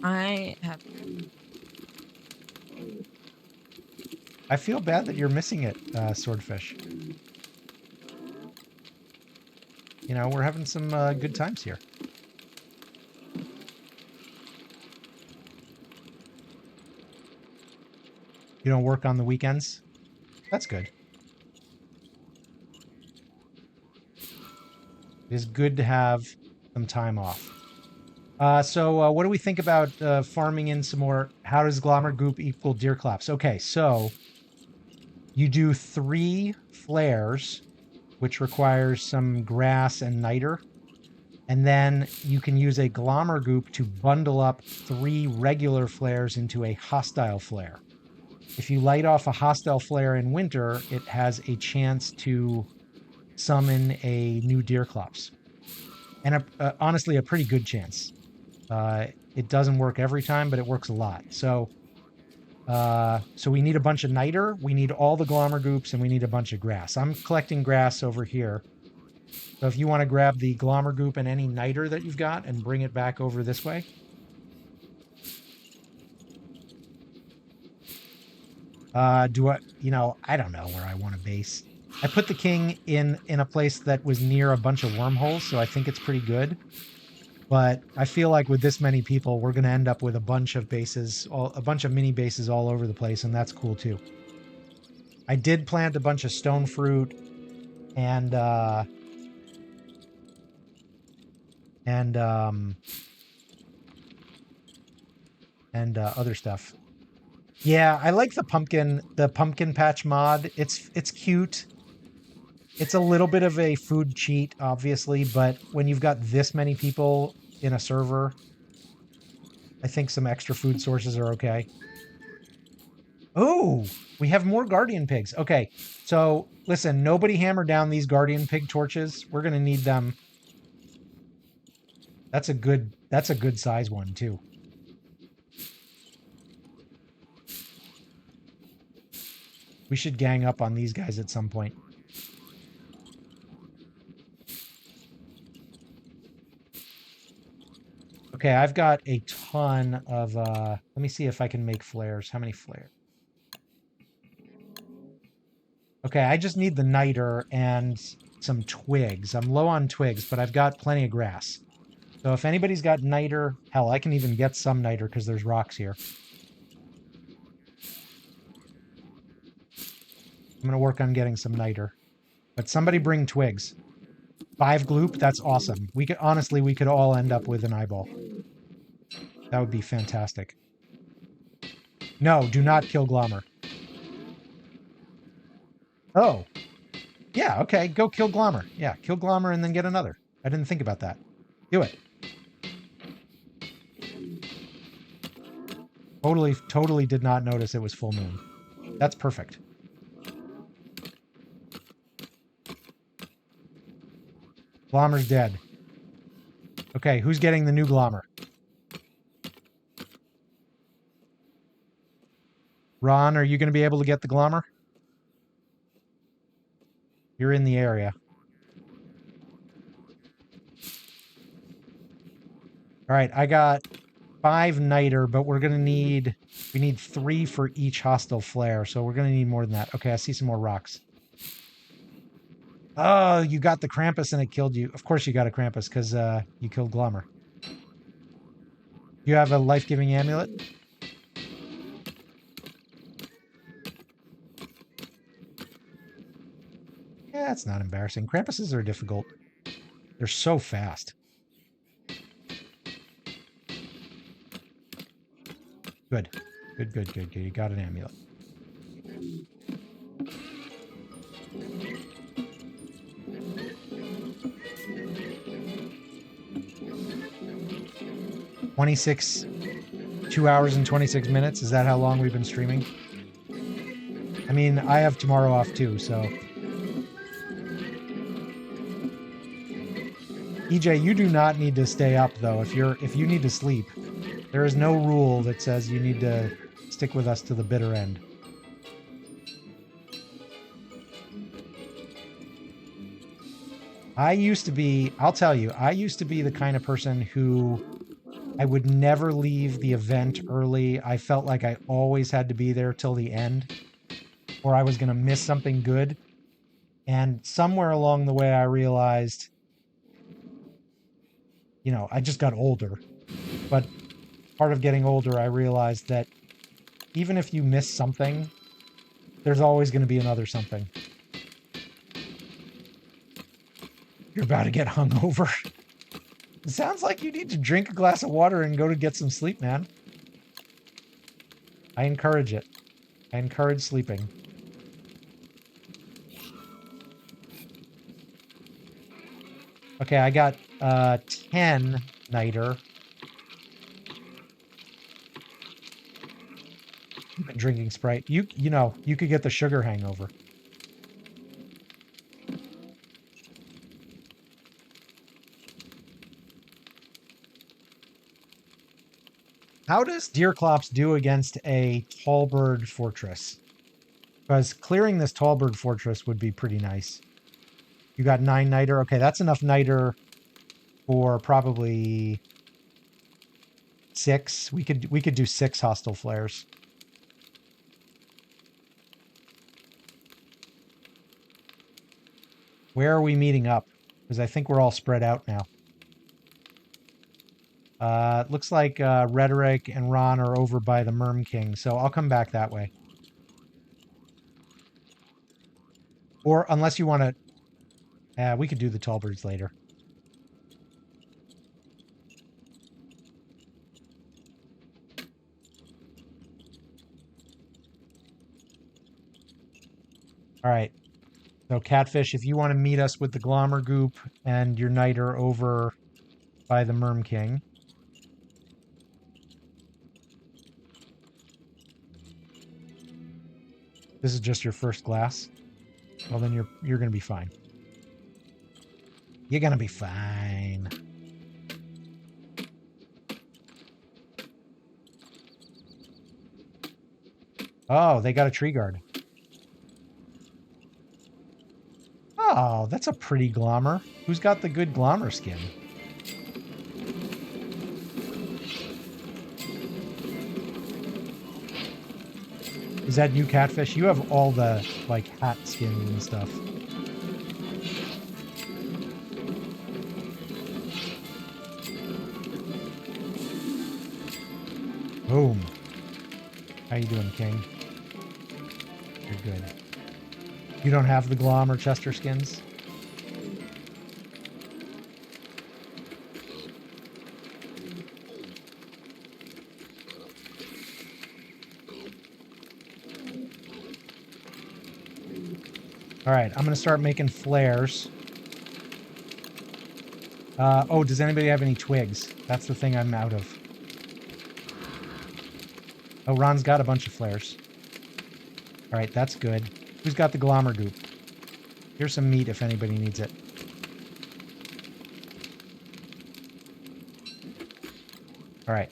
Speaker 2: I
Speaker 1: feel bad that you're missing it, Swordfish. You know, we're having some good times here. You don't work on the weekends? That's good. It is good to have some time off. So what do we think about farming in some more? How does Glommer Goop equal Deerclops? Okay, so you do 3 flares, which requires some grass and niter. And then you can use a Glommer Goop to bundle up 3 regular flares into a hostile flare. If you light off a hostile flare in winter, it has a chance to summon a new Deerclops. And honestly, a pretty good chance. It doesn't work every time, but it works a lot. So we need a bunch of niter, we need all the Glommer Goops, and we need a bunch of grass. I'm collecting grass over here. So if you want to grab the Glommer Goop and any niter that you've got and bring it back over this way. I don't know where I want to base. I put the king in a place that was near a bunch of wormholes, so I think it's pretty good. But I feel like with this many people, we're going to end up with a bunch of bases, a bunch of mini bases all over the place, and that's cool too. I did plant a bunch of stone fruit and other stuff. Yeah, I like the pumpkin patch mod. It's cute. It's a little bit of a food cheat, obviously, but when you've got this many people in a server, I think some extra food sources are okay. Oh, we have more guardian pigs. Okay, so listen, nobody hammer down these guardian pig torches. We're gonna need them. That's a good size one too. We should gang up on these guys at some point. Okay, I've got a ton of, let me see if I can make flares. How many flares? Okay, I just need the niter and some twigs. I'm low on twigs, but I've got plenty of grass. So if anybody's got niter, hell, I can even get some niter because there's rocks here. I'm going to work on getting some niter. But somebody bring twigs. 5 gloop, that's awesome. We could, honestly, we could all end up with an eyeball. That would be fantastic. No, do not kill Glommer. Oh, yeah, okay, go kill Glommer. Yeah, kill Glommer and then get another. I didn't think about that. Do it. Totally did not notice it was full moon. That's perfect. Glommer's dead. Okay, who's getting the new Glommer? Ron, are you going to be able to get the Glommer? You're in the area. All right, I got 5 niter, but we need 3 for each hostile flare, so we're going to need more than that. Okay, I see some more rocks. Oh, you got the Krampus and it killed you. Of course you got a Krampus because you killed Glommer. You have a life-giving amulet? Yeah, that's not embarrassing. Krampuses are difficult. They're so fast. Good. Good. You got an amulet. $26, 2 hours and 26 minutes. Is that how long we've been streaming? I mean, I have tomorrow off too, so. EJ, you do not need to stay up though. If you need to sleep, there is no rule that says you need to stick with us to the bitter end. I'll tell you, I used to be the kind of person who I would never leave the event early. I felt like I always had to be there till the end, or I was going to miss something good. And somewhere along the way, I realized, I just got older. But part of getting older, I realized that even if you miss something, there's always going to be another something. You're about to get hungover. It sounds like you need to drink a glass of water and go to get some sleep, man. I encourage it. I encourage sleeping. Okay, I got 10 niter. You've been drinking Sprite. You could get the sugar hangover. How does Deerclops do against a Tallbird fortress? Because clearing this Tallbird fortress would be pretty nice. You got 9 niter. Okay, that's enough niter for probably 6. We could do 6 hostile flares. Where are we meeting up? Because I think we're all spread out now. Looks like Rhetoric and Ron are over by the Merm King, so I'll come back that way. Or unless you want to... we could do the Tallbirds later. All right. So Catfish, if you want to meet us with the Glommer Goop and your niter over by the Merm King. This is just your first glass. Well, then you're going to be fine. You're going to be fine. Oh, they got a tree guard. Oh, that's a pretty Glommer. Who's got the good Glommer skin? Is that new catfish? You have all the, like, hat skins and stuff. Boom. How you doing, King? You're good. You don't have the Glom or Chester skins? All right, I'm going to start making flares. Oh, does anybody have any twigs? That's the thing I'm out of. Oh, Ron's got a bunch of flares. All right, that's good. Who's got the glommer goop? Here's some meat if anybody needs it. All right.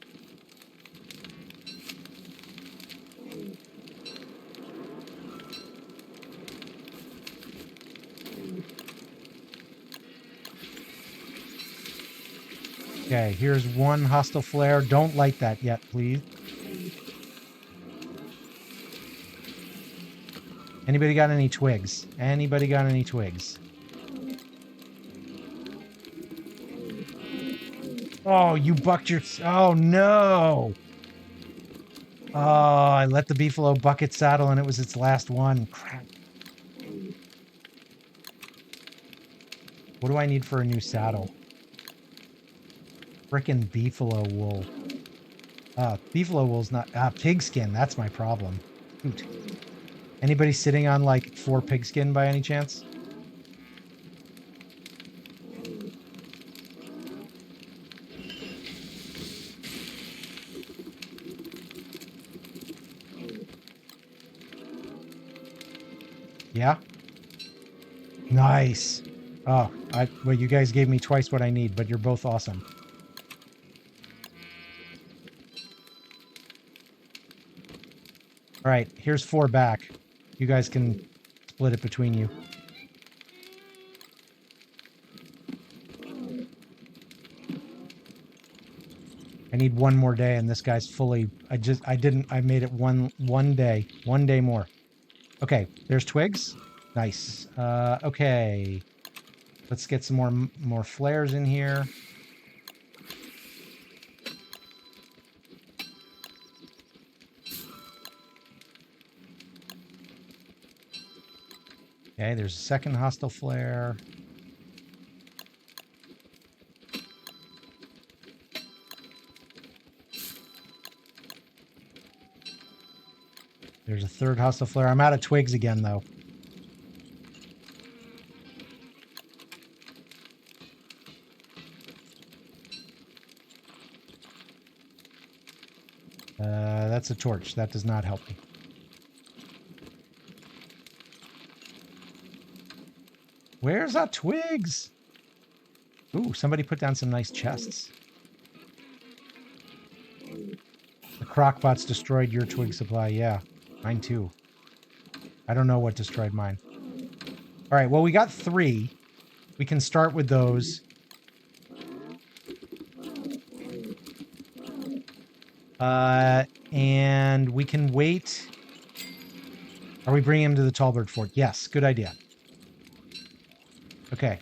Speaker 1: Okay, here's one hostile flare. Don't light that yet, please. Anybody got any twigs? Anybody got any twigs? Oh, you bucked your... Oh, no! Oh, I let the beefalo bucket saddle and it was its last one. Crap. What do I need for a new saddle? Frickin' beefalo wool. Beefalo wool's not... pigskin. That's my problem. Shoot. Anybody sitting on, like, 4 pigskin by any chance? Yeah? Nice. Oh, well, you guys gave me twice what I need, but you're both awesome. All right, here's 4 back. You guys can split it between you. I need 1 more day, and this guy's fully... I made it one day. 1 day more. Okay, there's twigs. Nice. Okay. Let's get some more flares in here. Okay, there's a second hostile flare. There's a third hostile flare. I'm out of twigs again, though. That's a torch. That does not help me. Where's our twigs? Ooh, somebody put down some nice chests. The crockpots destroyed your twig supply. Yeah, mine too. I don't know what destroyed mine. All right, well, we got 3. We can start with those. And we can wait. Are we bringing him to the Tallbird Fort? Yes, good idea. Okay.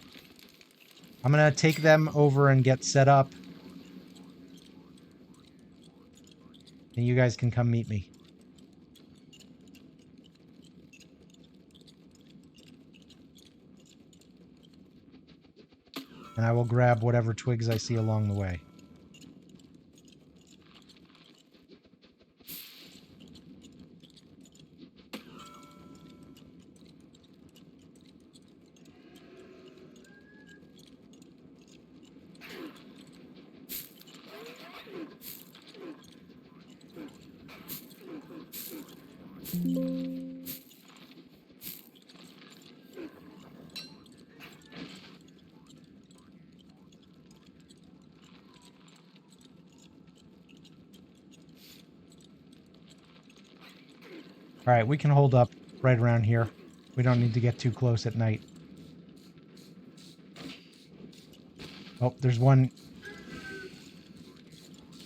Speaker 1: I'm going to take them over and get set up. And you guys can come meet me. And I will grab whatever twigs I see along the way. All right, we can hold up right around here. We don't need to get too close at night. Oh, there's one.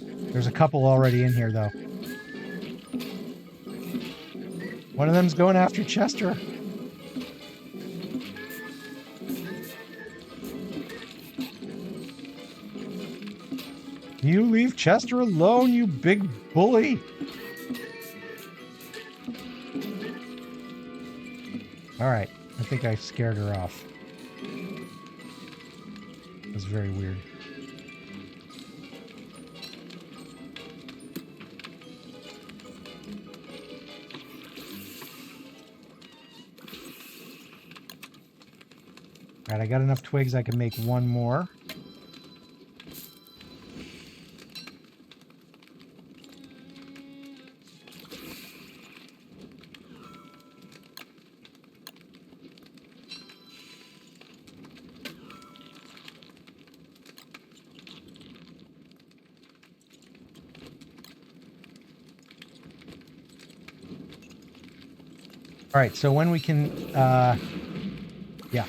Speaker 1: There's a couple already in here, though. One of them's going after Chester. You leave Chester alone, you big bully. All right. I think I scared her off. It was very weird. All right, I got enough twigs I can make one more. All right, so when we can, yeah,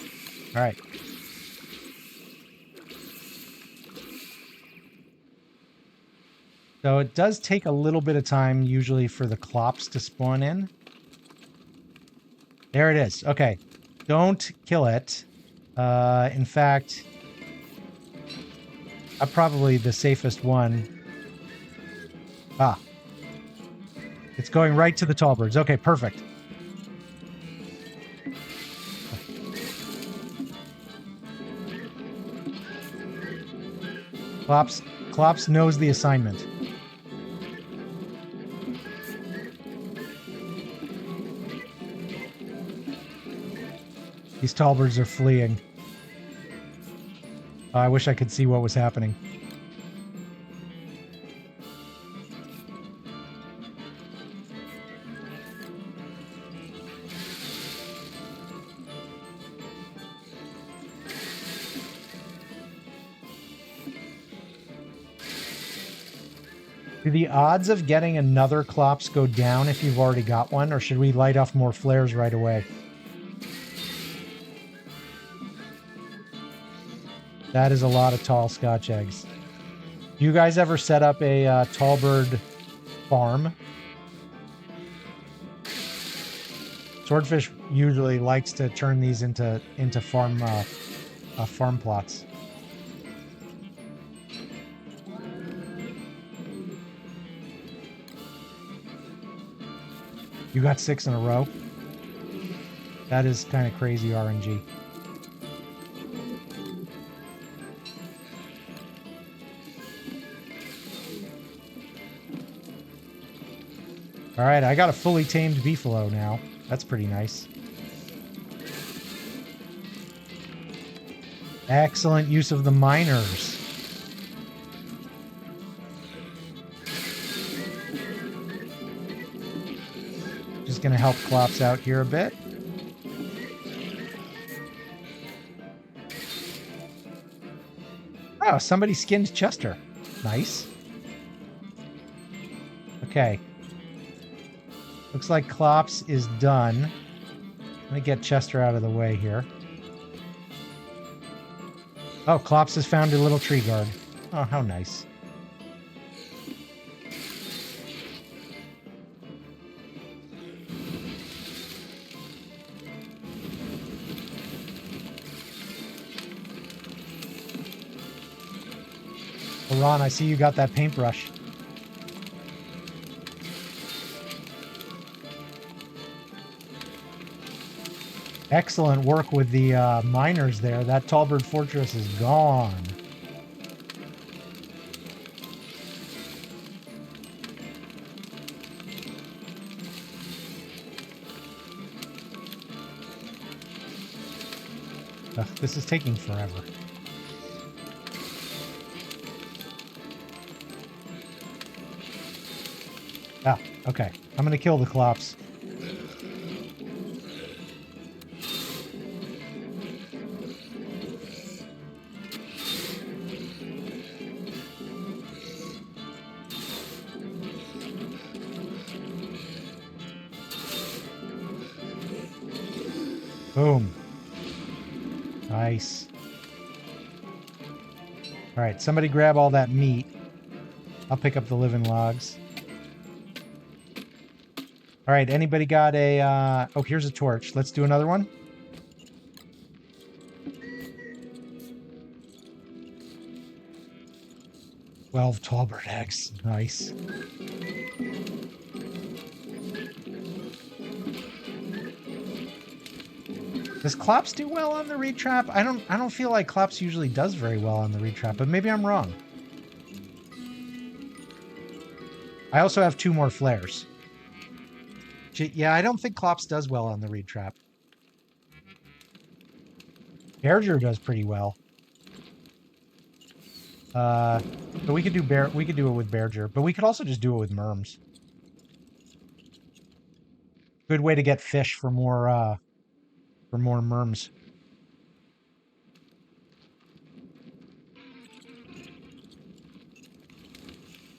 Speaker 1: all right. So it does take a little bit of time usually for the clops to spawn in. There it is. Okay, don't kill it. In fact, I'm probably the safest one. Ah, it's going right to the tall birds. Okay, perfect. Klops knows the assignment. These tall birds are fleeing. I wish I could see what was happening. Do the odds of getting another Klops go down if you've already got one, or should we light off more flares right away? That is a lot of tall Scotch eggs. Do you guys ever set up a tall bird farm? Swordfish usually likes to turn these into farm plots. You got 6 in a row? That is kind of crazy RNG. All right, I got a fully tamed beefalo now. That's pretty nice. Excellent use of the miners. Just going to help Klops out here a bit. Oh, somebody skinned Chester. Nice. Okay. Looks like Klops is done. Let me get Chester out of the way here. Oh, Klops has found a little tree guard. Oh, how nice. Well, Ron, I see you got that paintbrush. Excellent work with the miners there. That Tallbird Fortress is gone. Ugh, this is taking forever. Ah, okay. I'm gonna kill the Klops. Boom. Nice. All right, somebody grab all that meat. I'll pick up the living logs. All right, anybody got a... oh, here's a torch. Let's do another one. "12 tallbird eggs. Nice. Does Klops do well on the reed trap? I don't feel like Klops usually does very well on the reed trap, but maybe I'm wrong. I also have 2 more flares. Yeah, I don't think Klops does well on the reed trap. Bearger does pretty well. But we could do it with Bearger, but we could also just do it with Merms. Good way to get fish for more Merms.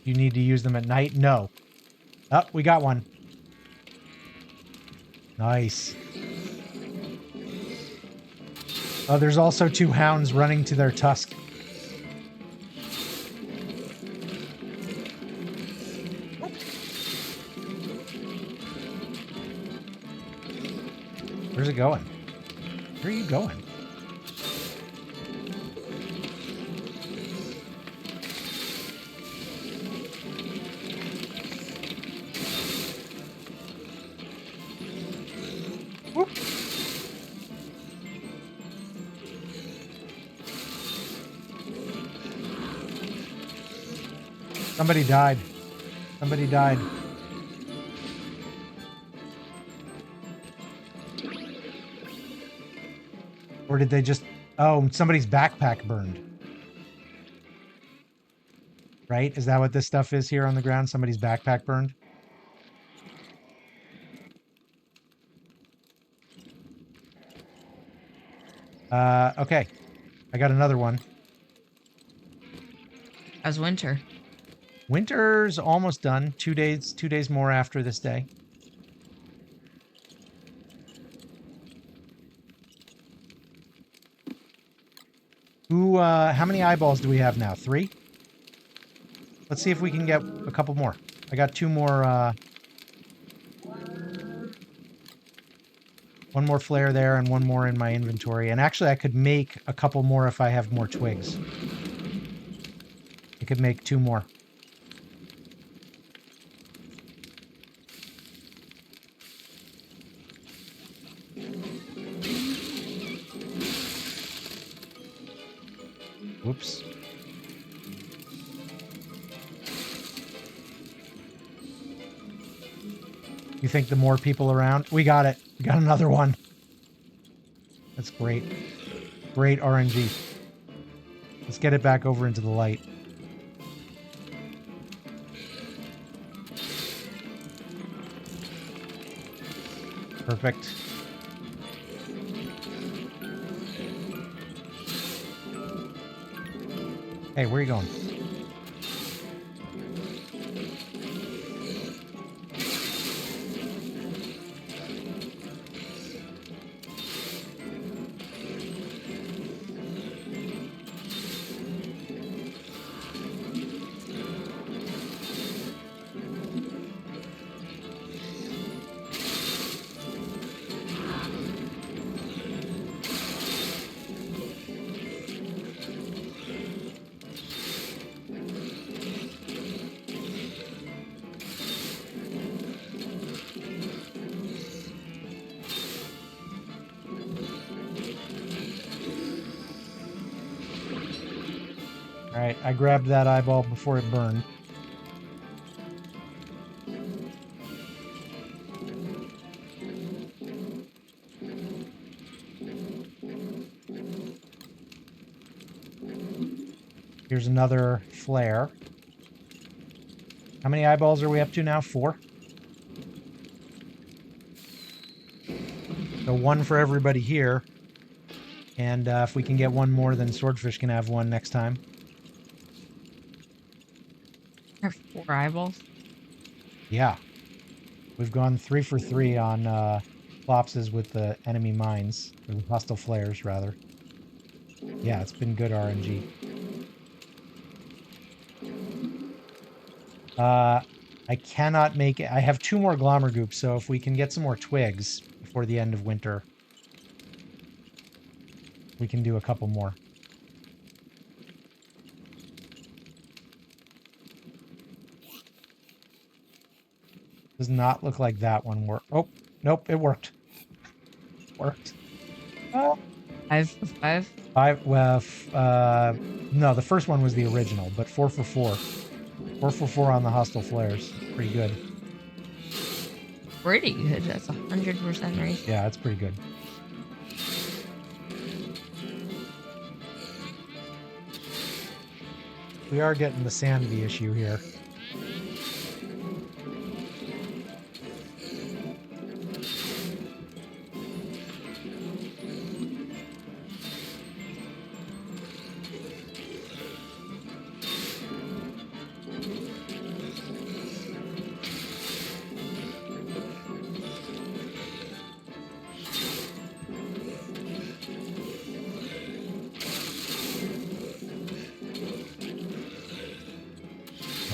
Speaker 1: You need to use them at night? No. Oh, we got one. Nice. Oh, there's also 2 hounds running to their tusk. Where's it going? Where are you going? Whoop. Somebody died. Somebody died. Or did they just... oh, somebody's backpack burned. Right? Is that what this stuff is here on the ground? Somebody's backpack burned? Okay. I got another one.
Speaker 2: How's winter?
Speaker 1: Winter's almost done. 2 days more after this day. Ooh, how many eyeballs do we have now? 3? Let's see if we can get a couple more. I got 2 more, 1 more flare there and 1 more in my inventory. And actually, I could make a couple more if I have more twigs. I could make 2 more. Whoops. You think the more people around? We got it. We got another one. That's great. Great RNG. Let's get it back over into the light. Perfect. Hey, where are you going? Alright, I grabbed that eyeball before it burned. Here's another flare. How many eyeballs are we up to now? 4? So 1 for everybody here. And if we can get 1 more, then Swordfish can have 1 next time.
Speaker 2: There are 4 eyeballs.
Speaker 1: Yeah. We've gone 3 for 3 on Flopses with the enemy mines. Or the hostile flares, rather. Yeah, it's been good RNG. I cannot make it. I have 2 more Glommergoops, so if we can get some more twigs before the end of winter, we can do a couple more. Does not look like that one worked. Oh, nope, it worked. Worked. Oh.
Speaker 2: 5 for 5.
Speaker 1: No, the first one was the original, but 4 for 4. 4 for 4 on the hostile flares. Pretty good.
Speaker 2: Pretty good. That's 100% ratio.
Speaker 1: Yeah, that's pretty good. We are getting the sanity issue here.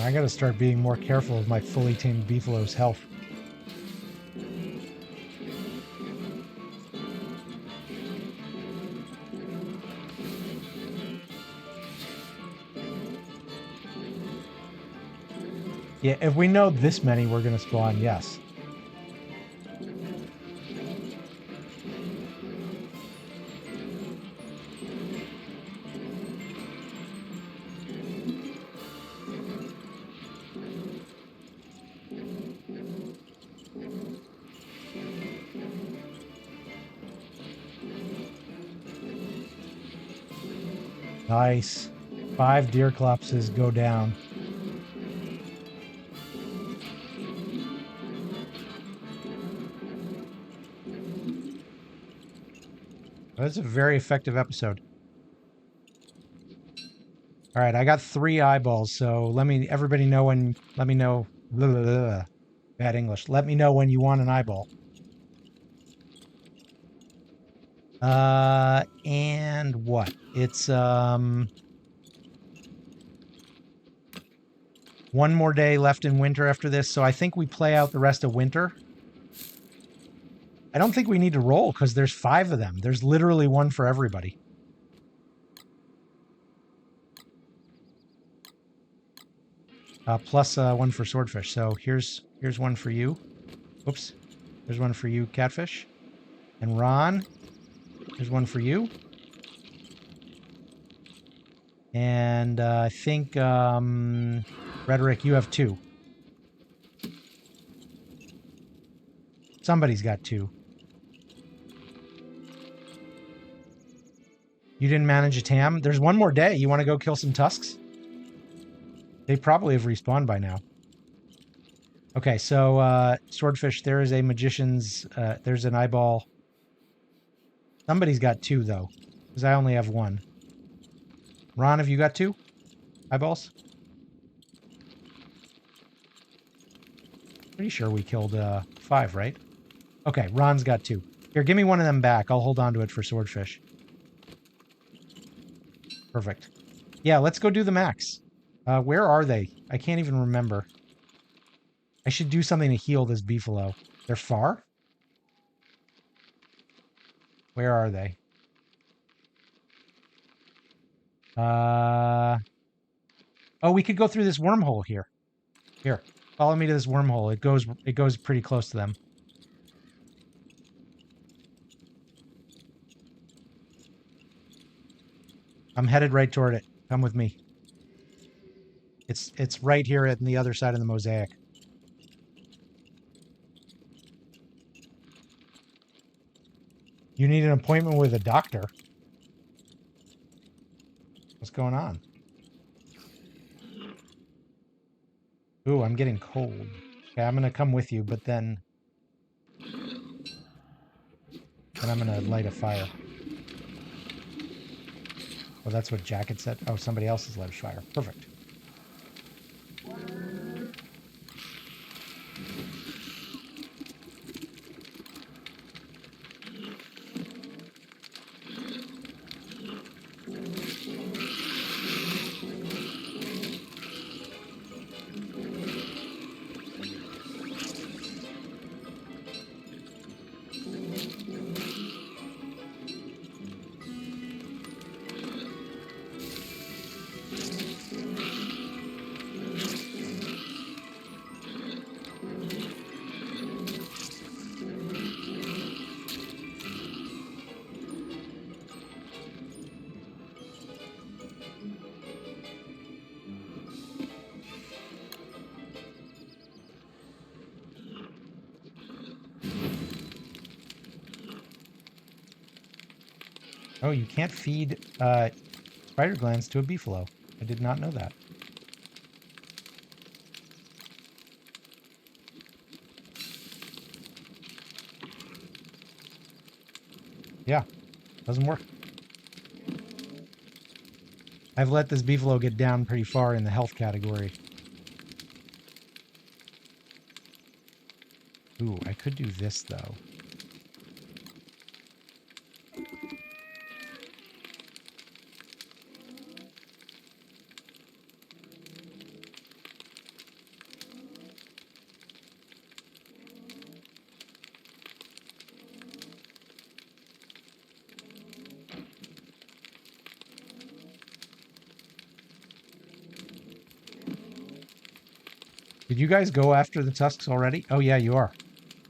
Speaker 1: I gotta start being more careful of my fully tamed beefalo's health. Yeah, if we know this many we're gonna spawn, yes. Nice. 5 Deerclopses go down. That's a very effective episode. All right, I got 3 eyeballs, so everybody know when, let me know, blah, blah, blah, bad English. Let me know when you want an eyeball. And what? It's, 1 more day left in winter after this, so I think we play out the rest of winter. I don't think we need to roll because there's 5 of them. There's literally 1 for everybody. Plus 1 for swordfish. So here's 1 for you. Oops. There's 1 for you, catfish. And Ron, there's 1 for you. And I think Rhetoric, you have 2. Somebody's got 2. You didn't manage a tam? There's 1 more day. You want to go kill some tusks? They probably have respawned by now. Okay, so swordfish, there is a magician's, there's an eyeball. Somebody's got 2 though, because I only have 1. Ron, have you got 2 eyeballs? Pretty sure we killed 5, right? Okay, Ron's got 2. Here, give me 1 of them back. I'll hold on to it for swordfish. Perfect. Yeah, let's go do the max. Where are they? I can't even remember. I should do something to heal this beefalo. They're far? Where are they? Oh, we could go through this wormhole here. Here, follow me to this wormhole. It goes pretty close to them. I'm headed right toward it. Come with me. It's right here on the other side of the mosaic. You need an appointment with a doctor. What's going on? Ooh, I'm getting cold. Okay, I'm gonna come with you, but then I'm gonna light a fire. Oh, that's what Jacket said. Oh, somebody else has lit a fire. Perfect. Oh, you can't feed spider glands to a beefalo. I did not know that. Yeah, doesn't work. I've let this beefalo get down pretty far in the health category. Ooh, I could do this, though. Did you guys go after the tusks already? Oh, yeah, you are.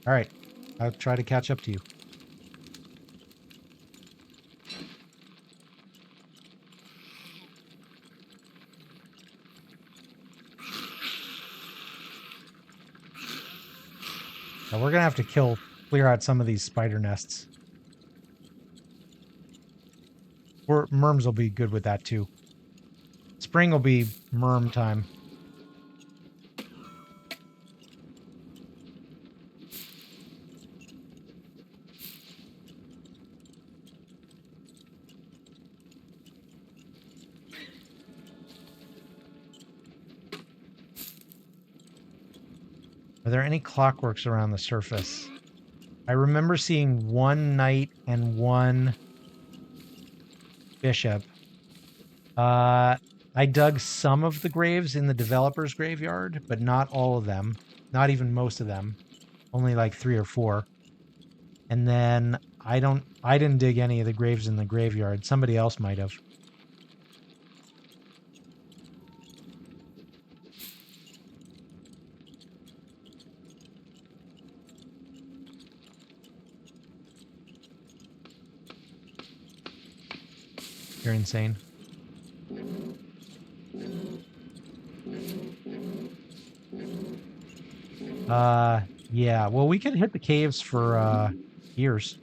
Speaker 1: All right. I'll try to catch up to you. Now we're going to have to clear out some of these spider nests. Merms will be good with that, too. Spring will be merm time. Are there any clockworks around the surface? I remember seeing one knight and one bishop. I dug some of the graves in the developer's graveyard, but not all of them. Not even most of them. Only like 3 or 4. And then I didn't dig any of the graves in the graveyard. Somebody else might have. You're insane. Yeah. Well, we could hit the caves for years.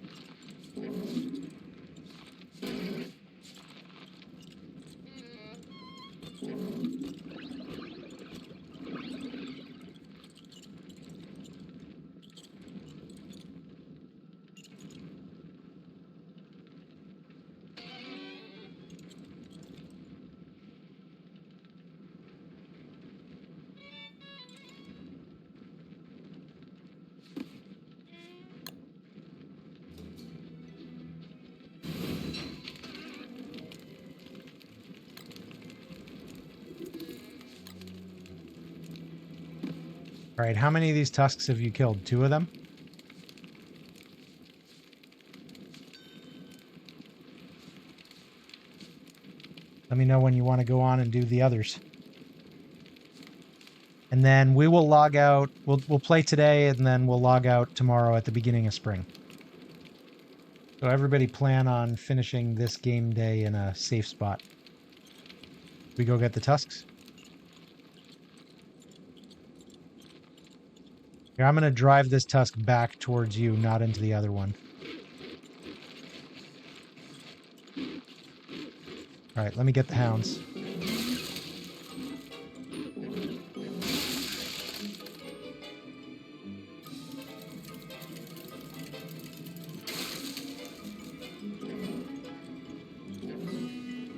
Speaker 1: All right, how many of these tusks have you killed? 2 of them? Let me know when you want to go on and do the others. And then we will log out. We'll play today, and then we'll log out tomorrow at the beginning of spring. So everybody plan on finishing this game day in a safe spot. We go get the tusks? Here, I'm going to drive this tusk back towards you, not into the other one. All right, let me get the hounds.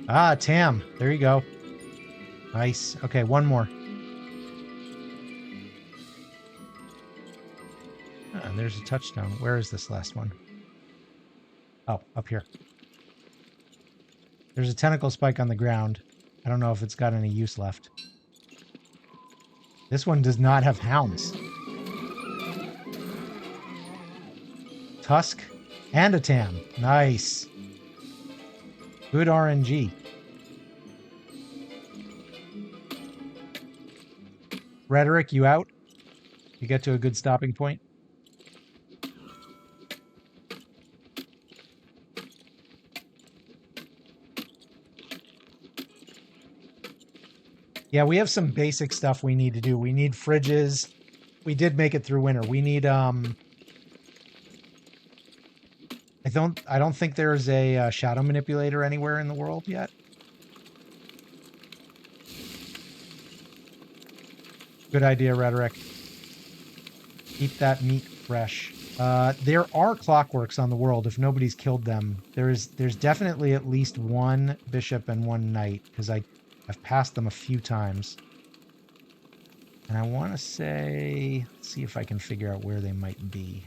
Speaker 1: Ah, Tam. There you go. Nice. Okay, one more. Ah, there's a touchstone. Where is this last one? Oh, up here. There's a tentacle spike on the ground. I don't know if it's got any use left. This one does not have hounds. Tusk and a Tam. Nice. Good RNG. Rhetoric, you out? You get to a good stopping point? Yeah, we have some basic stuff we need to do. We need fridges. We did make it through winter. We need I don't think there's a shadow manipulator anywhere in the world yet. Good idea, Rhetoric. Keep that meat fresh. There are clockworks on the world if nobody's killed them. There's definitely at least one bishop and one knight because I've passed them a few times. And I want to say, let's see if I can figure out where they might be.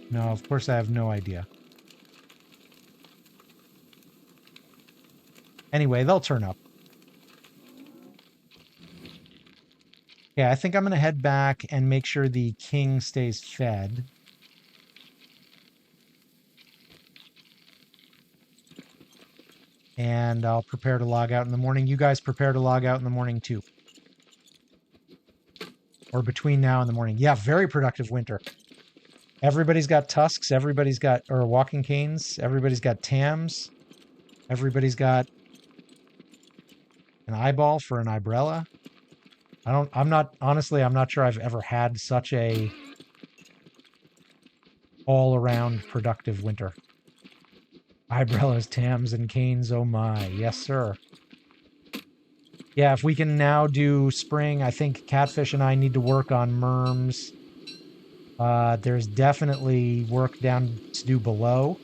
Speaker 1: No, of course I have no idea. Anyway, they'll turn up. Yeah, I think I'm going to head back and make sure the king stays fed. And I'll prepare to log out in the morning. You guys prepare to log out in the morning too. Or between now and the morning. Yeah, very productive winter. Everybody's got tusks. Everybody's got, or walking canes. Everybody's got tams. Everybody's got an eyeball for an umbrella. Honestly, I'm not sure I've ever had such a all around productive winter. Eyebrellas, tams, and canes. Oh my. Yes, sir. Yeah, if we can now do spring, I think Catfish and I need to work on Merms. There's definitely work down to do below.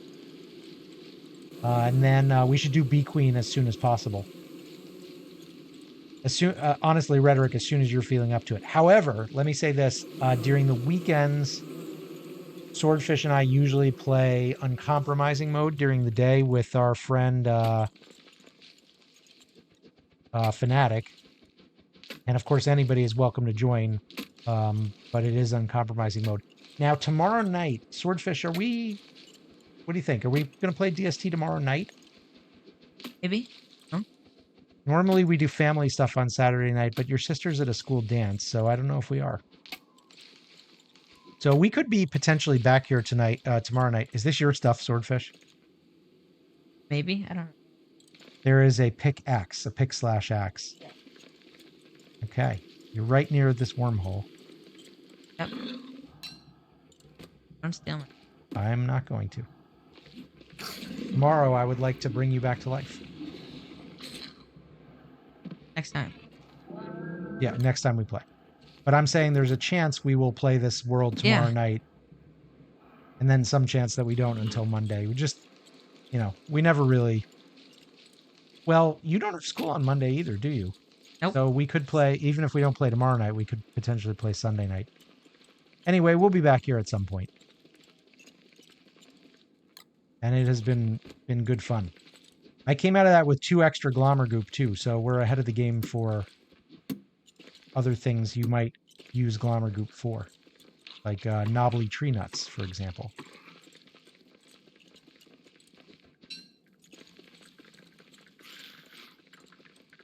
Speaker 1: And then we should do Bee Queen as soon as possible. Honestly, Rhetoric, as soon as you're feeling up to it. However, let me say this. During the weekends, Swordfish and I usually play uncompromising mode during the day with our friend Fanatic. And of course, anybody is welcome to join, but it is uncompromising mode. Now, tomorrow night, Swordfish, what do you think? Are we going to play DST tomorrow night?
Speaker 2: Maybe. Huh?
Speaker 1: Normally we do family stuff on Saturday night, but your sister's at a school dance, so I don't know if we are. So we could be potentially back here tonight, tomorrow night. Is this your stuff, Swordfish?
Speaker 2: Maybe. I don't know.
Speaker 1: There is a pickaxe, a pick/axe. Okay. You're right near this wormhole.
Speaker 2: Yep. Don't steal my.
Speaker 1: I'm not going to. Tomorrow I would like to bring you back to life.
Speaker 2: Next time.
Speaker 1: Yeah, next time we play. But I'm saying there's a chance we will play this world tomorrow night. And then some chance that we don't until Monday. We just, we never really. Well, you don't have school on Monday either, do you?
Speaker 2: Nope.
Speaker 1: So we could play, even if we don't play tomorrow night, we could potentially play Sunday night. Anyway, we'll be back here at some point. And it has been good fun. I came out of that with 2 extra Glommer Goop too, so we're ahead of the game for other things you might use Glommer Goop for. Like knobbly tree nuts, for example.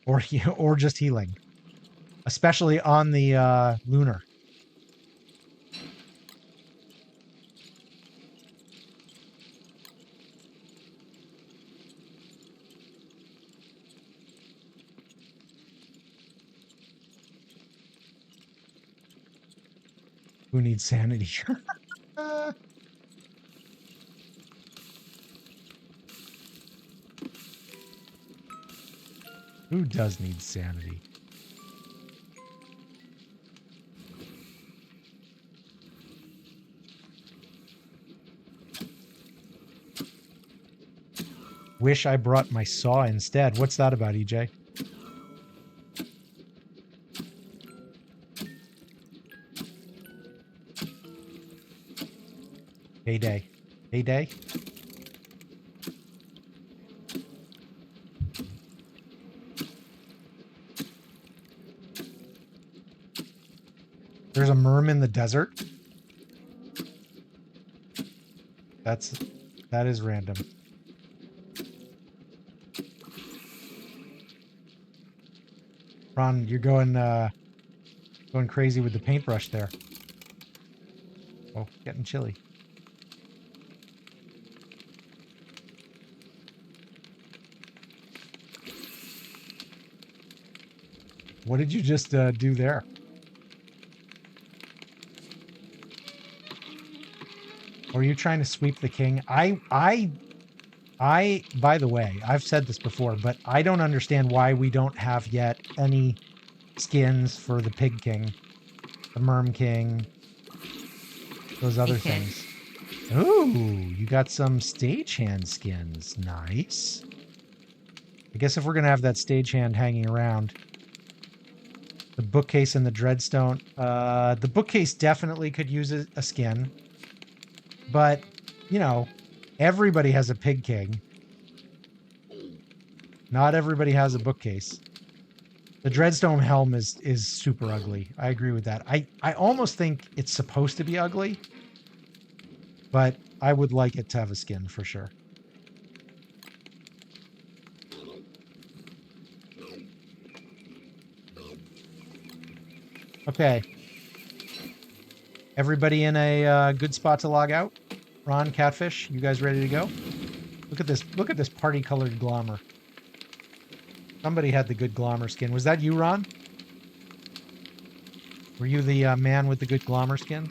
Speaker 1: Or just healing. Especially on the lunar. Who needs sanity? Who does need sanity? Wish I brought my saw instead. What's that about, EJ? Heyday. Heyday? There's a merm in the desert? That is random. Ron, you're going crazy with the paintbrush there. Oh, getting chilly. What did you just do there? Or are you trying to sweep the king? By the way, I've said this before, but I don't understand why we don't have yet any skins for the Pig King, the Merm King, those other
Speaker 2: Okay.
Speaker 1: things. Ooh, you got some stagehand skins. Nice. I guess if we're gonna have that stagehand hanging around, the bookcase and the dreadstone. The bookcase definitely could use a skin, but you know, everybody has a Pig King. Not everybody has a bookcase. The dreadstone helm is super ugly. I agree with that. I almost think it's supposed to be ugly, but I would like it to have a skin for sure. Okay. Everybody in a good spot to log out? Ron, Catfish, you guys ready to go? Look at this. Look at this party colored glommer. Somebody had the good glommer skin. Was that you, Ron? Were you the man with the good glommer skin?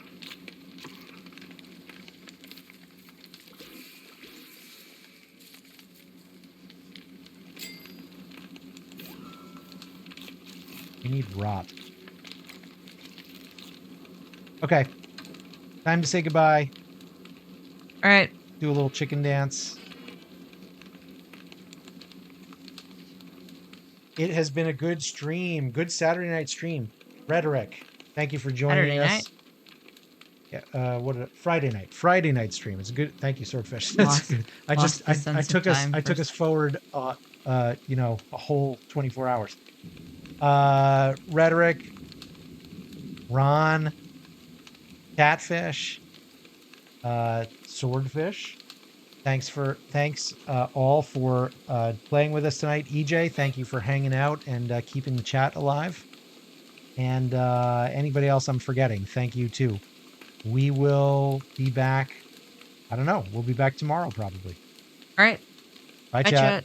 Speaker 1: We need rot. Okay. Time to say goodbye.
Speaker 2: All right.
Speaker 1: Do a little chicken dance. It has been a good stream. Good Saturday night stream. Rhetoric, thank you for joining
Speaker 2: Saturday
Speaker 1: us.
Speaker 2: night.
Speaker 1: Yeah, Friday night. Friday night stream. It's a good. Thank you, Swordfish.
Speaker 2: Lost,
Speaker 1: I
Speaker 2: lost
Speaker 1: just
Speaker 2: the sense
Speaker 1: took
Speaker 2: of
Speaker 1: us
Speaker 2: time
Speaker 1: I
Speaker 2: for
Speaker 1: took us forward a whole 24 hours. Rhetoric, Ron, Catfish, Swordfish. Thanks all for playing with us tonight. EJ, thank you for hanging out and keeping the chat alive. And anybody else I'm forgetting, thank you too. We will be back. I don't know. We'll be back tomorrow probably.
Speaker 2: All right.
Speaker 1: Bye,
Speaker 2: Bye,
Speaker 1: chat.
Speaker 2: chat.